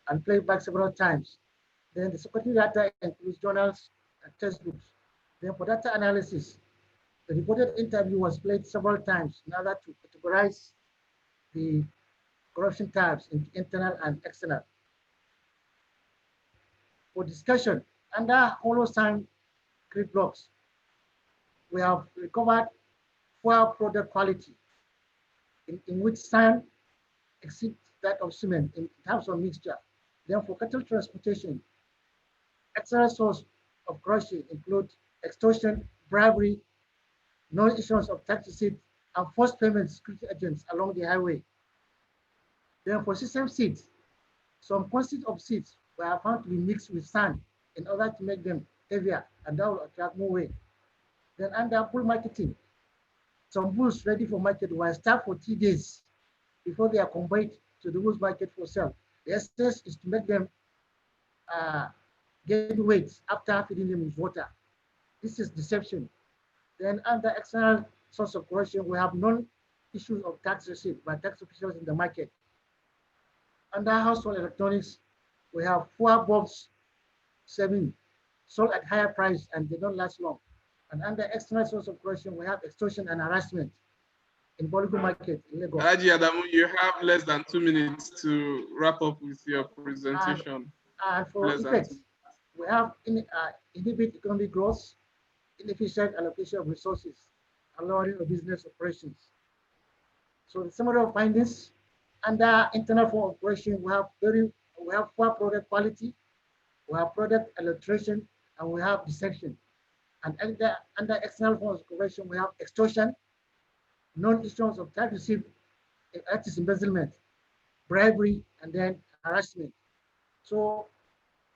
and played back several times. Then the secondary data includes journals and textbooks. Then for data analysis, the reported interview was played several times in order to categorize the corruption types into internal and external. For discussion, under Holosan grid blocks, we have recovered 4 product quality in which sand exceeds that of cement in terms of mixture. Then for cattle transportation, external source of corruption include extortion, bribery, non-issuance of tax receipts, and forced payment to security agents along the highway. Then for system seeds, some quantity of seeds were found to be mixed with sand in order to make them heavier, and that will attract more weight. Then under bull marketing, some bulls ready for market were starved for 3 days before they are conveyed to the bulls market for sale. The essence is to make them gain weight after feeding them with water. This is deception. Then under external source of corruption, we have non-issues of tax receipt by tax officials in the market. Under household electronics, we have 4 bulbs selling sold at higher price and they don't last long. And under external source of corruption, we have extortion and harassment in Boligo market in Lagos. Alhaji Adamu, you have less than 2 minutes to wrap up with your presentation. And for effects, we have inhibit economic growth, inefficient allocation of resources, and lowering of business operations. So the summary of findings, under internal form of operation, we have 4 product quality, we have product adulteration, and we have deception. And under external forms of corruption, we have extortion, non-issuance of tax receipt, artist embezzlement, bribery, and then harassment. So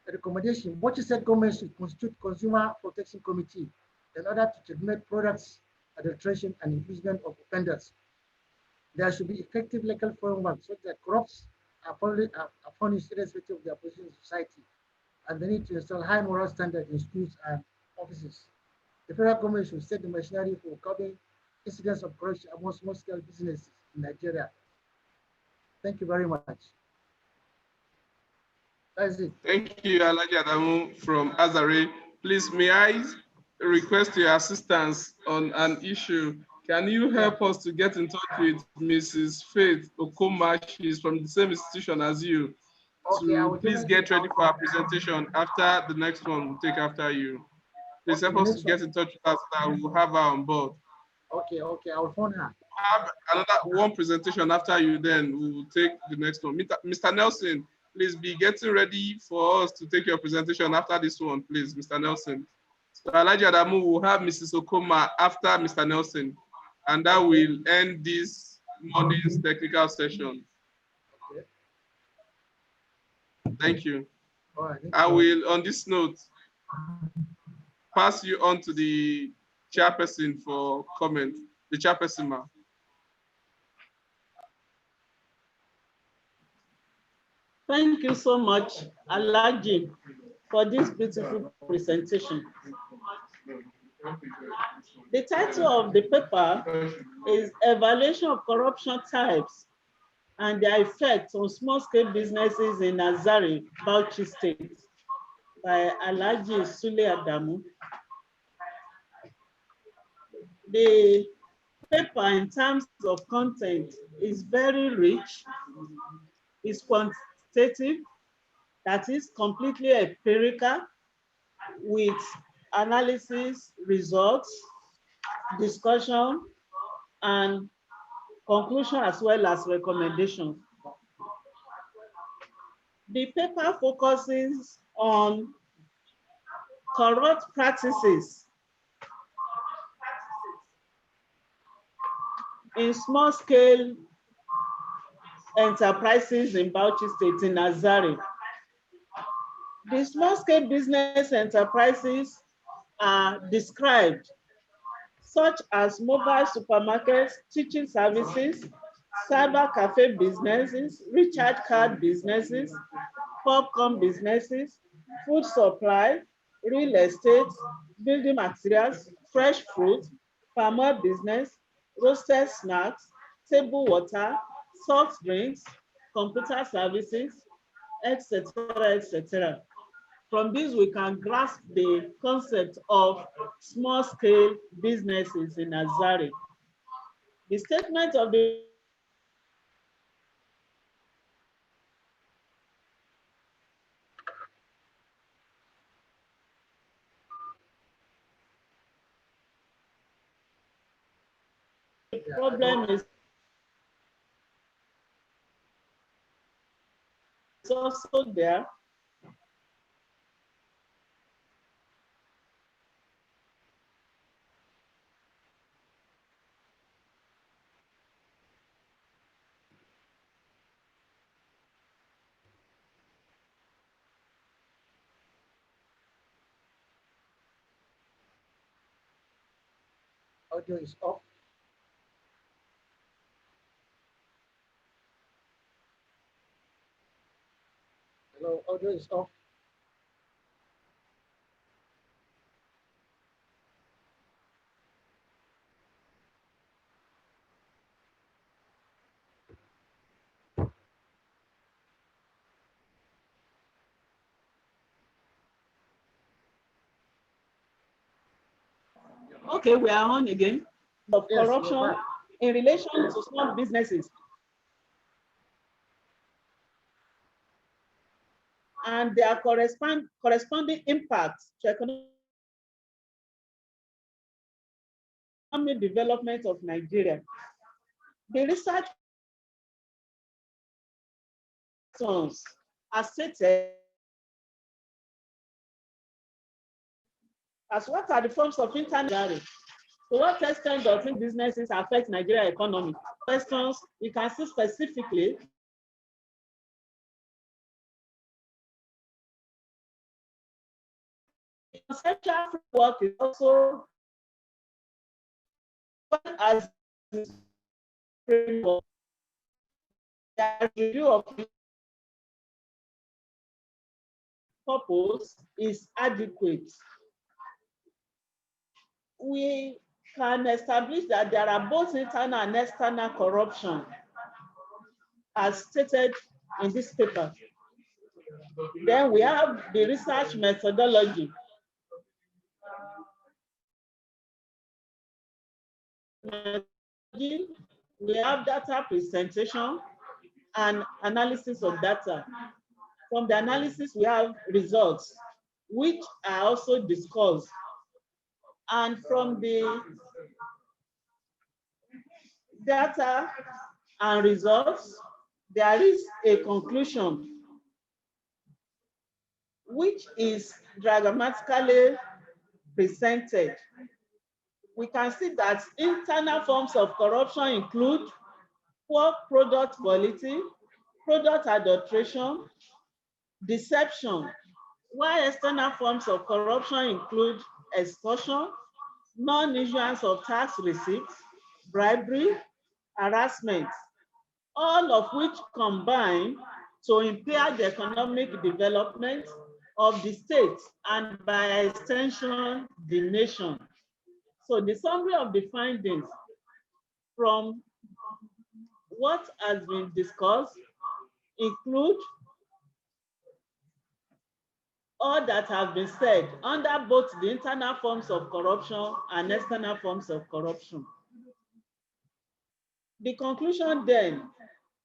the recommendation, what you said government should constitute consumer protection committee in order to checkmate products, adulteration, and infringement of offenders. There should be effective legal framework so that corrupts are punished irrespective of their position in society. And they need to install high moral standards in schools and offices. The federal government should set the machinery for curbing incidents of corruption among small-scale businesses in Nigeria. Thank you very much. That's it. Thank you, Alhaji Adamu from Azare. Please, may I request your assistance on an issue? Can you help us to get in touch with Mrs. Faith Okoma? She's from the same institution as you. To please get ready for our presentation after the next one we'll take after you. Please help us to get in touch with us so that we'll have her on board. Okay, I'll phone her. Have another one presentation after you, then we will take the next one. Mr. Nelson, please be getting ready for us to take your presentation after this one, please, Mr. Nelson. So Alhaji Adamu will have Mrs. Okoma after Mr. Nelson, and that will end this morning's technical session. Okay. Thank you. All right, I will, on this note, pass you on to the chairperson for comment. The chairperson, ma'am. Thank you so much, Alhaji, for this beautiful presentation. The title of the paper is Evaluation of Corruption Types and Their Effects on Small-Scale Businesses in Azare, Bauchi State, by Alhaji Sule Adamu. The paper in terms of content is very rich, is quantitative, that is completely empirical with analysis, results, discussion, and conclusion as well as recommendations. The paper focuses on corrupt practices in small-scale enterprises in Bauchi State, in Azare. The small-scale business enterprises are described, such as mobile supermarkets, teaching services, cyber cafe businesses, recharge card businesses, popcorn businesses, food supply, real estate, building materials, fresh fruit, palm oil business, roasted snacks, table water, soft drinks, computer services, etc., etc. From this, we can grasp the concept of small-scale businesses in Azari. The statement of the problem is also there. Audio is off. Hello, audio is off. Okay, we are on again. Of Yes, corruption in relation to small businesses and their corresponding impacts to economic development of Nigeria. The research are stated as what are the forms of internet. To what extent does businesses affect Nigeria economy? Questions you can see specifically. Conceptual framework is also as framework. The review of purpose is adequate. We can establish that there are both internal and external corruption as stated in this paper. Then we have the research methodology. We have data presentation and analysis of data. From the analysis, we have results, which are also discussed. And from the data and results, there is a conclusion, which is diagrammatically presented. We can see that internal forms of corruption include poor product quality, product adulteration, deception, while external forms of corruption include extortion, non-issuance of tax receipts, bribery, harassment, all of which combine to impair the economic development of the state and by extension, the nation. So the summary of the findings from what has been discussed include all that have been said under both the internal forms of corruption and external forms of corruption. The conclusion then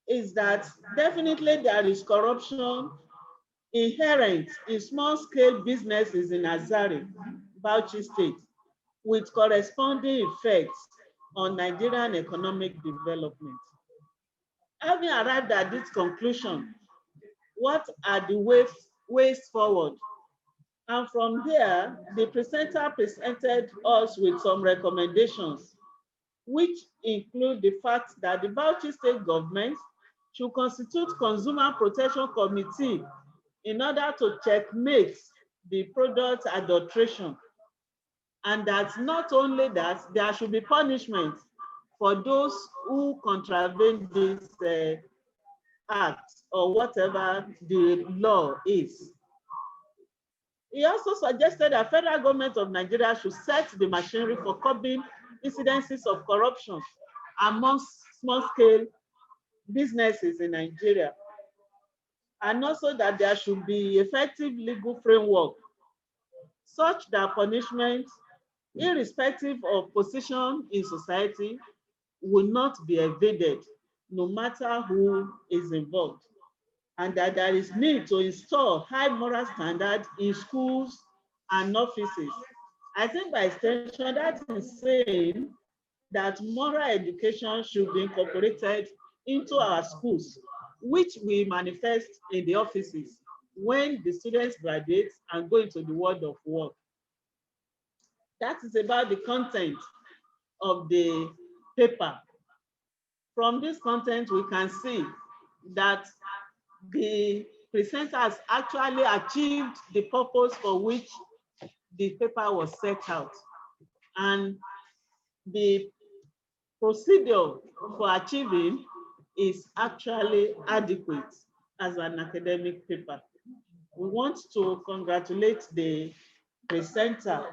is that definitely there is corruption inherent in small-scale businesses in Azari, Bauchi State, with corresponding effects on Nigerian economic development. Having arrived at this conclusion, what are the ways forward? And from there, the presenter presented us with some recommendations, which include the fact that the Bauchi State government should constitute Consumer Protection Committee in order to checkmate the product adulteration. And that not only that, there should be punishment for those who contravene this act or whatever the law is. He also suggested that federal government of Nigeria should set the machinery for curbing incidences of corruption amongst small-scale businesses in Nigeria. And also that there should be effective legal framework such that punishment, irrespective of position in society, will not be evaded, no matter who is involved. And that there is need to install high moral standards in schools and offices. I think by extension, that is saying that moral education should be incorporated into our schools, which we manifest in the offices when the students graduate and go into the world of work. That is about the content of the paper. From this content, we can see that the presenters actually achieved the purpose for which the paper was set out. And the procedure for achieving is actually adequate as an academic paper. We want to congratulate the presenter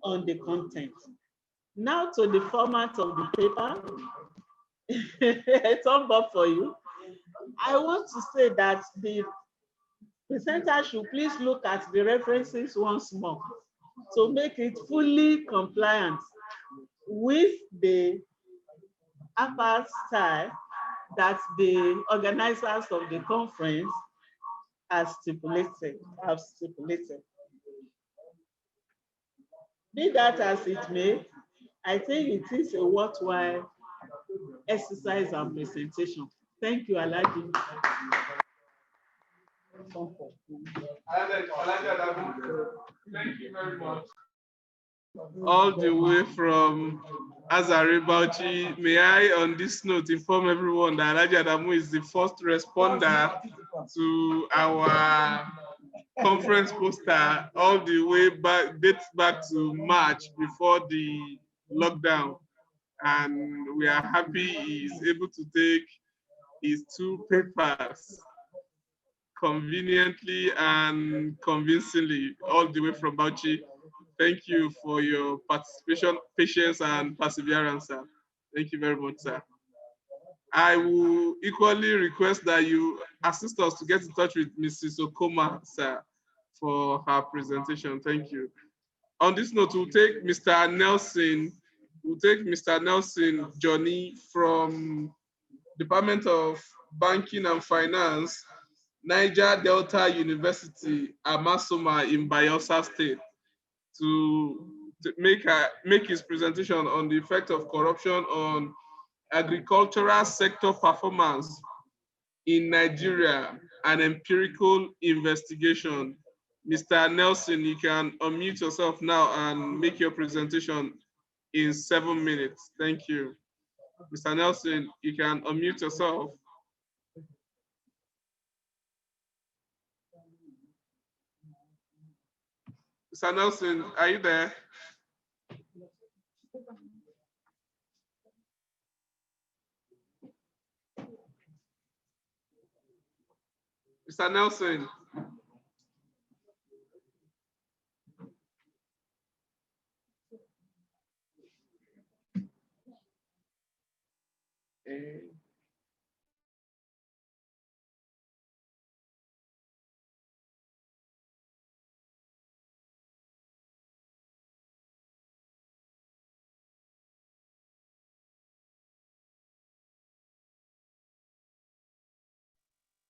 on the content. Now to the format of the paper. A thumb up for you. I want to say that the presenter should please look at the references once more to make it fully compliant with the upper style that the organizers of the conference have stipulated. Be that as it may, I think it is a worthwhile exercise and presentation. Thank you, Alaji. Thank you very much. All the way from Azare Bauchi, may I on this note inform everyone that Alaji Adamu is the first responder to our conference poster all the way back, dates back to March before the lockdown. And we are happy he is able to take his two papers conveniently and convincingly all the way from Bauchi. Thank you for your participation, patience, and perseverance, sir. Thank you very much, sir. I will equally request that you assist us to get in touch with Mrs. Okoma, sir, for her presentation. Thank you. On this note, we'll take Mr. Nelson. We'll take Mr. Nelson Johnny from Department of Banking and Finance, Niger Delta University, Amasoma in Bayelsa State, to make his presentation on the effect of corruption on agricultural sector performance in Nigeria, an empirical investigation. Mr. Nelson, you can unmute yourself now and make your presentation in 7 minutes. Thank you. Mr. Nelson, you can unmute yourself. Mr. Nelson, are you there? Mr. Nelson.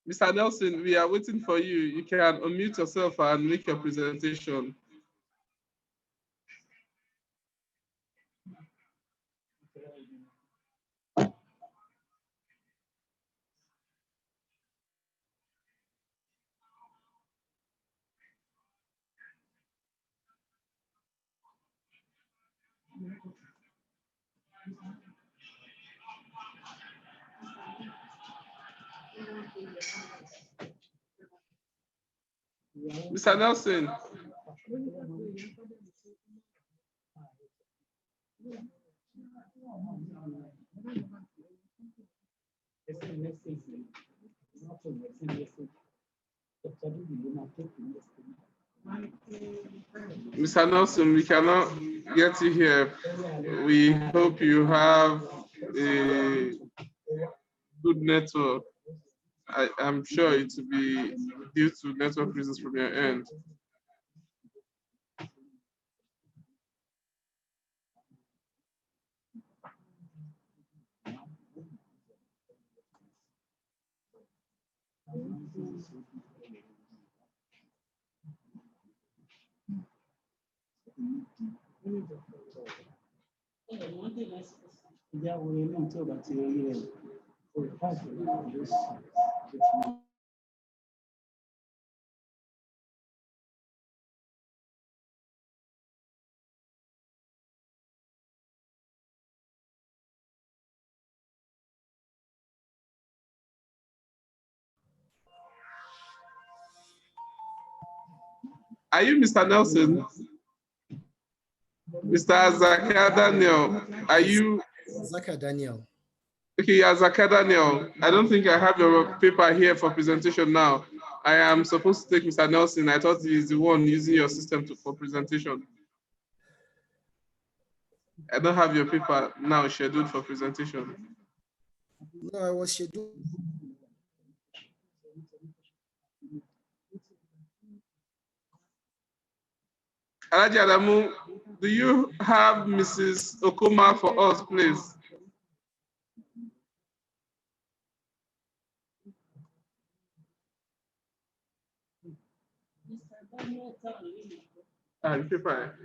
Mr. Nelson, we are waiting for you. You can unmute yourself and make your presentation. Mr. Nelson. Mr. Nelson, we cannot get you here. We hope you have a good network. I'm sure it will be due to network reasons from your end. Are you Mr. Nelson? Mr. Zakia Daniel, are you? Zaka Daniel. Okay, yeah, Zakia Daniel. I don't think I have your paper here for presentation now. I am supposed to take Mr. Nelson. I thought he's the one using your system for presentation. I don't have your paper now scheduled for presentation. No, I was scheduled. Alaji Adamu, do you have Mrs. Okuma for us, please? The paper.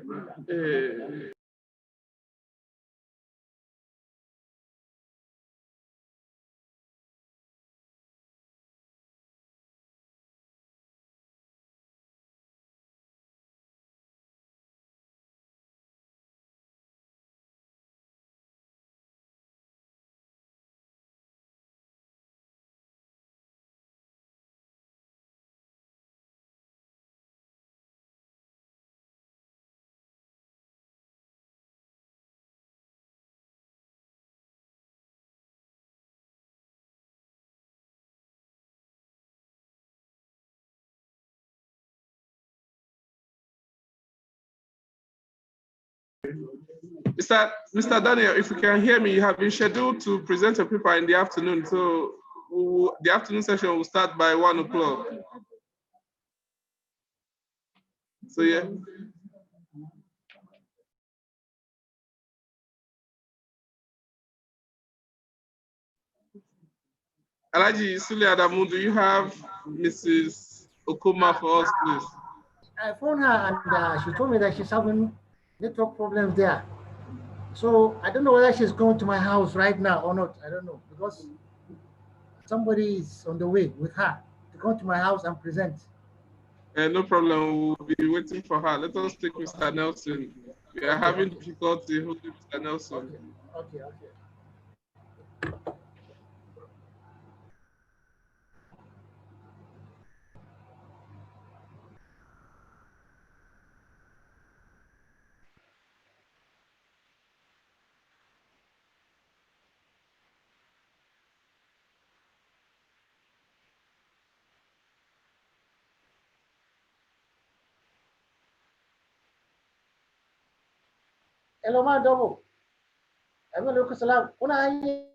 Mr. Daniel, if you can hear me, you have been scheduled to present a paper in the afternoon. So the afternoon session will start by 1 o'clock. So yeah. Alaji Sule Adamu, do you have Mrs. Okuma for us, please? I phoned her and she told me that she's having network problems there. So I don't know whether she's going to my house right now or not. I don't know because somebody is on the way with her to come to my house and present. No problem. We'll be waiting for her. Let us take Mr. Nelson. We are having difficulty holding Mr. Nelson. Okay. Hello, ma dobo. Alaikum salam. Kuna hanyar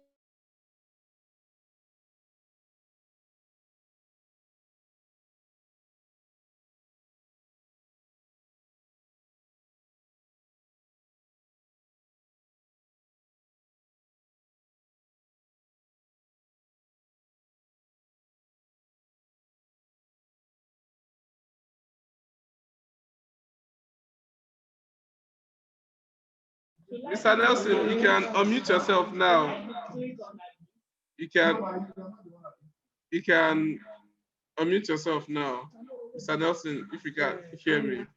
Mr. Nelson, you can unmute yourself now. You can unmute yourself now. Mr. Nelson, if you can hear me.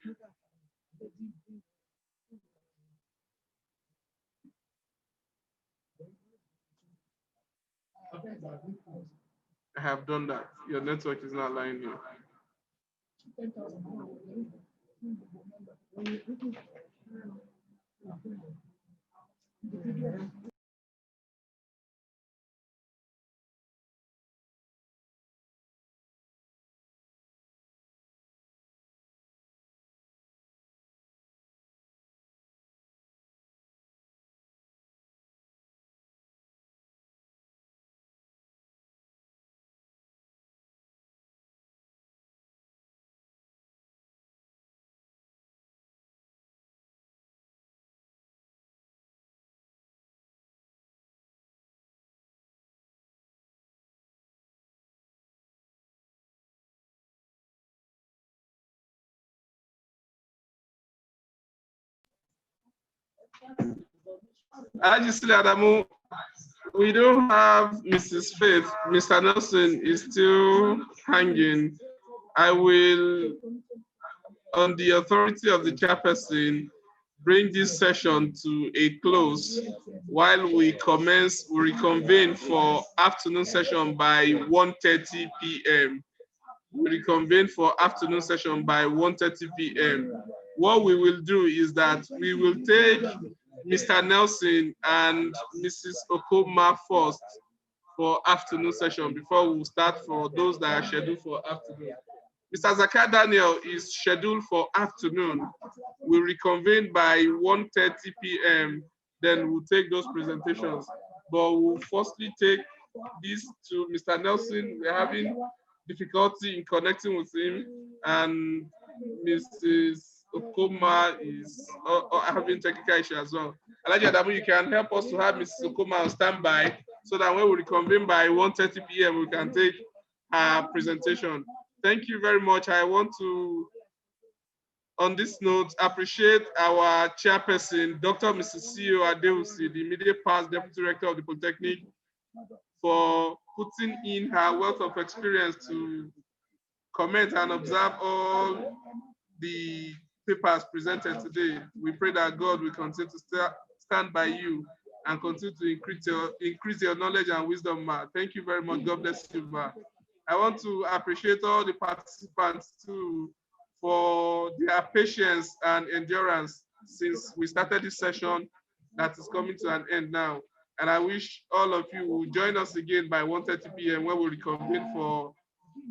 I have done that. Your network is not allowing you. Adamu, we don't have Mrs. Faith. Mr. Nelson is still hanging. I will, on the authority of the chairperson, bring this session to a close while we reconvene for afternoon session by 1:30 p.m. We reconvene for afternoon session by 1:30 p.m. What we will do is that we will take Mr. Nelson and Mrs. Okoma first for afternoon session before we start for those that are scheduled for afternoon. Mr. Zakar Daniel is scheduled for afternoon. We'll reconvene by 1:30 p.m. Then we'll take those presentations. But we'll firstly take this to Mr. Nelson. We're having difficulty in connecting with him, and Mrs. Okoma is having technical issues as well. Alaji Adamu, you can help us to have Mrs. Okoma on standby so that when we reconvene by 1:30 p.m., we can take her presentation. Thank you very much. I want to, on this note, appreciate our chairperson, Dr. Mrs. CEO Adeusi, the immediate past Deputy Director of the Polytechnic, for putting in her wealth of experience to comment and observe all the papers presented today. We pray that God will continue to stand by you and continue to increase your knowledge and wisdom, ma. Thank you very much. God bless you, ma. I want to appreciate all the participants too for their patience and endurance since we started this session that is coming to an end now. And I wish all of you will join us again by 1:30 p.m. when we reconvene for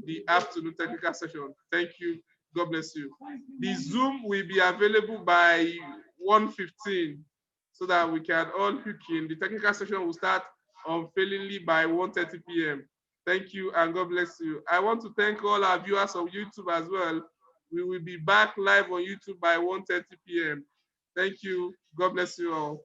the afternoon technical session. Thank you. God bless you. The Zoom will be available by 1:15 so that we can all hook in. The technical session will start unfailingly by 1:30 p.m. Thank you and God bless you. I want to thank all our viewers on YouTube as well. We will be back live on YouTube by 1:30 p.m. Thank you. God bless you all.